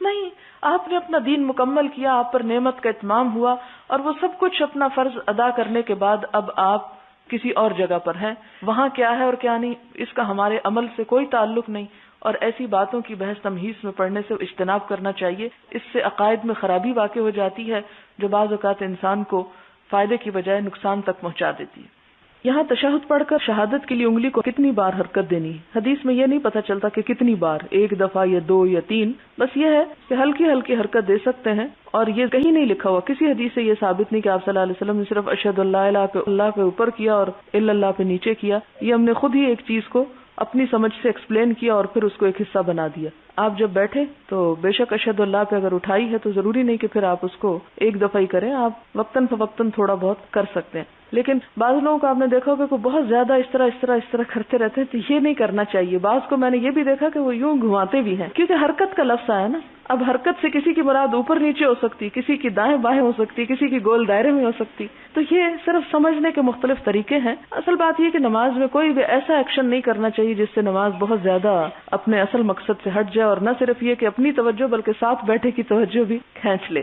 نہیں، آپ نے اپنا دین مکمل کیا، آپ پر نعمت کا اتمام ہوا، اور وہ سب کچھ اپنا فرض ادا کرنے کے بعد اب آپ کسی اور جگہ پر ہیں، وہاں کیا ہے اور کیا نہیں اس کا ہمارے عمل سے کوئی تعلق نہیں، اور ایسی باتوں کی بحث تمہیز میں پڑھنے سے اجتناب کرنا چاہیے. اس سے عقائد میں خرابی واقع ہو جاتی ہے جو بعض اوقات انسان کو فائدے کی بجائے نقصان تک پہنچا دیتی ہے. یہاں تشہد پڑھ کر شہادت کے لیے انگلی کو کتنی بار حرکت دینی ہے، حدیث میں یہ نہیں پتہ چلتا کہ کتنی بار، ایک دفعہ یا دو یا تین، بس یہ ہے کہ ہلکی ہلکی حرکت دے سکتے ہیں، اور یہ کہیں نہیں لکھا ہوا، کسی حدیث سے یہ ثابت نہیں کہ آپ صلی اللہ علیہ وسلم نے صرف اشہد اللہ الہ پہ اللہ پہ اوپر کیا اور الا اللہ پہ نیچے کیا. یہ ہم نے خود ہی ایک چیز کو اپنی سمجھ سے ایکسپلین کیا اور پھر اس کو ایک حصہ بنا دیا. آپ جب بیٹھے تو بے شک اشہد اللہ پہ اگر اٹھائی ہے تو ضروری نہیں کہ پھر آپ اس کو ایک دفعہ ہی کریں، آپ وقتاً فوقتاً تھوڑا بہت کر سکتے ہیں. لیکن بعض لوگوں کو آپ نے دیکھا ہوگا کہ بہت زیادہ اس طرح کرتے رہتے ہیں، تو یہ نہیں کرنا چاہیے. بعض کو میں نے یہ بھی دیکھا کہ وہ یوں گھماتے بھی ہیں، کیونکہ حرکت کا لفظ آیا نا. اب حرکت سے کسی کی مراد اوپر نیچے ہو سکتی، کسی کی دائیں بائیں ہو سکتی، کسی کی گول دائرے میں ہو سکتی. تو یہ صرف سمجھنے کے مختلف طریقے ہیں. اصل بات یہ کہ نماز میں کوئی بھی ایسا ایکشن نہیں کرنا چاہیے جس سے نماز بہت زیادہ اپنے اصل مقصد سے ہٹ جائے، اور نہ صرف یہ کہ اپنی توجہ بلکہ ساتھ بیٹھے کی توجہ بھی کھینچ لے.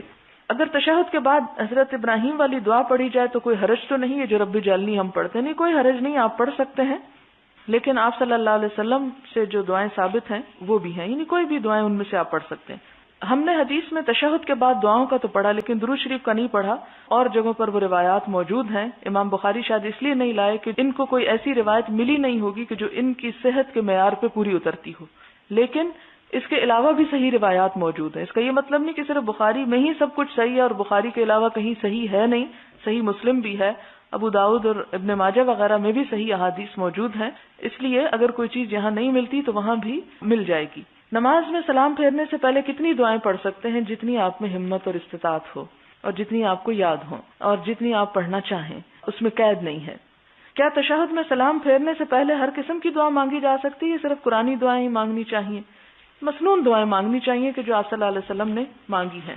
اگر تشہد کے بعد حضرت ابراہیم والی دعا پڑھی جائے تو کوئی حرج تو نہیں ہے، جو رب جعلنی ہم پڑھتے نہیں، کوئی حرج نہیں، آپ پڑھ سکتے ہیں. لیکن آپ صلی اللہ علیہ وسلم سے جو دعائیں ثابت ہیں وہ بھی ہیں، یعنی کوئی بھی دعائیں ان میں سے آپ پڑھ سکتے ہیں. ہم نے حدیث میں تشہد کے بعد دعاؤں کا تو پڑھا، لیکن درود شریف کا نہیں پڑھا. اور جگہوں پر وہ روایات موجود ہیں. امام بخاری شاید اس لیے نہیں لائے کہ ان کو کوئی ایسی روایت ملی نہیں ہوگی کہ جو ان کی صحت کے معیار پہ پوری اترتی ہو، لیکن اس کے علاوہ بھی صحیح روایات موجود ہیں. اس کا یہ مطلب نہیں کہ صرف بخاری میں ہی سب کچھ صحیح ہے اور بخاری کے علاوہ کہیں صحیح ہے نہیں. صحیح مسلم بھی ہے، ابو داؤد اور ابن ماجہ وغیرہ میں بھی صحیح احادیث موجود ہیں. اس لیے اگر کوئی چیز یہاں نہیں ملتی تو وہاں بھی مل جائے گی. نماز میں سلام پھیرنے سے پہلے کتنی دعائیں پڑھ سکتے ہیں؟ جتنی آپ میں ہمت اور استطاعت ہو، اور جتنی آپ کو یاد ہو، اور جتنی آپ پڑھنا چاہیں. اس میں قید نہیں ہے. کیا تشہد میں سلام پھیرنے سے پہلے ہر قسم کی دعا مانگی جا سکتی ہے؟ صرف قرآنی دعائیں ہی مانگنی چاہیے؟ مسنون دعائیں مانگنی چاہیے کہ جو آپ صلی اللہ علیہ وسلم نے مانگی ہیں.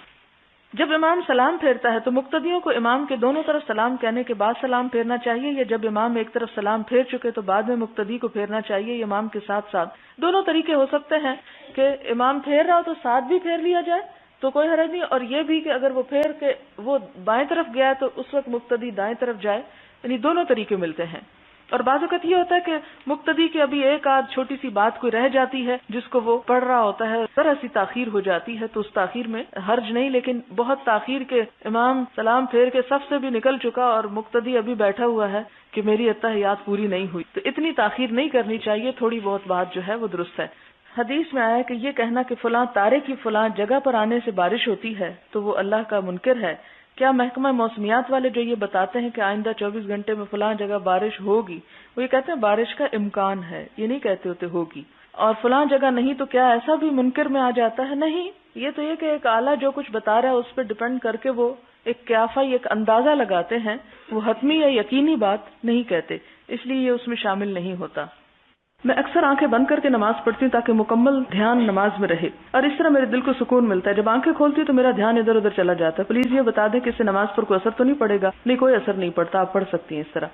جب امام سلام پھیرتا ہے تو مقتدیوں کو امام کے دونوں طرف سلام کہنے کے بعد سلام پھیرنا چاہیے، یا جب امام ایک طرف سلام پھیر چکے تو بعد میں مقتدی کو پھیرنا چاہیے، امام کے ساتھ ساتھ؟ دونوں طریقے ہو سکتے ہیں کہ امام پھیر رہا ہو تو ساتھ بھی پھیر لیا جائے تو کوئی حرج نہیں، اور یہ بھی کہ اگر وہ پھیر کے وہ بائیں طرف گیا تو اس وقت مقتدی دائیں طرف جائے. یعنی دونوں طریقے ملتے ہیں. اور بعض اوقات یہ ہوتا ہے کہ مقتدی کی ابھی ایک آدھ چھوٹی سی بات کوئی رہ جاتی ہے جس کو وہ پڑھ رہا ہوتا ہے، ذرا سی تاخیر ہو جاتی ہے، تو اس تاخیر میں حرج نہیں. لیکن بہت تاخیر کے امام سلام پھیر کے صف سے بھی نکل چکا اور مقتدی ابھی بیٹھا ہوا ہے کہ میری اتحیات پوری نہیں ہوئی، تو اتنی تاخیر نہیں کرنی چاہیے. تھوڑی بہت بات جو ہے وہ درست ہے. حدیث میں آیا کہ یہ کہنا کہ فلاں تارے کی فلاں جگہ پر آنے سے بارش ہوتی ہے تو وہ اللہ کا منکر ہے. کیا محکمہ موسمیات والے جو یہ بتاتے ہیں کہ آئندہ 24 گھنٹے میں فلاں جگہ بارش ہوگی، وہ یہ کہتے ہیں بارش کا امکان ہے، یہ نہیں کہتے ہوتے ہوگی، اور فلاں جگہ نہیں، تو کیا ایسا بھی منکر میں آ جاتا ہے؟ نہیں. یہ تو یہ کہ ایک آلہ جو کچھ بتا رہا ہے اس پہ ڈپینڈ کر کے وہ ایک قیافہ، ایک اندازہ لگاتے ہیں، وہ حتمی یا یقینی بات نہیں کہتے، اس لیے یہ اس میں شامل نہیں ہوتا. میں اکثر آنکھیں بند کر کے نماز پڑھتی ہوں تاکہ مکمل دھیان نماز میں رہے، اور اس طرح میرے دل کو سکون ملتا ہے. جب آنکھیں کھولتی تو میرا دھیان ادھر ادھر چلا جاتا ہے. پلیز یہ بتا دیں کہ اس سے نماز پر کوئی اثر تو نہیں پڑے گا؟ نہیں، کوئی اثر نہیں پڑتا، آپ پڑھ سکتی ہیں اس طرح.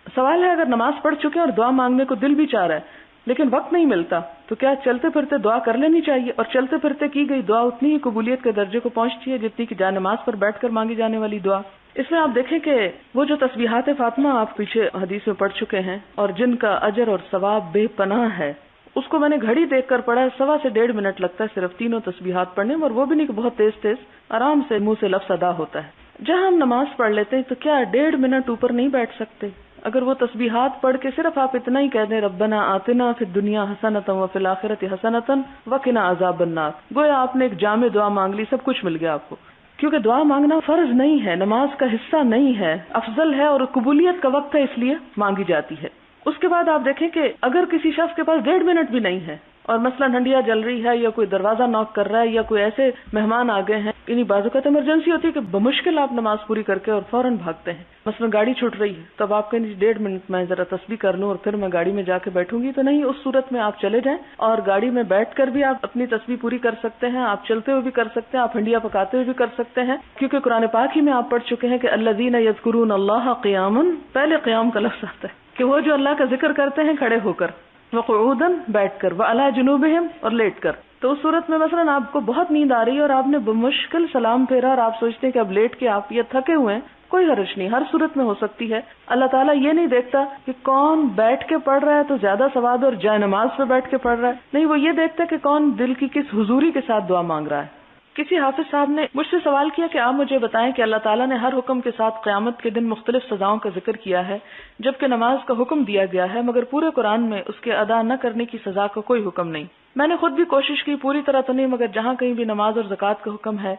سوال ہے، اگر نماز پڑھ چکے اور دعا مانگنے کو دل بھی چاہ رہا ہے لیکن وقت نہیں ملتا تو کیا چلتے پھرتے دعا کر لینی چاہیے؟ اور چلتے پھرتے کی گئی دعا اتنی ہی قبولیت کے درجے کو پہنچتی ہے جتنی کہ جائے نماز پر بیٹھ کر مانگی جانے والی دعا؟ اس میں آپ دیکھیں کہ وہ جو تسبیحات فاطمہ آپ پیچھے حدیث میں پڑھ چکے ہیں اور جن کا اجر اور ثواب بے پناہ ہے، اس کو میں نے گھڑی دیکھ کر پڑھا ہے، 1.25 سے 1.5 منٹ لگتا ہے صرف تینوں تسبیحات پڑھنے میں، اور وہ بھی نہیں کہ بہت تیز تیز، آرام سے منہ سے لفظ ادا ہوتا ہے. جہاں ہم نماز پڑھ لیتے ہیں تو کیا 1.5 منٹ اوپر نہیں بیٹھ سکتے؟ اگر وہ تسبیحات پڑھ کے صرف آپ اتنا ہی کہہ دیں ربنا آتنا فی الدنیا حسنۃ وفی الآخرۃ حسنۃ وقنا عذاب النار، گویا آپ نے ایک جامع دعا مانگ لی، سب کچھ مل گیا آپ کو. کیونکہ دعا مانگنا فرض نہیں ہے، نماز کا حصہ نہیں ہے، افضل ہے اور قبولیت کا وقت ہے، اس لیے مانگی جاتی ہے. اس کے بعد آپ دیکھیں کہ اگر کسی شخص کے پاس 1.5 منٹ بھی نہیں ہے اور مثلا ہنڈیا جل رہی ہے یا کوئی دروازہ نوک کر رہا ہے یا کوئی ایسے مہمان آ گئے ہیں، یعنی بعض اوقات ایمرجنسی ہوتی ہے کہ بمشکل آپ نماز پوری کر کے اور فوراً بھاگتے ہیں، مثلا گاڑی چھوٹ رہی ہے، تب آپ کہیں 1.5 منٹ میں ذرا تسبیح کر لوں اور پھر میں گاڑی میں جا کے بیٹھوں گی، تو نہیں، اس صورت میں آپ چلے جائیں اور گاڑی میں بیٹھ کر بھی آپ اپنی تسبیح پوری کر سکتے ہیں، آپ چلتے ہوئے بھی کر سکتے ہیں، آپ ہنڈیا پکاتے ہوئے بھی کر سکتے ہیں، کیونکہ قرآن پاک ہی میں آپ پڑھ چکے ہیں کہ الذین یذکرون اللہ قیاما، پہلے قیام کا لفظ آتا ہے کہ وہ جو اللہ کا ذکر کرتے ہیں کھڑے ہو کر، وقعودا بیٹھ کر، وعلی جنوبہم اور لیٹ کر. تو اس صورت میں مثلاً آپ کو بہت نیند آ رہی ہے اور آپ نے بمشکل سلام پھیرا اور آپ سوچتے ہیں کہ اب لیٹ کے آپ یہ تھکے ہوئے ہیں، کوئی حرج نہیں، ہر صورت میں ہو سکتی ہے. اللہ تعالیٰ یہ نہیں دیکھتا کہ کون بیٹھ کے پڑھ رہا ہے تو زیادہ ثواب اور جائے نماز پہ بیٹھ کے پڑھ رہا ہے، نہیں، وہ یہ دیکھتا ہے کہ کون دل کی کس حضوری کے ساتھ دعا مانگ رہا ہے. کسی حافظ صاحب نے مجھ سے سوال کیا کہ آپ مجھے بتائیں کہ اللہ تعالیٰ نے ہر حکم کے ساتھ قیامت کے دن مختلف سزاؤں کا ذکر کیا ہے جبکہ نماز کا حکم دیا گیا ہے، مگر پورے قرآن میں اس کے ادا نہ کرنے کی سزا کا کوئی حکم نہیں. میں نے خود بھی کوشش کی، پوری طرح تو نہیں، مگر جہاں کہیں بھی نماز اور زکوٰۃ کا حکم ہے،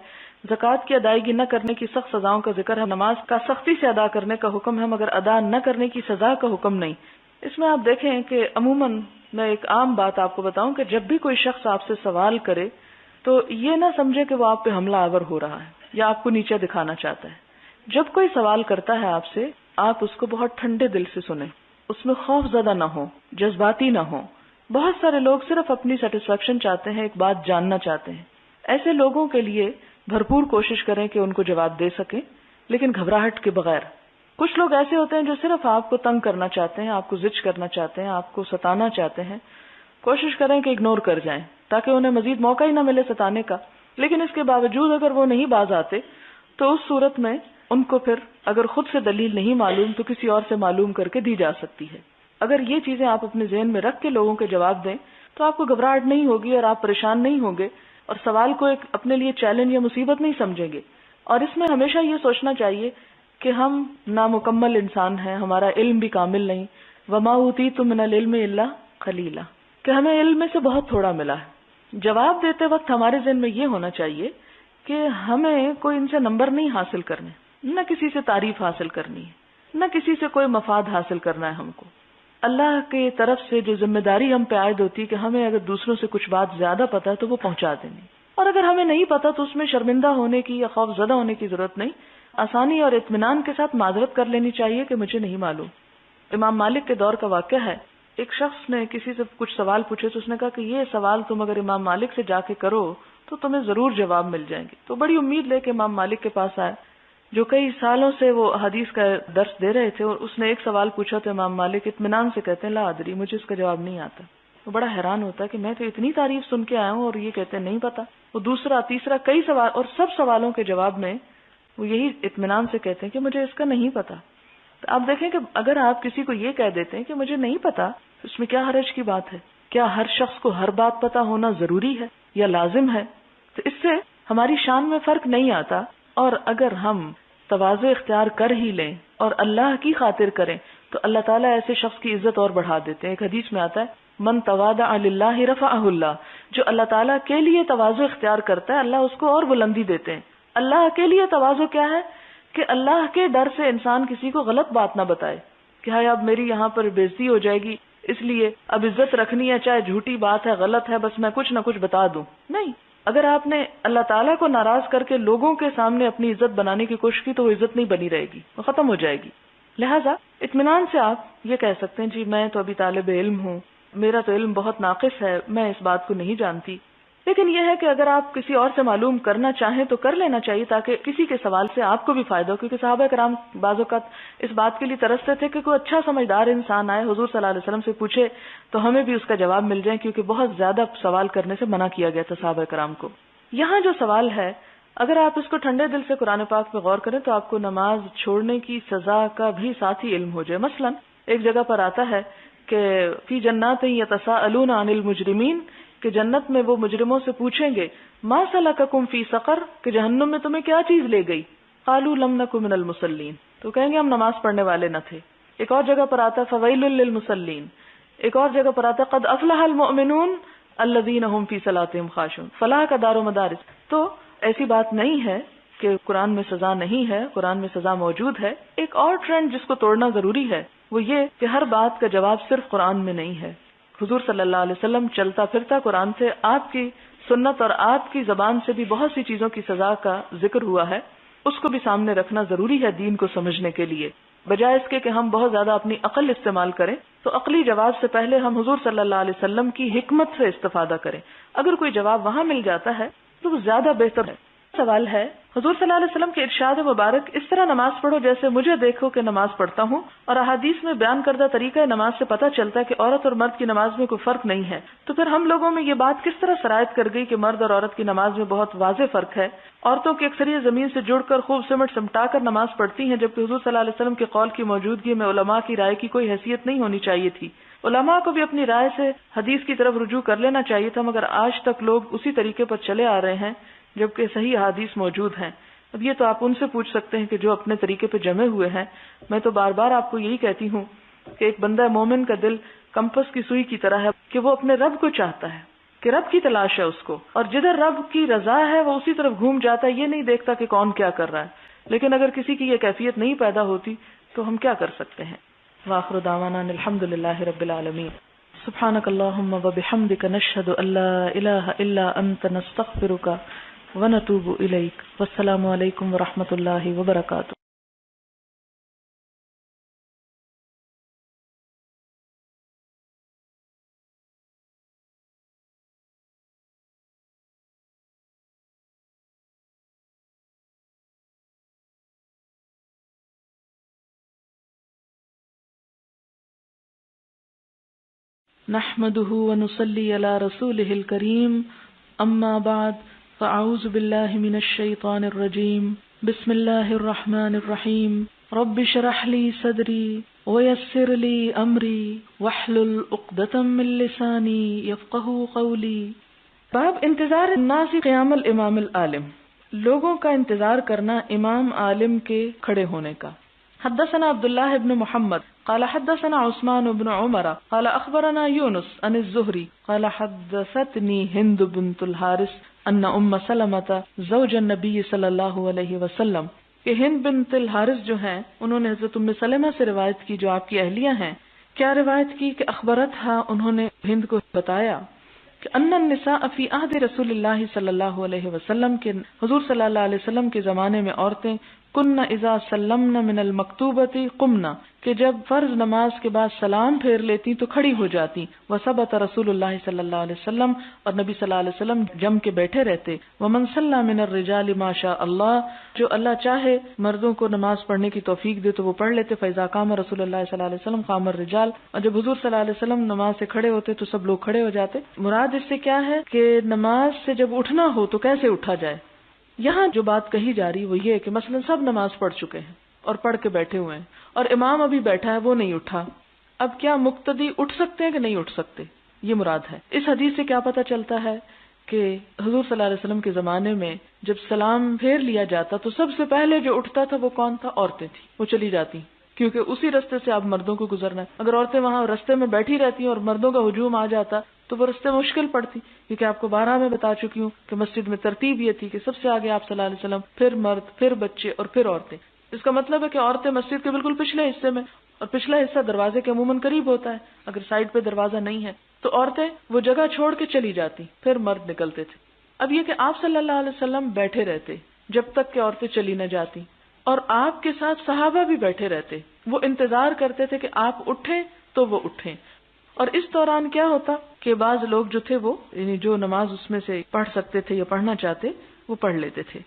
زکوٰۃ کی ادائیگی نہ کرنے کی سخت سزاؤں کا ذکر ہے، نماز کا سختی سے ادا کرنے کا حکم ہے مگر ادا نہ کرنے کی سزا کا حکم نہیں. اس میں آپ دیکھیں کہ عموماً میں ایک عام بات آپ کو بتاؤں کہ جب بھی کوئی شخص آپ سے سوال کرے تو یہ نہ سمجھے کہ وہ آپ پہ حملہ آور ہو رہا ہے یا آپ کو نیچے دکھانا چاہتا ہے. جب کوئی سوال کرتا ہے آپ سے، آپ اس کو بہت ٹھنڈے دل سے سنیں، اس میں خوف زدہ نہ ہو، جذباتی نہ ہو. بہت سارے لوگ صرف اپنی سیٹسفیکشن چاہتے ہیں، ایک بات جاننا چاہتے ہیں. ایسے لوگوں کے لیے بھرپور کوشش کریں کہ ان کو جواب دے سکیں، لیکن گھبراہٹ کے بغیر. کچھ لوگ ایسے ہوتے ہیں جو صرف آپ کو تنگ کرنا چاہتے ہیں، آپ کو زچ کرنا چاہتے ہیں، آپ کو ستانا چاہتے ہیں. کوشش کریں کہ اگنور کر جائیں تاکہ انہیں مزید موقع ہی نہ ملے ستانے کا. لیکن اس کے باوجود اگر وہ نہیں باز آتے تو اس صورت میں ان کو پھر اگر خود سے دلیل نہیں معلوم تو کسی اور سے معلوم کر کے دی جا سکتی ہے. اگر یہ چیزیں آپ اپنے ذہن میں رکھ کے لوگوں کے جواب دیں تو آپ کو گھبراہٹ نہیں ہوگی اور آپ پریشان نہیں ہوں گے اور سوال کو ایک اپنے لیے چیلنج یا مصیبت نہیں سمجھیں گے. اور اس میں ہمیشہ یہ سوچنا چاہیے کہ ہم نامکمل انسان ہیں، ہمارا علم بھی کامل نہیں. وما اوتیتم من العلم الا قلیلا، کہ ہمیں علم میں سے بہت تھوڑا ملا ہے. جواب دیتے وقت ہمارے ذہن میں یہ ہونا چاہیے کہ ہمیں کوئی ان سے نمبر نہیں حاصل کرنے، نہ کسی سے تعریف حاصل کرنی ہے، نہ کسی سے کوئی مفاد حاصل کرنا ہے. ہم کو اللہ کی طرف سے جو ذمہ داری ہم پہ عائد ہوتی ہے کہ ہمیں اگر دوسروں سے کچھ بات زیادہ پتہ ہے تو وہ پہنچا دینی، اور اگر ہمیں نہیں پتہ تو اس میں شرمندہ ہونے کی یا خوف زدہ ہونے کی ضرورت نہیں. آسانی اور اطمینان کے ساتھ معذرت کر لینی چاہیے کہ مجھے نہیں معلوم. امام مالک کے دور کا واقعہ ہے، ایک شخص نے کسی سے کچھ سوال پوچھے تو اس نے کہا کہ یہ سوال تم اگر امام مالک سے جا کے کرو تو تمہیں ضرور جواب مل جائیں گے. تو بڑی امید لے کے امام مالک کے پاس آئے جو کئی سالوں سے وہ حدیث کا درس دے رہے تھے، اور اس نے ایک سوال پوچھا تو امام مالک اطمینان سے کہتے ہیں لا ادری، مجھے اس کا جواب نہیں آتا. وہ بڑا حیران ہوتا ہے کہ میں تو اتنی تعریف سن کے آیا ہوں اور یہ کہتے ہیں نہیں پتا. وہ دوسرا تیسرا کئی سوال اور سب سوالوں کے جواب میں وہ یہی اطمینان سے کہتے ہیں کہ مجھے اس کا نہیں پتا. تو آپ دیکھیں کہ اگر آپ کسی کو یہ کہہ دیتے ہیں کہ مجھے نہیں پتا، اس میں کیا حرج کی بات ہے؟ کیا ہر شخص کو ہر بات پتا ہونا ضروری ہے یا لازم ہے؟ تو اس سے ہماری شان میں فرق نہیں آتا. اور اگر ہم تواضع اختیار کر ہی لیں اور اللہ کی خاطر کریں تو اللہ تعالیٰ ایسے شخص کی عزت اور بڑھا دیتے ہیں. ایک حدیث میں آتا ہے من تواضع للہ رفعہ اللہ، جو اللہ تعالیٰ کے لیے تواضع اختیار کرتا ہے اللہ اس کو اور بلندی دیتے ہیں. اللہ کے لیے تواضع کیا ہے؟ کہ اللہ کے ڈر سے انسان کسی کو غلط بات نہ بتائے کہ ہاں اب میری یہاں پر بےزتی ہو جائے گی اس لیے اب عزت رکھنی ہے، چاہے جھوٹی بات ہے، غلط ہے، بس میں کچھ نہ کچھ بتا دوں. نہیں، اگر آپ نے اللہ تعالیٰ کو ناراض کر کے لوگوں کے سامنے اپنی عزت بنانے کی کوشش کی تو وہ عزت نہیں بنی رہے گی، وہ ختم ہو جائے گی. لہٰذا اطمینان سے آپ یہ کہہ سکتے ہیں جی میں تو ابھی طالب علم ہوں، میرا تو علم بہت ناقص ہے، میں اس بات کو نہیں جانتی. لیکن یہ ہے کہ اگر آپ کسی اور سے معلوم کرنا چاہیں تو کر لینا چاہیے تاکہ کسی کے سوال سے آپ کو بھی فائدہ ہو. کیونکہ صحابہ کرام بعض اوقات اس بات کے لیے ترستے تھے کہ کوئی اچھا سمجھدار انسان آئے حضور صلی اللہ علیہ وسلم سے پوچھے تو ہمیں بھی اس کا جواب مل جائے، کیونکہ بہت زیادہ سوال کرنے سے منع کیا گیا تھا صحابہ کرام کو. یہاں جو سوال ہے اگر آپ اس کو ٹھنڈے دل سے قرآن پاک پہ غور کریں تو آپ کو نماز چھوڑنے کی سزا کا بھی ساتھ ہی علم ہو جائے. مثلا ایک جگہ پر آتا ہے کہ فی جنات یتساءلون عن المجرمین، کہ جنت میں وہ مجرموں سے پوچھیں گے ما سلککم فی سقر، کہ جہنم میں تمہیں کیا چیز لے گئی؟ قالوا لم نک من المصلین، تو کہیں گے ہم نماز پڑھنے والے نہ تھے. ایک اور جگہ پر آتا ہے فویل للمصلین. ایک اور جگہ پر آتا ہے قد افلح المؤمنون الذین هم فی صلاتهم خاشعون. فلاح کا دار و مدارس. تو ایسی بات نہیں ہے کہ قرآن میں سزا نہیں ہے، قرآن میں سزا موجود ہے. ایک اور ٹرینڈ جس کو توڑنا ضروری ہے وہ یہ کہ ہر بات کا جواب صرف قرآن میں نہیں ہے. حضور صلی اللہ علیہ وسلم چلتا پھرتا قرآن سے آپ کی سنت اور آپ کی زبان سے بھی بہت سی چیزوں کی سزا کا ذکر ہوا ہے، اس کو بھی سامنے رکھنا ضروری ہے دین کو سمجھنے کے لیے. بجائے اس کے کہ ہم بہت زیادہ اپنی عقل استعمال کریں تو عقلی جواب سے پہلے ہم حضور صلی اللہ علیہ وسلم کی حکمت سے استفادہ کریں. اگر کوئی جواب وہاں مل جاتا ہے تو وہ زیادہ بہتر ہے. سوال ہے، حضور صلی اللہ علیہ وسلم کے ارشاد مبارک اس طرح نماز پڑھو جیسے مجھے دیکھو کہ نماز پڑھتا ہوں، اور احادیث میں بیان کردہ طریقہ نماز سے پتہ چلتا ہے کہ عورت اور مرد کی نماز میں کوئی فرق نہیں ہے، تو پھر ہم لوگوں میں یہ بات کس طرح سرایت کر گئی کہ مرد اور عورت کی نماز میں بہت واضح فرق ہے؟ عورتوں کی اکثریت زمین سے جڑ کر خوب سمٹا کر نماز پڑھتی ہیں، جبکہ حضور صلی اللہ علیہ وسلم کے قول کی موجودگی میں علماء کی رائے کی کوئی حیثیت نہیں ہونی چاہیے تھی۔ علماء کو بھی اپنی رائے سے حدیث کی طرف رجوع کر لینا چاہیے تھا، مگر آج تک لوگ اسی طریقے پر چلے آ رہے ہیں جبکہ صحیح احادیث موجود ہیں۔ اب یہ تو آپ ان سے پوچھ سکتے ہیں کہ جو اپنے طریقے پہ جمے ہوئے ہیں۔ میں تو بار بار آپ کو یہی کہتی ہوں کہ ایک بندہ مومن کا دل کمپس کی سوئی کی طرح ہے کہ وہ اپنے رب کو چاہتا ہے، کہ رب کی تلاش ہے اس کو، اور جدھر رب کی رضا ہے وہ اسی طرف گھوم جاتا ہے، یہ نہیں دیکھتا کہ کون کیا کر رہا ہے۔ لیکن اگر کسی کی یہ کیفیت نہیں پیدا ہوتی تو ہم کیا کر سکتے ہیں؟ وآخر دعوانا الحمد للہ رب العالمین۔ سبحانک اللہم وبحمدک نشہد ان لا الہ الا انت نستغفرک ونتوب الیک۔ والسلام علیکم ورحمۃ اللہ وبرکاتہ۔ نحمده ونصلي على رسوله الكريم، اما بعد فاعوذ بالله من الشيطان الرجيم، بسم الله الرحمن الرحيم، رب اشرح لي صدري ويسر لي امري واحلل عقدة من لساني يفقهوا قولي۔ باب انتظار الناس قیام الامام العالم، لوگوں کا انتظار کرنا امام عالم کے کھڑے ہونے کا۔ حدثنا عبد الله بن محمد قال حدثنا عثمان بن عمر قال اخبرنا يونس عن الزهري قال حدثتني هند بنت الحارث ان ام سلمة زوج النبي صلی اللہ علیہ وسلم، کہ ہند بنت الحارث جو ہیں انہوں نے حضرت ام سلمہ سے روایت کی جو آپ کی اہلیہ ہیں۔ کیا روایت کی کہ اخبرتھا، انہوں نے ہند کو بتایا کہ ان النساء فی عہد رسول اللہ صلی اللہ علیہ وسلم، کے حضور صلی اللہ علیہ وسلم کے زمانے میں عورتیں کن اذا سلمن من المکتوبۃ قمنا، کہ جب فرض نماز کے بعد سلام پھیر لیتی تو کھڑی ہو جاتی، وثبت رسول اللہ صلی اللہ علیہ وسلم، اور نبی صلی اللہ علیہ وسلم جم کے بیٹھے رہتے، ومن صلی من الرجال ما شاء اللہ، جو اللہ چاہے مردوں کو نماز پڑھنے کی توفیق دے تو وہ پڑھ لیتے، فاذا قام رسول اللہ صلی اللہ علیہ وسلم قام الرجال، اور جب حضور صلی اللہ علیہ وسلم نماز سے کھڑے ہوتے تو سب لوگ کھڑے ہو جاتے۔ مراد اس سے کیا ہے کہ نماز سے جب اٹھنا ہو تو کیسے اٹھا جائے۔ یہاں جو بات کہی جا رہی وہ یہ ہے کہ مثلا سب نماز پڑھ چکے ہیں اور پڑھ کے بیٹھے ہوئے ہیں اور امام ابھی بیٹھا ہے، وہ نہیں اٹھا، اب کیا مقتدی اٹھ سکتے ہیں کہ نہیں اٹھ سکتے، یہ مراد ہے۔ اس حدیث سے کیا پتہ چلتا ہے کہ حضور صلی اللہ علیہ وسلم کے زمانے میں جب سلام پھیر لیا جاتا تو سب سے پہلے جو اٹھتا تھا وہ کون تھا؟ عورتیں تھیں، وہ چلی جاتی کیونکہ اسی رستے سے اب مردوں کو گزرنا ہے۔ اگر عورتیں وہاں رستے میں بیٹھی رہتی اور مردوں کا ہجوم آ جاتا تو وہ رستے مشکل پڑتی، کیونکہ آپ کو بارہا میں بتا چکی ہوں کہ مسجد میں ترتیب یہ تھی کہ سب سے آگے آپ صلی اللہ علیہ وسلم، پھر مرد، پھر بچے اور پھر عورتیں۔ اس کا مطلب ہے کہ عورتیں مسجد کے بالکل پچھلے حصے میں، اور پچھلا حصہ دروازے کے عموماً قریب ہوتا ہے، اگر سائڈ پہ دروازہ نہیں ہے تو عورتیں وہ جگہ چھوڑ کے چلی جاتی، پھر مرد نکلتے تھے۔ اب یہ کہ آپ صلی اللہ علیہ وسلم بیٹھے رہتے جب تک کہ عورتیں چلی نہ جاتی، اور آپ کے ساتھ صحابہ بھی بیٹھے رہتے، وہ انتظار کرتے تھے کہ آپ اٹھیں تو وہ اٹھیں۔ اور اس دوران کیا ہوتا کہ بعض لوگ جو تھے وہ یعنی جو نماز اس میں سے پڑھ سکتے تھے یا پڑھنا چاہتے وہ پڑھ لیتے تھے۔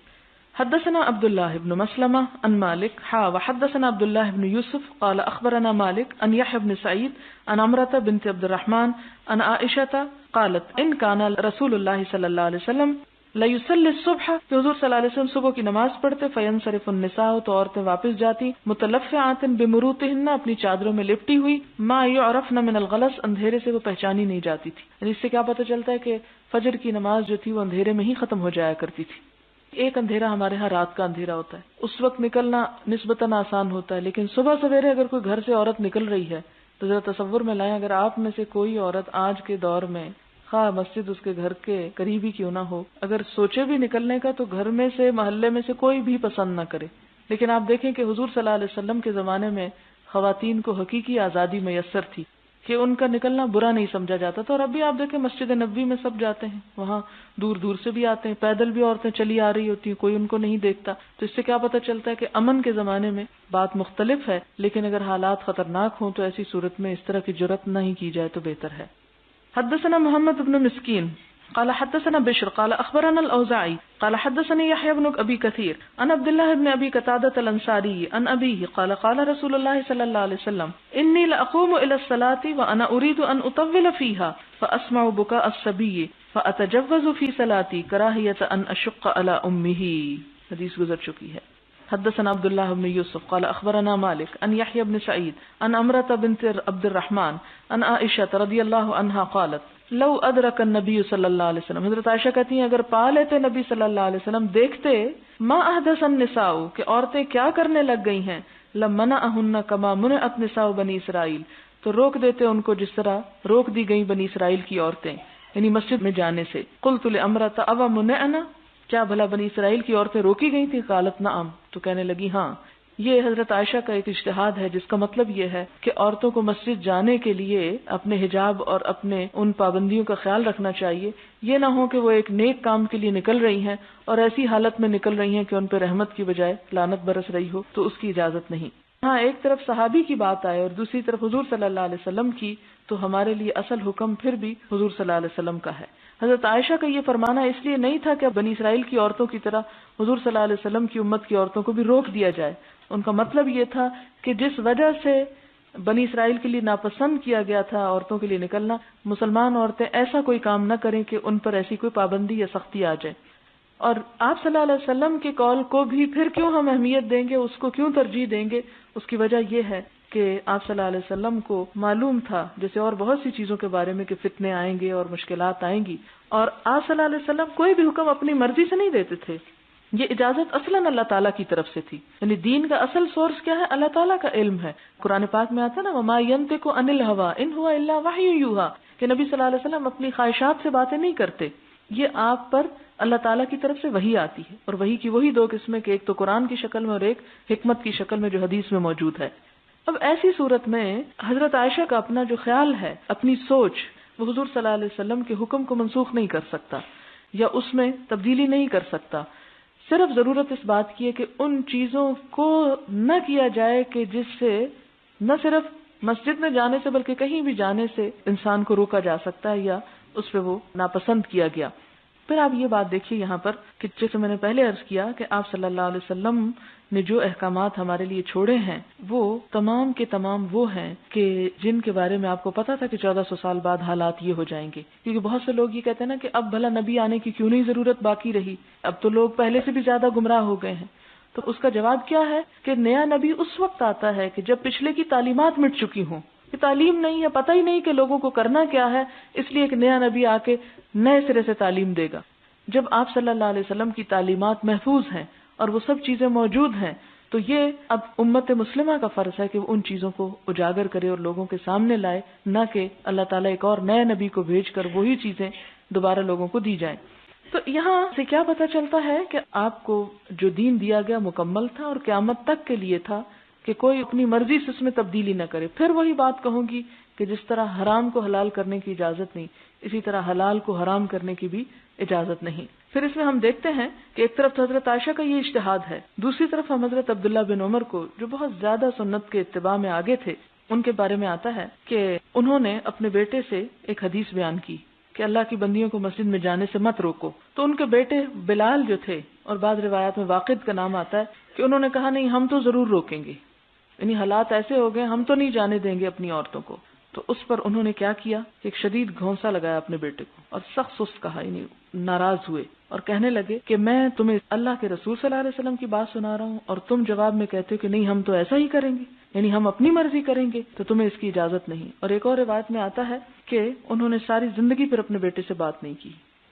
حدثنا عبداللہ بن مسلمہ عن مالک وحدثنا عبداللہ بن یوسف قال اخبرنا مالک عن یحیی بن سعید عن عمرة بنت عبد الرحمن عن عائشة قالت ان كان رسول اللہ صلی اللہ علیہ وسلم لیصلی الصبح، کہ حضور صلی اللہ علیہ وسلم صبح کی نماز پڑھتے، فینصرف النساء، تو عورتیں واپس جاتی، متلفعات بمروطہن، اپنی چادروں میں لپٹی ہوئی، ما یعرفن من الغلس، اندھیرے سے وہ پہچانی نہیں جاتی تھی۔ یعنی اس سے کیا پتہ چلتا ہے کہ فجر کی نماز جو تھی وہ اندھیرے میں ہی ختم ہو جایا کرتی تھی۔ ایک اندھیرا ہمارے ہاں رات کا اندھیرا ہوتا ہے، اس وقت نکلنا نسبتاً آسان ہوتا ہے، لیکن صبح سویرے اگر کوئی گھر سے عورت نکل رہی ہے تو ذرا تصور میں لائیں، اگر آپ میں سے کوئی عورت آج کے دور میں خواہ مسجد اس کے گھر کے قریب ہی کیوں نہ ہو، اگر سوچے بھی نکلنے کا تو گھر میں سے، محلے میں سے کوئی بھی پسند نہ کرے۔ لیکن آپ دیکھیں کہ حضور صلی اللہ علیہ وسلم کے زمانے میں خواتین کو حقیقی آزادی میسر تھی کہ ان کا نکلنا برا نہیں سمجھا جاتا تھا۔ اور اب بھی آپ دیکھیں مسجد نبوی میں سب جاتے ہیں، وہاں دور دور سے بھی آتے ہیں، پیدل بھی عورتیں چلی آ رہی ہوتی ہیں، کوئی ان کو نہیں دیکھتا۔ تو اس سے کیا پتہ چلتا ہے کہ امن کے زمانے میں بات مختلف ہے، لیکن اگر حالات خطرناک ہوں تو ایسی صورت میں اس طرح کی جرات نہیں کی جائے تو بہتر ہے۔ حدثنا محمد بن مسکین قال حدثنا بشر قال اخبرنا الاوزاعي قال حدثني يحيى بن ابي كثير عن عبد الله بن ابي قتادة الانصاري عن ابيه قال قال رسول الله صلى الله عليه وسلم اني لاقوم الى الصلاة وانا اريد ان اطول فيها فاسمع بكاء الصبي فاتجوز في صلاتي كراهية ان اشق على امه. حدیث گزر چکی ہے. حدثنا عبد الله بن يوسف قال اخبرنا مالك عن يحيى بن سعيد عن عمرة بنت عبد الرحمن عن عائشة رضي الله عنها قالت لو ادرک النبی صلی اللہ علیہ وسلم، حضرت عائشہ کہتی ہیں اگر پا لیتے نبی صلی اللہ علیہ وسلم، دیکھتے ما احدث النساء کہ عورتیں کیا کرنے لگ گئی ہیں، لمنعهن کما منعت نساء بنی اسرائیل، تو روک دیتے ان کو جس طرح روک دی گئی بنی اسرائیل کی عورتیں، یعنی مسجد میں جانے سے. قلت لامرأة او منعنا، کیا بھلا بنی اسرائیل کی عورتیں روکی گئی تھی؟ قالت نعم، تو کہنے لگی ہاں. یہ حضرت عائشہ کا ایک اجتہاد ہے جس کا مطلب یہ ہے کہ عورتوں کو مسجد جانے کے لیے اپنے حجاب اور اپنے ان پابندیوں کا خیال رکھنا چاہیے. یہ نہ ہو کہ وہ ایک نیک کام کے لیے نکل رہی ہیں اور ایسی حالت میں نکل رہی ہیں کہ ان پہ رحمت کی بجائے لعنت برس رہی ہو، تو اس کی اجازت نہیں. ہاں ایک طرف صحابی کی بات آئے اور دوسری طرف حضور صلی اللہ علیہ وسلم کی، تو ہمارے لیے اصل حکم پھر بھی حضور صلی اللہ علیہ وسلم کا ہے. حضرت عائشہ کا یہ فرمانا اس لیے نہیں تھا کہ بنی اسرائیل کی عورتوں کی طرح حضور صلی اللہ علیہ وسلم کی امت کی عورتوں کو بھی روک دیا جائے. ان کا مطلب یہ تھا کہ جس وجہ سے بنی اسرائیل کے لیے ناپسند کیا گیا تھا عورتوں کے لیے نکلنا، مسلمان عورتیں ایسا کوئی کام نہ کریں کہ ان پر ایسی کوئی پابندی یا سختی آ جائے. اور آپ صلی اللہ علیہ وسلم کے قول کو بھی پھر کیوں ہم اہمیت دیں گے، اس کو کیوں ترجیح دیں گے؟ اس کی وجہ یہ ہے کہ آپ صلی اللہ علیہ وسلم کو معلوم تھا، جیسے اور بہت سی چیزوں کے بارے میں، کہ فتنے آئیں گے اور مشکلات آئیں گی، اور آپ صلی اللہ علیہ وسلم کوئی بھی حکم اپنی مرضی سے نہیں دیتے تھے. یہ اجازت اصلاً اللہ تعالیٰ کی طرف سے تھی. یعنی دین کا اصل سورس کیا ہے؟ اللہ تعالیٰ کا علم ہے. قرآن پاک میں آتا ہے نا وما ينطق عن الهوى ان هو الا وحی یوحى، کہ نبی صلی اللہ علیہ وسلم اپنی خواہشات سے باتیں نہیں کرتے. یہ آپ پر اللہ تعالیٰ کی طرف سے وحی آتی ہے، اور وحی کی وہی دو قسمیں کہ ایک تو قرآن کی شکل میں اور ایک حکمت کی شکل میں جو حدیث میں موجود ہے. اب ایسی صورت میں حضرت عائشہ کا اپنا جو خیال ہے، اپنی سوچ، وہ حضور صلی اللہ علیہ وسلم کے حکم کو منسوخ نہیں کر سکتا یا اس میں تبدیلی نہیں کر سکتا. صرف ضرورت اس بات کی ہے کہ ان چیزوں کو نہ کیا جائے کہ جس سے نہ صرف مسجد میں جانے سے بلکہ کہیں بھی جانے سے انسان کو روکا جا سکتا ہے یا اس پہ وہ ناپسند کیا گیا. پھر آپ یہ بات دیکھیے یہاں پر کہ جیسے میں نے پہلے عرض کیا کہ آپ صلی اللہ علیہ وسلم نے جو احکامات ہمارے لیے چھوڑے ہیں وہ تمام کے تمام وہ ہیں کہ جن کے بارے میں آپ کو پتا تھا کہ 1400 سال بعد حالات یہ ہو جائیں گے. کیونکہ بہت سے لوگ یہ کہتے ہیں نا کہ اب بھلا نبی آنے کی کیوں نہیں ضرورت باقی رہی، اب تو لوگ پہلے سے بھی زیادہ گمراہ ہو گئے ہیں. تو اس کا جواب کیا ہے کہ نیا نبی اس وقت آتا ہے کہ جب پچھلے کی تعلیمات مٹ چکی ہوں، کہ تعلیم نہیں ہے، پتہ ہی نہیں کہ لوگوں کو کرنا کیا ہے، اس لیے ایک نیا نبی آ کے نئے سرے سے تعلیم دے گا. جب آپ صلی اللہ علیہ وسلم کی تعلیمات محفوظ ہیں اور وہ سب چیزیں موجود ہیں، تو یہ اب امت مسلمہ کا فرض ہے کہ وہ ان چیزوں کو اجاگر کرے اور لوگوں کے سامنے لائے، نہ کہ اللہ تعالیٰ ایک اور نئے نبی کو بھیج کر وہی چیزیں دوبارہ لوگوں کو دی جائیں. تو یہاں سے کیا پتہ چلتا ہے کہ آپ کو جو دین دیا گیا مکمل تھا اور قیامت تک کے لیے تھا، کہ کوئی اپنی مرضی سے اس میں تبدیلی نہ کرے. پھر وہی بات کہوں گی کہ جس طرح حرام کو حلال کرنے کی اجازت نہیں، اسی طرح حلال کو حرام کرنے کی بھی اجازت نہیں. پھر اس میں ہم دیکھتے ہیں کہ ایک طرف حضرت عائشہ کا یہ اجتہاد ہے، دوسری طرف ہم حضرت عبداللہ بن عمر کو جو بہت زیادہ سنت کے اتباع میں آگے تھے، ان کے بارے میں آتا ہے کہ انہوں نے اپنے بیٹے سے ایک حدیث بیان کی کہ اللہ کی بندیوں کو مسجد میں جانے سے مت روکو. تو ان کے بیٹے بلال جو تھے، اور بعض روایات میں واقد کا نام آتا ہے، کہ انہوں نے کہا نہیں ہم تو ضرور روکیں گے، یعنی حالات ایسے ہو گئے ہم تو نہیں جانے دیں گے اپنی عورتوں کو. تو اس پر انہوں نے کیا کیا کہ ایک شدید گھونسا لگایا اپنے بیٹے کو اور سخت سست کہا، یعنی ناراض ہوئے اور کہنے لگے کہ میں تمہیں اللہ کے رسول صلی اللہ علیہ وسلم کی بات سنا رہا ہوں اور تم جواب میں کہتے ہو کہ نہیں ہم تو ایسا ہی کریں گے، یعنی ہم اپنی مرضی کریں گے، تو تمہیں اس کی اجازت نہیں. اور ایک اور روایت میں آتا ہے کہ انہوں نے ساری زندگی پھر اپنے بیٹے سے بات نہیں کی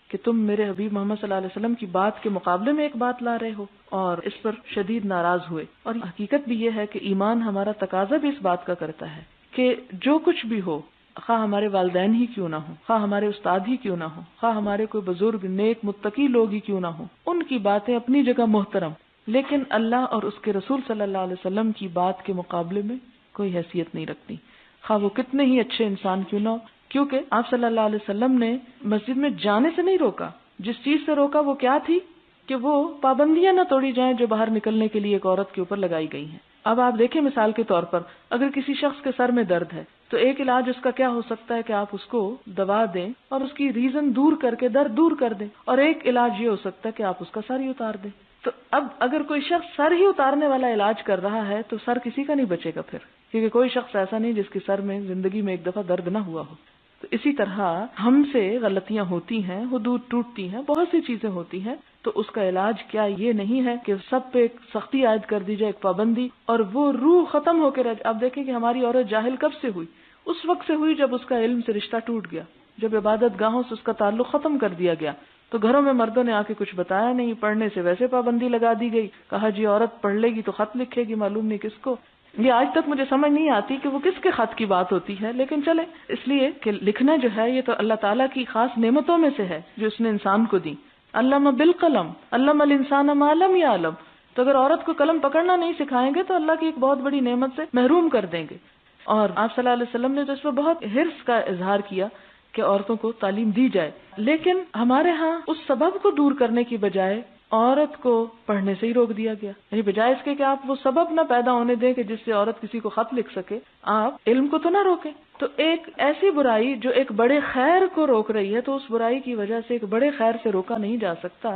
کہ تم میرے حبیب محمد صلی اللہ علیہ وسلم کی بات کے مقابلے میں ایک بات لا رہے ہو، اور اس پر شدید ناراض ہوئے. اور حقیقت بھی یہ ہے کہ ایمان ہمارا تقاضا بھی اس بات کا کرتا ہے کہ جو کچھ بھی ہو، خواہ ہمارے والدین ہی کیوں نہ ہوں، خواہ ہمارے استاد ہی کیوں نہ ہوں، خواہ ہمارے کوئی بزرگ نیک متقی لوگ ہی کیوں نہ ہوں، ان کی باتیں اپنی جگہ محترم، لیکن اللہ اور اس کے رسول صلی اللہ علیہ وسلم کی بات کے مقابلے میں کوئی حیثیت نہیں رکھتی، خواہ وہ کتنے ہی اچھے انسان کیوں نہ ہو. کیونکہ آپ صلی اللہ علیہ وسلم نے مسجد میں جانے سے نہیں روکا، جس چیز سے روکا وہ کیا تھی کہ وہ پابندیاں نہ توڑی جائیں جو باہر نکلنے کے لیے ایک عورت کے اوپر لگائی گئی ہیں. اب آپ دیکھیں مثال کے طور پر اگر کسی شخص کے سر میں درد ہے تو ایک علاج اس کا کیا ہو سکتا ہے کہ آپ اس کو دبا دیں اور اس کی ریزن دور کر کے درد دور کر دیں، اور ایک علاج یہ ہو سکتا ہے کہ آپ اس کا سر ہی اتار دیں۔ تو اب اگر کوئی شخص سر ہی اتارنے والا علاج کر رہا ہے تو سر کسی کا نہیں بچے گا پھر، کیونکہ کوئی شخص ایسا نہیں جس کے سر میں زندگی میں ایک دفعہ درد نہ ہوا ہو۔ تو اسی طرح ہم سے غلطیاں ہوتی ہیں، حدود ٹوٹتی ہیں، بہت سی چیزیں ہوتی ہیں، تو اس کا علاج کیا یہ نہیں ہے کہ سب پہ ایک سختی عائد کر دی جائے، ایک پابندی، اور وہ روح ختم ہو کے رہ جائے۔ آپ دیکھیں کہ ہماری عورت جاہل کب سے ہوئی؟ اس وقت سے ہوئی جب اس کا علم سے رشتہ ٹوٹ گیا، جب عبادت گاہوں سے اس کا تعلق ختم کر دیا گیا۔ تو گھروں میں مردوں نے آ کے کچھ بتایا نہیں، پڑھنے سے ویسے پابندی لگا دی گئی، کہا جی عورت پڑھ لے گی تو خط لکھے گی، معلوم نہیں کس کو۔ یہ آج تک مجھے سمجھ نہیں آتی کہ وہ کس کے خط کی بات ہوتی ہے، لیکن چلے، اس لیے کہ لکھنا جو ہے یہ تو اللہ تعالیٰ کی خاص نعمتوں میں سے ہے جو اس نے انسان کو دی۔ علم بالقلم علم الانسان ما لم یعلم۔ تو اگر عورت کو قلم پکڑنا نہیں سکھائیں گے تو اللہ کی ایک بہت بڑی نعمت سے محروم کر دیں گے۔ اور آپ صلی اللہ علیہ وسلم نے تو اس پر بہت حرص کا اظہار کیا کہ عورتوں کو تعلیم دی جائے، لیکن ہمارے ہاں اس سبب کو دور کرنے کی بجائے عورت کو پڑھنے سے ہی روک دیا گیا، یعنی بجائے اس کے کہ آپ وہ سبب نہ پیدا ہونے دیں کہ جس سے عورت کسی کو خط لکھ سکے، آپ علم کو تو نہ روکیں۔ تو ایک ایسی برائی جو ایک بڑے خیر کو روک رہی ہے تو اس برائی کی وجہ سے ایک بڑے خیر سے روکا نہیں جا سکتا،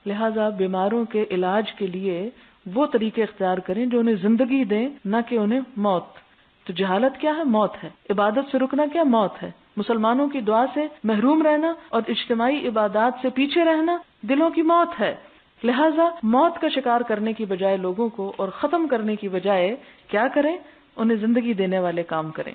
لہذا بیماروں کے علاج کے لیے وہ طریقے اختیار کریں جو انہیں زندگی دیں، نہ کہ انہیں موت۔ تو جہالت کیا ہے؟ موت ہے۔ عبادت سے رکنا کیا؟ موت ہے۔ مسلمانوں کی دعا سے محروم رہنا اور اجتماعی عبادات سے پیچھے رہنا دلوں کی موت ہے۔ لہذا موت کا شکار کرنے کی بجائے لوگوں کو اور ختم کرنے کی بجائے کیا کریں؟ انہیں زندگی دینے والے کام کریں۔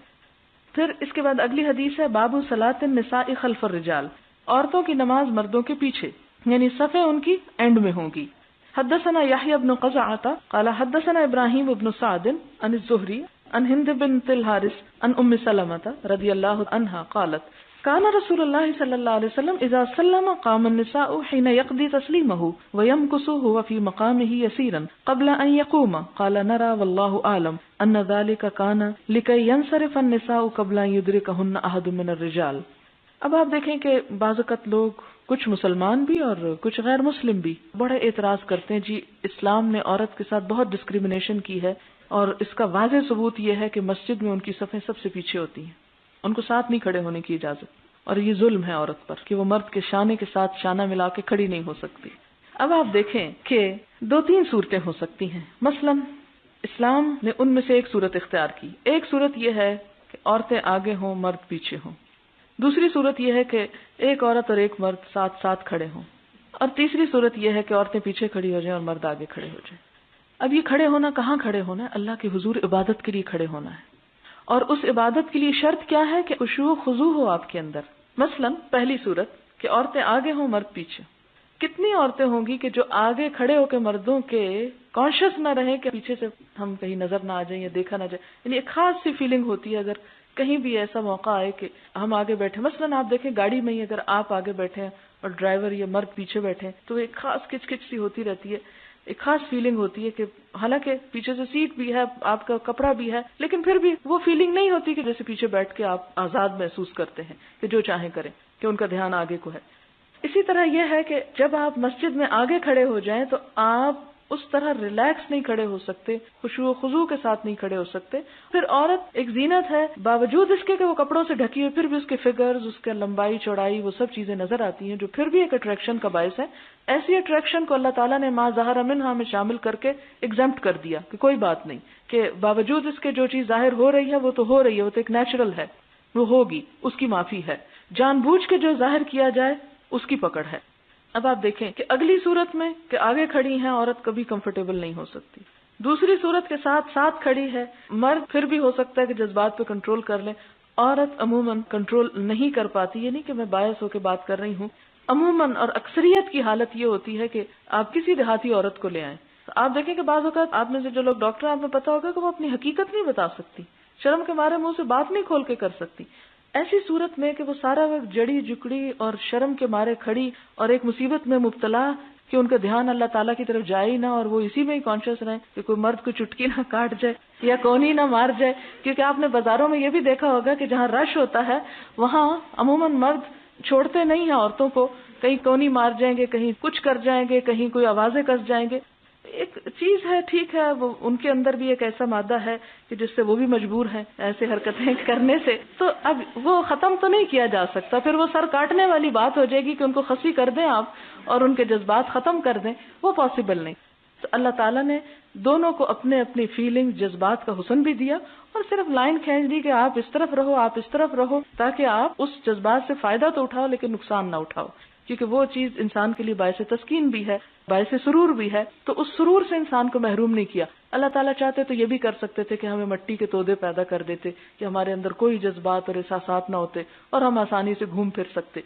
پھر اس کے بعد اگلی حدیث ہے باب صلاۃ النساء خلف الرجال، عورتوں کی نماز مردوں کے پیچھے، یعنی صفیں ان کی اینڈ میں ہوں گی۔ حدثنا یحیی بن قزعہ قال حدثنا ابراہیم بن سعد عن الزہری عن ہند بنت الحارث عن ام سلمۃ رضی اللہ عنہا قالت كان رسول الله صلی اللہ علیہ وسلم اذا سلم قام النساء حين يقضي تسليمه ويمكث هو في مقامه يسيرا قبل ان يقوم قال نرى والله اعلم ان ذلك كان لكي ينصرف النساء قبل ان يدركهن احد من الرجال۔ اب آپ دیکھیں کہ بعض اوقات لوگ، کچھ مسلمان بھی اور کچھ غیر مسلم بھی، بڑے اعتراض کرتے ہیں جی اسلام نے عورت کے ساتھ بہت ڈسکریمنیشن کی ہے، اور اس کا واضح ثبوت یہ ہے کہ مسجد میں ان کی صفیں سب سے پیچھے ہوتی ہیں، ان کو ساتھ نہیں کھڑے ہونے کی اجازت، اور یہ ظلم ہے عورت پر کہ وہ مرد کے شانے کے ساتھ شانہ ملا کے کھڑی نہیں ہو سکتی۔ اب آپ دیکھیں کہ دو تین صورتیں ہو سکتی ہیں، مثلا اسلام نے ان میں سے ایک صورت اختیار کی۔ ایک صورت یہ ہے کہ عورتیں آگے ہوں، مرد پیچھے ہوں۔ دوسری صورت یہ ہے کہ ایک عورت اور ایک مرد ساتھ ساتھ کھڑے ہوں، اور تیسری صورت یہ ہے کہ عورتیں پیچھے کھڑی ہو جائیں اور مرد آگے کھڑے ہو جائیں۔ اب یہ کھڑے ہونا کہاں کھڑے ہونا ہے؟ اللہ کے حضور عبادت کے لیے کھڑے ہونا ہے، اور اس عبادت کے لیے شرط کیا ہے کہ خشوع و خضوع ہو آپ کے اندر۔ مثلا پہلی صورت کہ عورتیں آگے ہوں، مرد پیچھے۔ کتنی عورتیں ہوں گی کہ جو آگے کھڑے ہو کے مردوں کے کانشیس نہ رہیں کہ پیچھے سے ہم کہیں نظر نہ آ جائیں یا دیکھا نہ جائے، یعنی ایک خاص سی فیلنگ ہوتی ہے اگر کہیں بھی ایسا موقع آئے کہ ہم آگے بیٹھے، مثلا آپ دیکھیں گاڑی میں ہی اگر آپ آگے بیٹھے ہیں اور ڈرائیور یا مرد پیچھے بیٹھے ہیں تو ایک خاص کچ کچ سی ہوتی رہتی ہے، ایک خاص فیلنگ ہوتی ہے کہ حالانکہ پیچھے سے سیٹ بھی ہے، آپ کا کپڑا بھی ہے، لیکن پھر بھی وہ فیلنگ نہیں ہوتی کہ جیسے پیچھے بیٹھ کے آپ آزاد محسوس کرتے ہیں کہ جو چاہیں کریں، کہ ان کا دھیان آگے کو ہے۔ اسی طرح یہ ہے کہ جب آپ مسجد میں آگے کھڑے ہو جائیں تو آپ اس طرح ریلیکس نہیں کھڑے ہو سکتے، خشوع و خضوع کے ساتھ نہیں کھڑے ہو سکتے۔ پھر عورت ایک زینت ہے، باوجود اس کے کہ وہ کپڑوں سے ڈھکی ہوئی، پھر بھی اس کے فگرز، اس کے لمبائی چوڑائی، وہ سب چیزیں نظر آتی ہیں جو پھر بھی ایک اٹریکشن کا باعث ہے۔ ایسی اٹریکشن کو اللہ تعالیٰ نے ما ظہر منہا میں شامل کر کے ایگزمپٹ کر دیا کہ کوئی بات نہیں، کہ باوجود اس کے جو چیز ظاہر ہو رہی ہے وہ تو ہو رہی ہے، وہ تو ایک نیچرل ہے، وہ ہوگی، اس کی معافی ہے۔ جان بوجھ کے جو ظاہر کیا جائے اس کی پکڑ ہے۔ اب آپ دیکھیں کہ اگلی صورت میں کہ آگے کھڑی ہیں عورت کبھی کمفرٹیبل نہیں ہو سکتی، دوسری صورت کے ساتھ ساتھ کھڑی ہے مرد، پھر بھی ہو سکتا ہے کہ جذبات پہ کنٹرول کر لیں، عورت عموماً کنٹرول نہیں کر پاتی۔ یہ نہیں کہ میں باعث ہو کے بات کر رہی ہوں، عموماً اور اکثریت کی حالت یہ ہوتی ہے کہ آپ کسی دیہاتی عورت کو لے آئیں، آپ دیکھیں کہ بعض اوقات آپ میں سے جو لوگ ڈاکٹر ہیں آپ میں پتا ہوگا کہ وہ اپنی حقیقت نہیں بتا سکتی، شرم کے مارے منہ سے بات نہیں کھول کے کر سکتی۔ ایسی صورت میں کہ وہ سارا وقت جڑی جکڑی اور شرم کے مارے کھڑی اور ایک مصیبت میں مبتلا کہ ان کا دھیان اللہ تعالیٰ کی طرف جائے ہی نہ، اور وہ اسی میں ہی کانشیس رہیں کہ کوئی مرد کو چٹکی نہ کاٹ جائے یا کونی نہ مار جائے۔ کیونکہ آپ نے بازاروں میں یہ بھی دیکھا ہوگا کہ جہاں رش ہوتا ہے وہاں عموماً مرد چھوڑتے نہیں ہیں عورتوں کو، کہیں کونی مار جائیں گے، کہیں کچھ کر جائیں گے، کہیں کوئی آوازیں کس جائیں گے۔ ایک چیز ہے، ٹھیک ہے، وہ ان کے اندر بھی ایک ایسا مادہ ہے کہ جس سے وہ بھی مجبور ہیں ایسے حرکتیں کرنے سے، تو اب وہ ختم تو نہیں کیا جا سکتا، پھر وہ سر کاٹنے والی بات ہو جائے گی کہ ان کو خفی کر دیں آپ اور ان کے جذبات ختم کر دیں، وہ پاسبل نہیں۔ تو اللہ تعالیٰ نے دونوں کو اپنے اپنی فیلنگ، جذبات کا حسن بھی دیا، اور صرف لائن کھینچ دی کہ آپ اس طرف رہو، آپ اس طرف رہو، تاکہ آپ اس جذبات سے فائدہ تو اٹھاؤ لیکن نقصان نہ اٹھاؤ، کیونکہ وہ چیز انسان کے لیے باعث تسکین بھی ہے، باعث سرور بھی ہے، تو اس سرور سے انسان کو محروم نہیں کیا۔ اللہ تعالیٰ چاہتے تو یہ بھی کر سکتے تھے کہ ہمیں مٹی کے تودے پیدا کر دیتے کہ ہمارے اندر کوئی جذبات اور احساسات نہ ہوتے اور ہم آسانی سے گھوم پھر سکتے،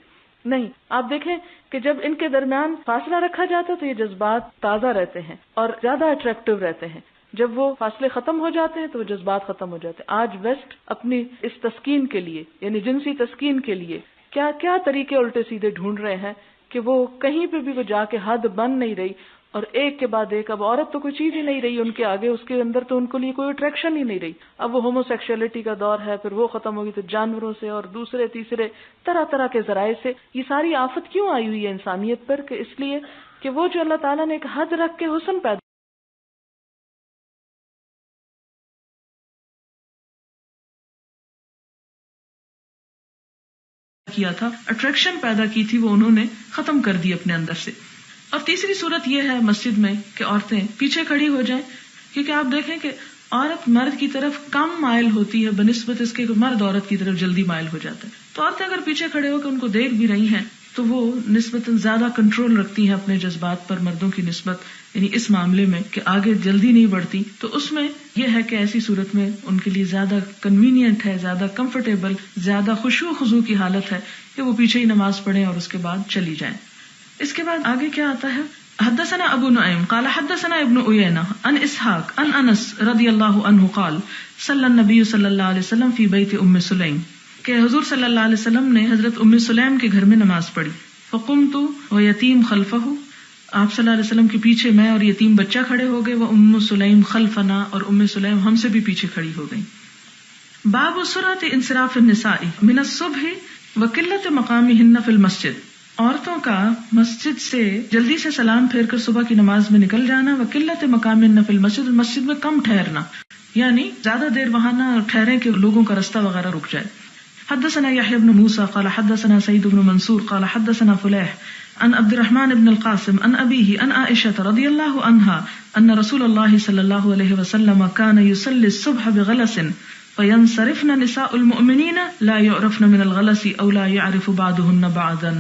نہیں، آپ دیکھیں کہ جب ان کے درمیان فاصلہ رکھا جاتا ہے تو یہ جذبات تازہ رہتے ہیں اور زیادہ اٹریکٹیو رہتے ہیں، جب وہ فاصلے ختم ہو جاتے ہیں تو وہ جذبات ختم ہو جاتے ہیں۔ آج ویسٹ اپنی اس تسکین کے لیے، یعنی جنسی تسکین کے لیے کیا کیا طریقے الٹے سیدھے ڈھونڈ رہے ہیں کہ وہ کہیں پہ بھی وہ جا کے حد بن نہیں رہی، اور ایک کے بعد ایک اب عورت تو کوئی چیز ہی نہیں رہی ان کے آگے، اس کے اندر تو ان کے لیے کوئی اٹریکشن ہی نہیں رہی۔ اب وہ ہومو سیکشولیٹی کا دور ہے، پھر وہ ختم ہوگی تو جانوروں سے اور دوسرے تیسرے طرح طرح کے ذرائع سے۔ یہ ساری آفت کیوں آئی ہوئی ہے انسانیت پر؟ کہ اس لیے کہ وہ جو اللہ تعالیٰ نے ایک حد رکھ کے حسن پیدا کیا تھا، اٹریکشن پیدا کی تھی، وہ انہوں نے ختم کر دی اپنے اندر سے۔ اور تیسری صورت یہ ہے مسجد میں کہ عورتیں پیچھے کھڑی ہو جائیں، کیونکہ آپ دیکھیں کہ عورت مرد کی طرف کم مائل ہوتی ہے بنسبت اس کے کہ مرد عورت کی طرف جلدی مائل ہو جاتا ہے۔ تو عورتیں اگر پیچھے کھڑے ہو کے ان کو دیکھ بھی رہی ہیں تو وہ نسبتاً زیادہ کنٹرول رکھتی ہیں اپنے جذبات پر مردوں کی نسبت، یعنی اس معاملے میں کہ آگے جلدی نہیں بڑھتی۔ تو اس میں یہ ہے کہ ایسی صورت میں ان کے لیے زیادہ کنوینئنٹ ہے، زیادہ کمفرٹیبل، زیادہ خشوع و خضوع کی حالت ہے کہ وہ پیچھے ہی نماز پڑھیں اور اس کے بعد چلی جائیں۔ اس کے بعد آگے کیا آتا ہے؟ حدثنا ابو نعیم قال حدثنا ابن عیینہ عن اسحاق عن انس رضی اللہ عنہ قال صلی النبی صلی اللہ علیہ وسلم فی بیت ام سلیم، کہ حضور صلی اللہ علیہ وسلم نے حضرت ام سلیم کے گھر میں نماز پڑھی۔ فقمت ویتیم خلفہ، آپ صلی اللہ علیہ وسلم کے پیچھے میں اور یتیم بچہ کھڑے ہو گئے، وہ ام سلیم خلفنا، اور ام سلیم ہم سے بھی پیچھے کھڑی ہو گئی۔ باب سرعۃ انصراف النساء من الصبح وقلۃ مقامہن فی المسجد، عورتوں کا مسجد سے جلدی سے سلام پھیر کر صبح کی نماز میں نکل جانا، وقلۃ مقامہن فی المسجد، مسجد میں کم ٹھہرنا، یعنی زیادہ دیر وہاں نہ ٹھہریں کہ لوگوں کا رستہ وغیرہ رک جائے۔ حدثنا يحيى بن موسى قال حدثنا سعيد بن منصور قال حدثنا فليح عن عبد الرحمن بن القاسم عن أبيه عن عائشة رضي الله عنها أن رسول الله صلى الله عليه وسلم كان يصلي الصبح بغلس فينصرفن نساء المؤمنين لا يعرفن من الغلس أو لا يعرف بعضهن بعضا۔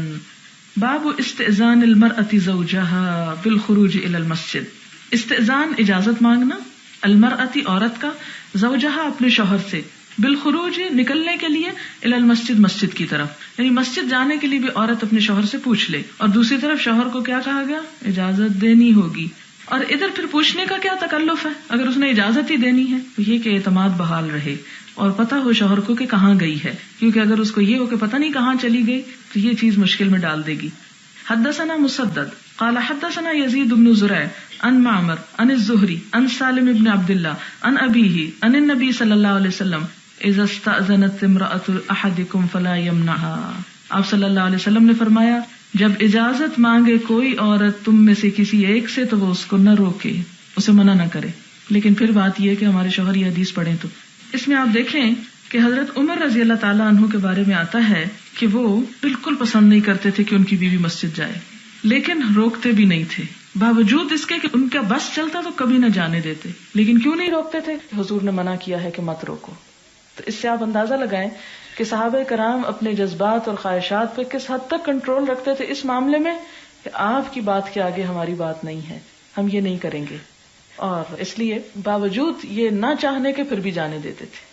باب استئذان المرأة زوجها بالخروج إلى المسجد، استئذان اجازت مانگنا، المرأة عورت کا، زوجها اپنے شوہر سے، بالخروج نکلنے کے لیے، الی المسجد مسجد کی طرف، یعنی مسجد جانے کے لیے بھی عورت اپنے شوہر سے پوچھ لے، اور دوسری طرف شوہر کو کیا کہا گیا؟ اجازت دینی ہوگی۔ اور ادھر پھر پوچھنے کا کیا تکلف ہے اگر اس نے اجازت ہی دینی ہے؟ یہ کہ اعتماد بحال رہے اور پتہ ہو شوہر کو کہ کہاں گئی ہے، کیونکہ اگر اس کو یہ ہو کہ پتہ نہیں کہاں چلی گئی تو یہ چیز مشکل میں ڈال دے گی۔ حدثنا مسدد قال حدثنا يزيد بن زريع عن معمر عن الزهري عن سالم بن عبد الله عن أبيه عن النبي صلى الله عليه وسلم اذا استأذنت امرأة احدكم فلا يمنعها، آپ صلی اللہ علیہ وسلم نے فرمایا جب اجازت مانگے کوئی عورت تم میں سے کسی ایک سے تو وہ اس کو نہ روکے، اسے منع نہ کرے۔ لیکن پھر بات یہ کہ ہمارے شوہر یہ حدیث پڑھیں تو اس میں آپ دیکھیں کہ حضرت عمر رضی اللہ تعالیٰ عنہ کے بارے میں آتا ہے کہ وہ بالکل پسند نہیں کرتے تھے کہ ان کی بیوی مسجد جائے، لیکن روکتے بھی نہیں تھے، باوجود اس کے کہ ان کا بس چلتا تو کبھی نہ جانے دیتے۔ لیکن کیوں نہیں روکتے تھے؟ حضور نے منع کیا ہے کہ مت روکو۔ تو اس سے آپ اندازہ لگائیں کہ صحابہ کرام اپنے جذبات اور خواہشات پہ کس حد تک کنٹرول رکھتے تھے اس معاملے میں کہ آپ کی بات کے آگے ہماری بات نہیں ہے، ہم یہ نہیں کریں گے، اور اس لیے باوجود یہ نہ چاہنے کے پھر بھی جانے دیتے تھے۔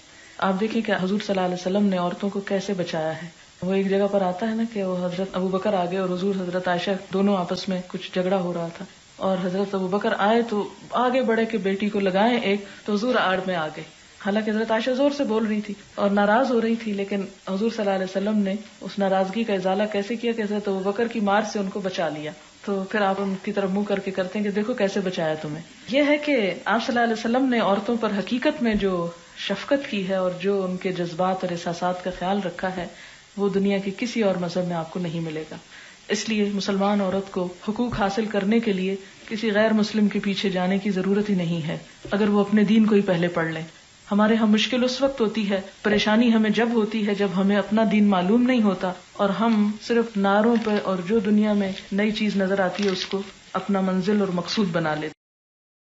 آپ دیکھیں کہ حضور صلی اللہ علیہ وسلم نے عورتوں کو کیسے بچایا ہے۔ وہ ایک جگہ پر آتا ہے نا کہ وہ حضرت ابو بکر آگے اور حضور حضرت عائشہ دونوں آپس میں کچھ جھگڑا ہو رہا تھا، اور حضرت ابو بکر آئے تو آگے بڑھے کہ بیٹی کو لگائیں ایک، تو حضور آڑ میں آ گئے، حالانکہ حضرت عائشہ زور سے بول رہی تھی اور ناراض ہو رہی تھی، لیکن حضور صلی اللہ علیہ وسلم نے اس ناراضگی کا ازالہ کیسے کیا کہ حضرت ابو بکر کی مار سے ان کو بچا لیا۔ تو پھر آپ ان کی طرف منہ کر کے کرتے ہیں کہ دیکھو کیسے بچایا تمہیں۔ یہ ہے کہ آپ صلی اللہ علیہ وسلم نے عورتوں پر حقیقت میں جو شفقت کی ہے اور جو ان کے جذبات اور احساسات کا خیال رکھا ہے وہ دنیا کے کسی اور مذہب میں آپ کو نہیں ملے گا۔ اس لیے مسلمان عورت کو حقوق حاصل کرنے کے لیے کسی غیر مسلم کے پیچھے جانے کی ضرورت ہی نہیں ہے، اگر وہ اپنے دین کو ہی پہلے پڑھ لیں۔ ہمارے ہاں مشکل اس وقت ہوتی ہے، پریشانی ہمیں جب ہوتی ہے جب ہمیں اپنا دین معلوم نہیں ہوتا اور ہم صرف نعروں پہ اور جو دنیا میں نئی چیز نظر آتی ہے اس کو اپنا منزل اور مقصود بنا لیتے۔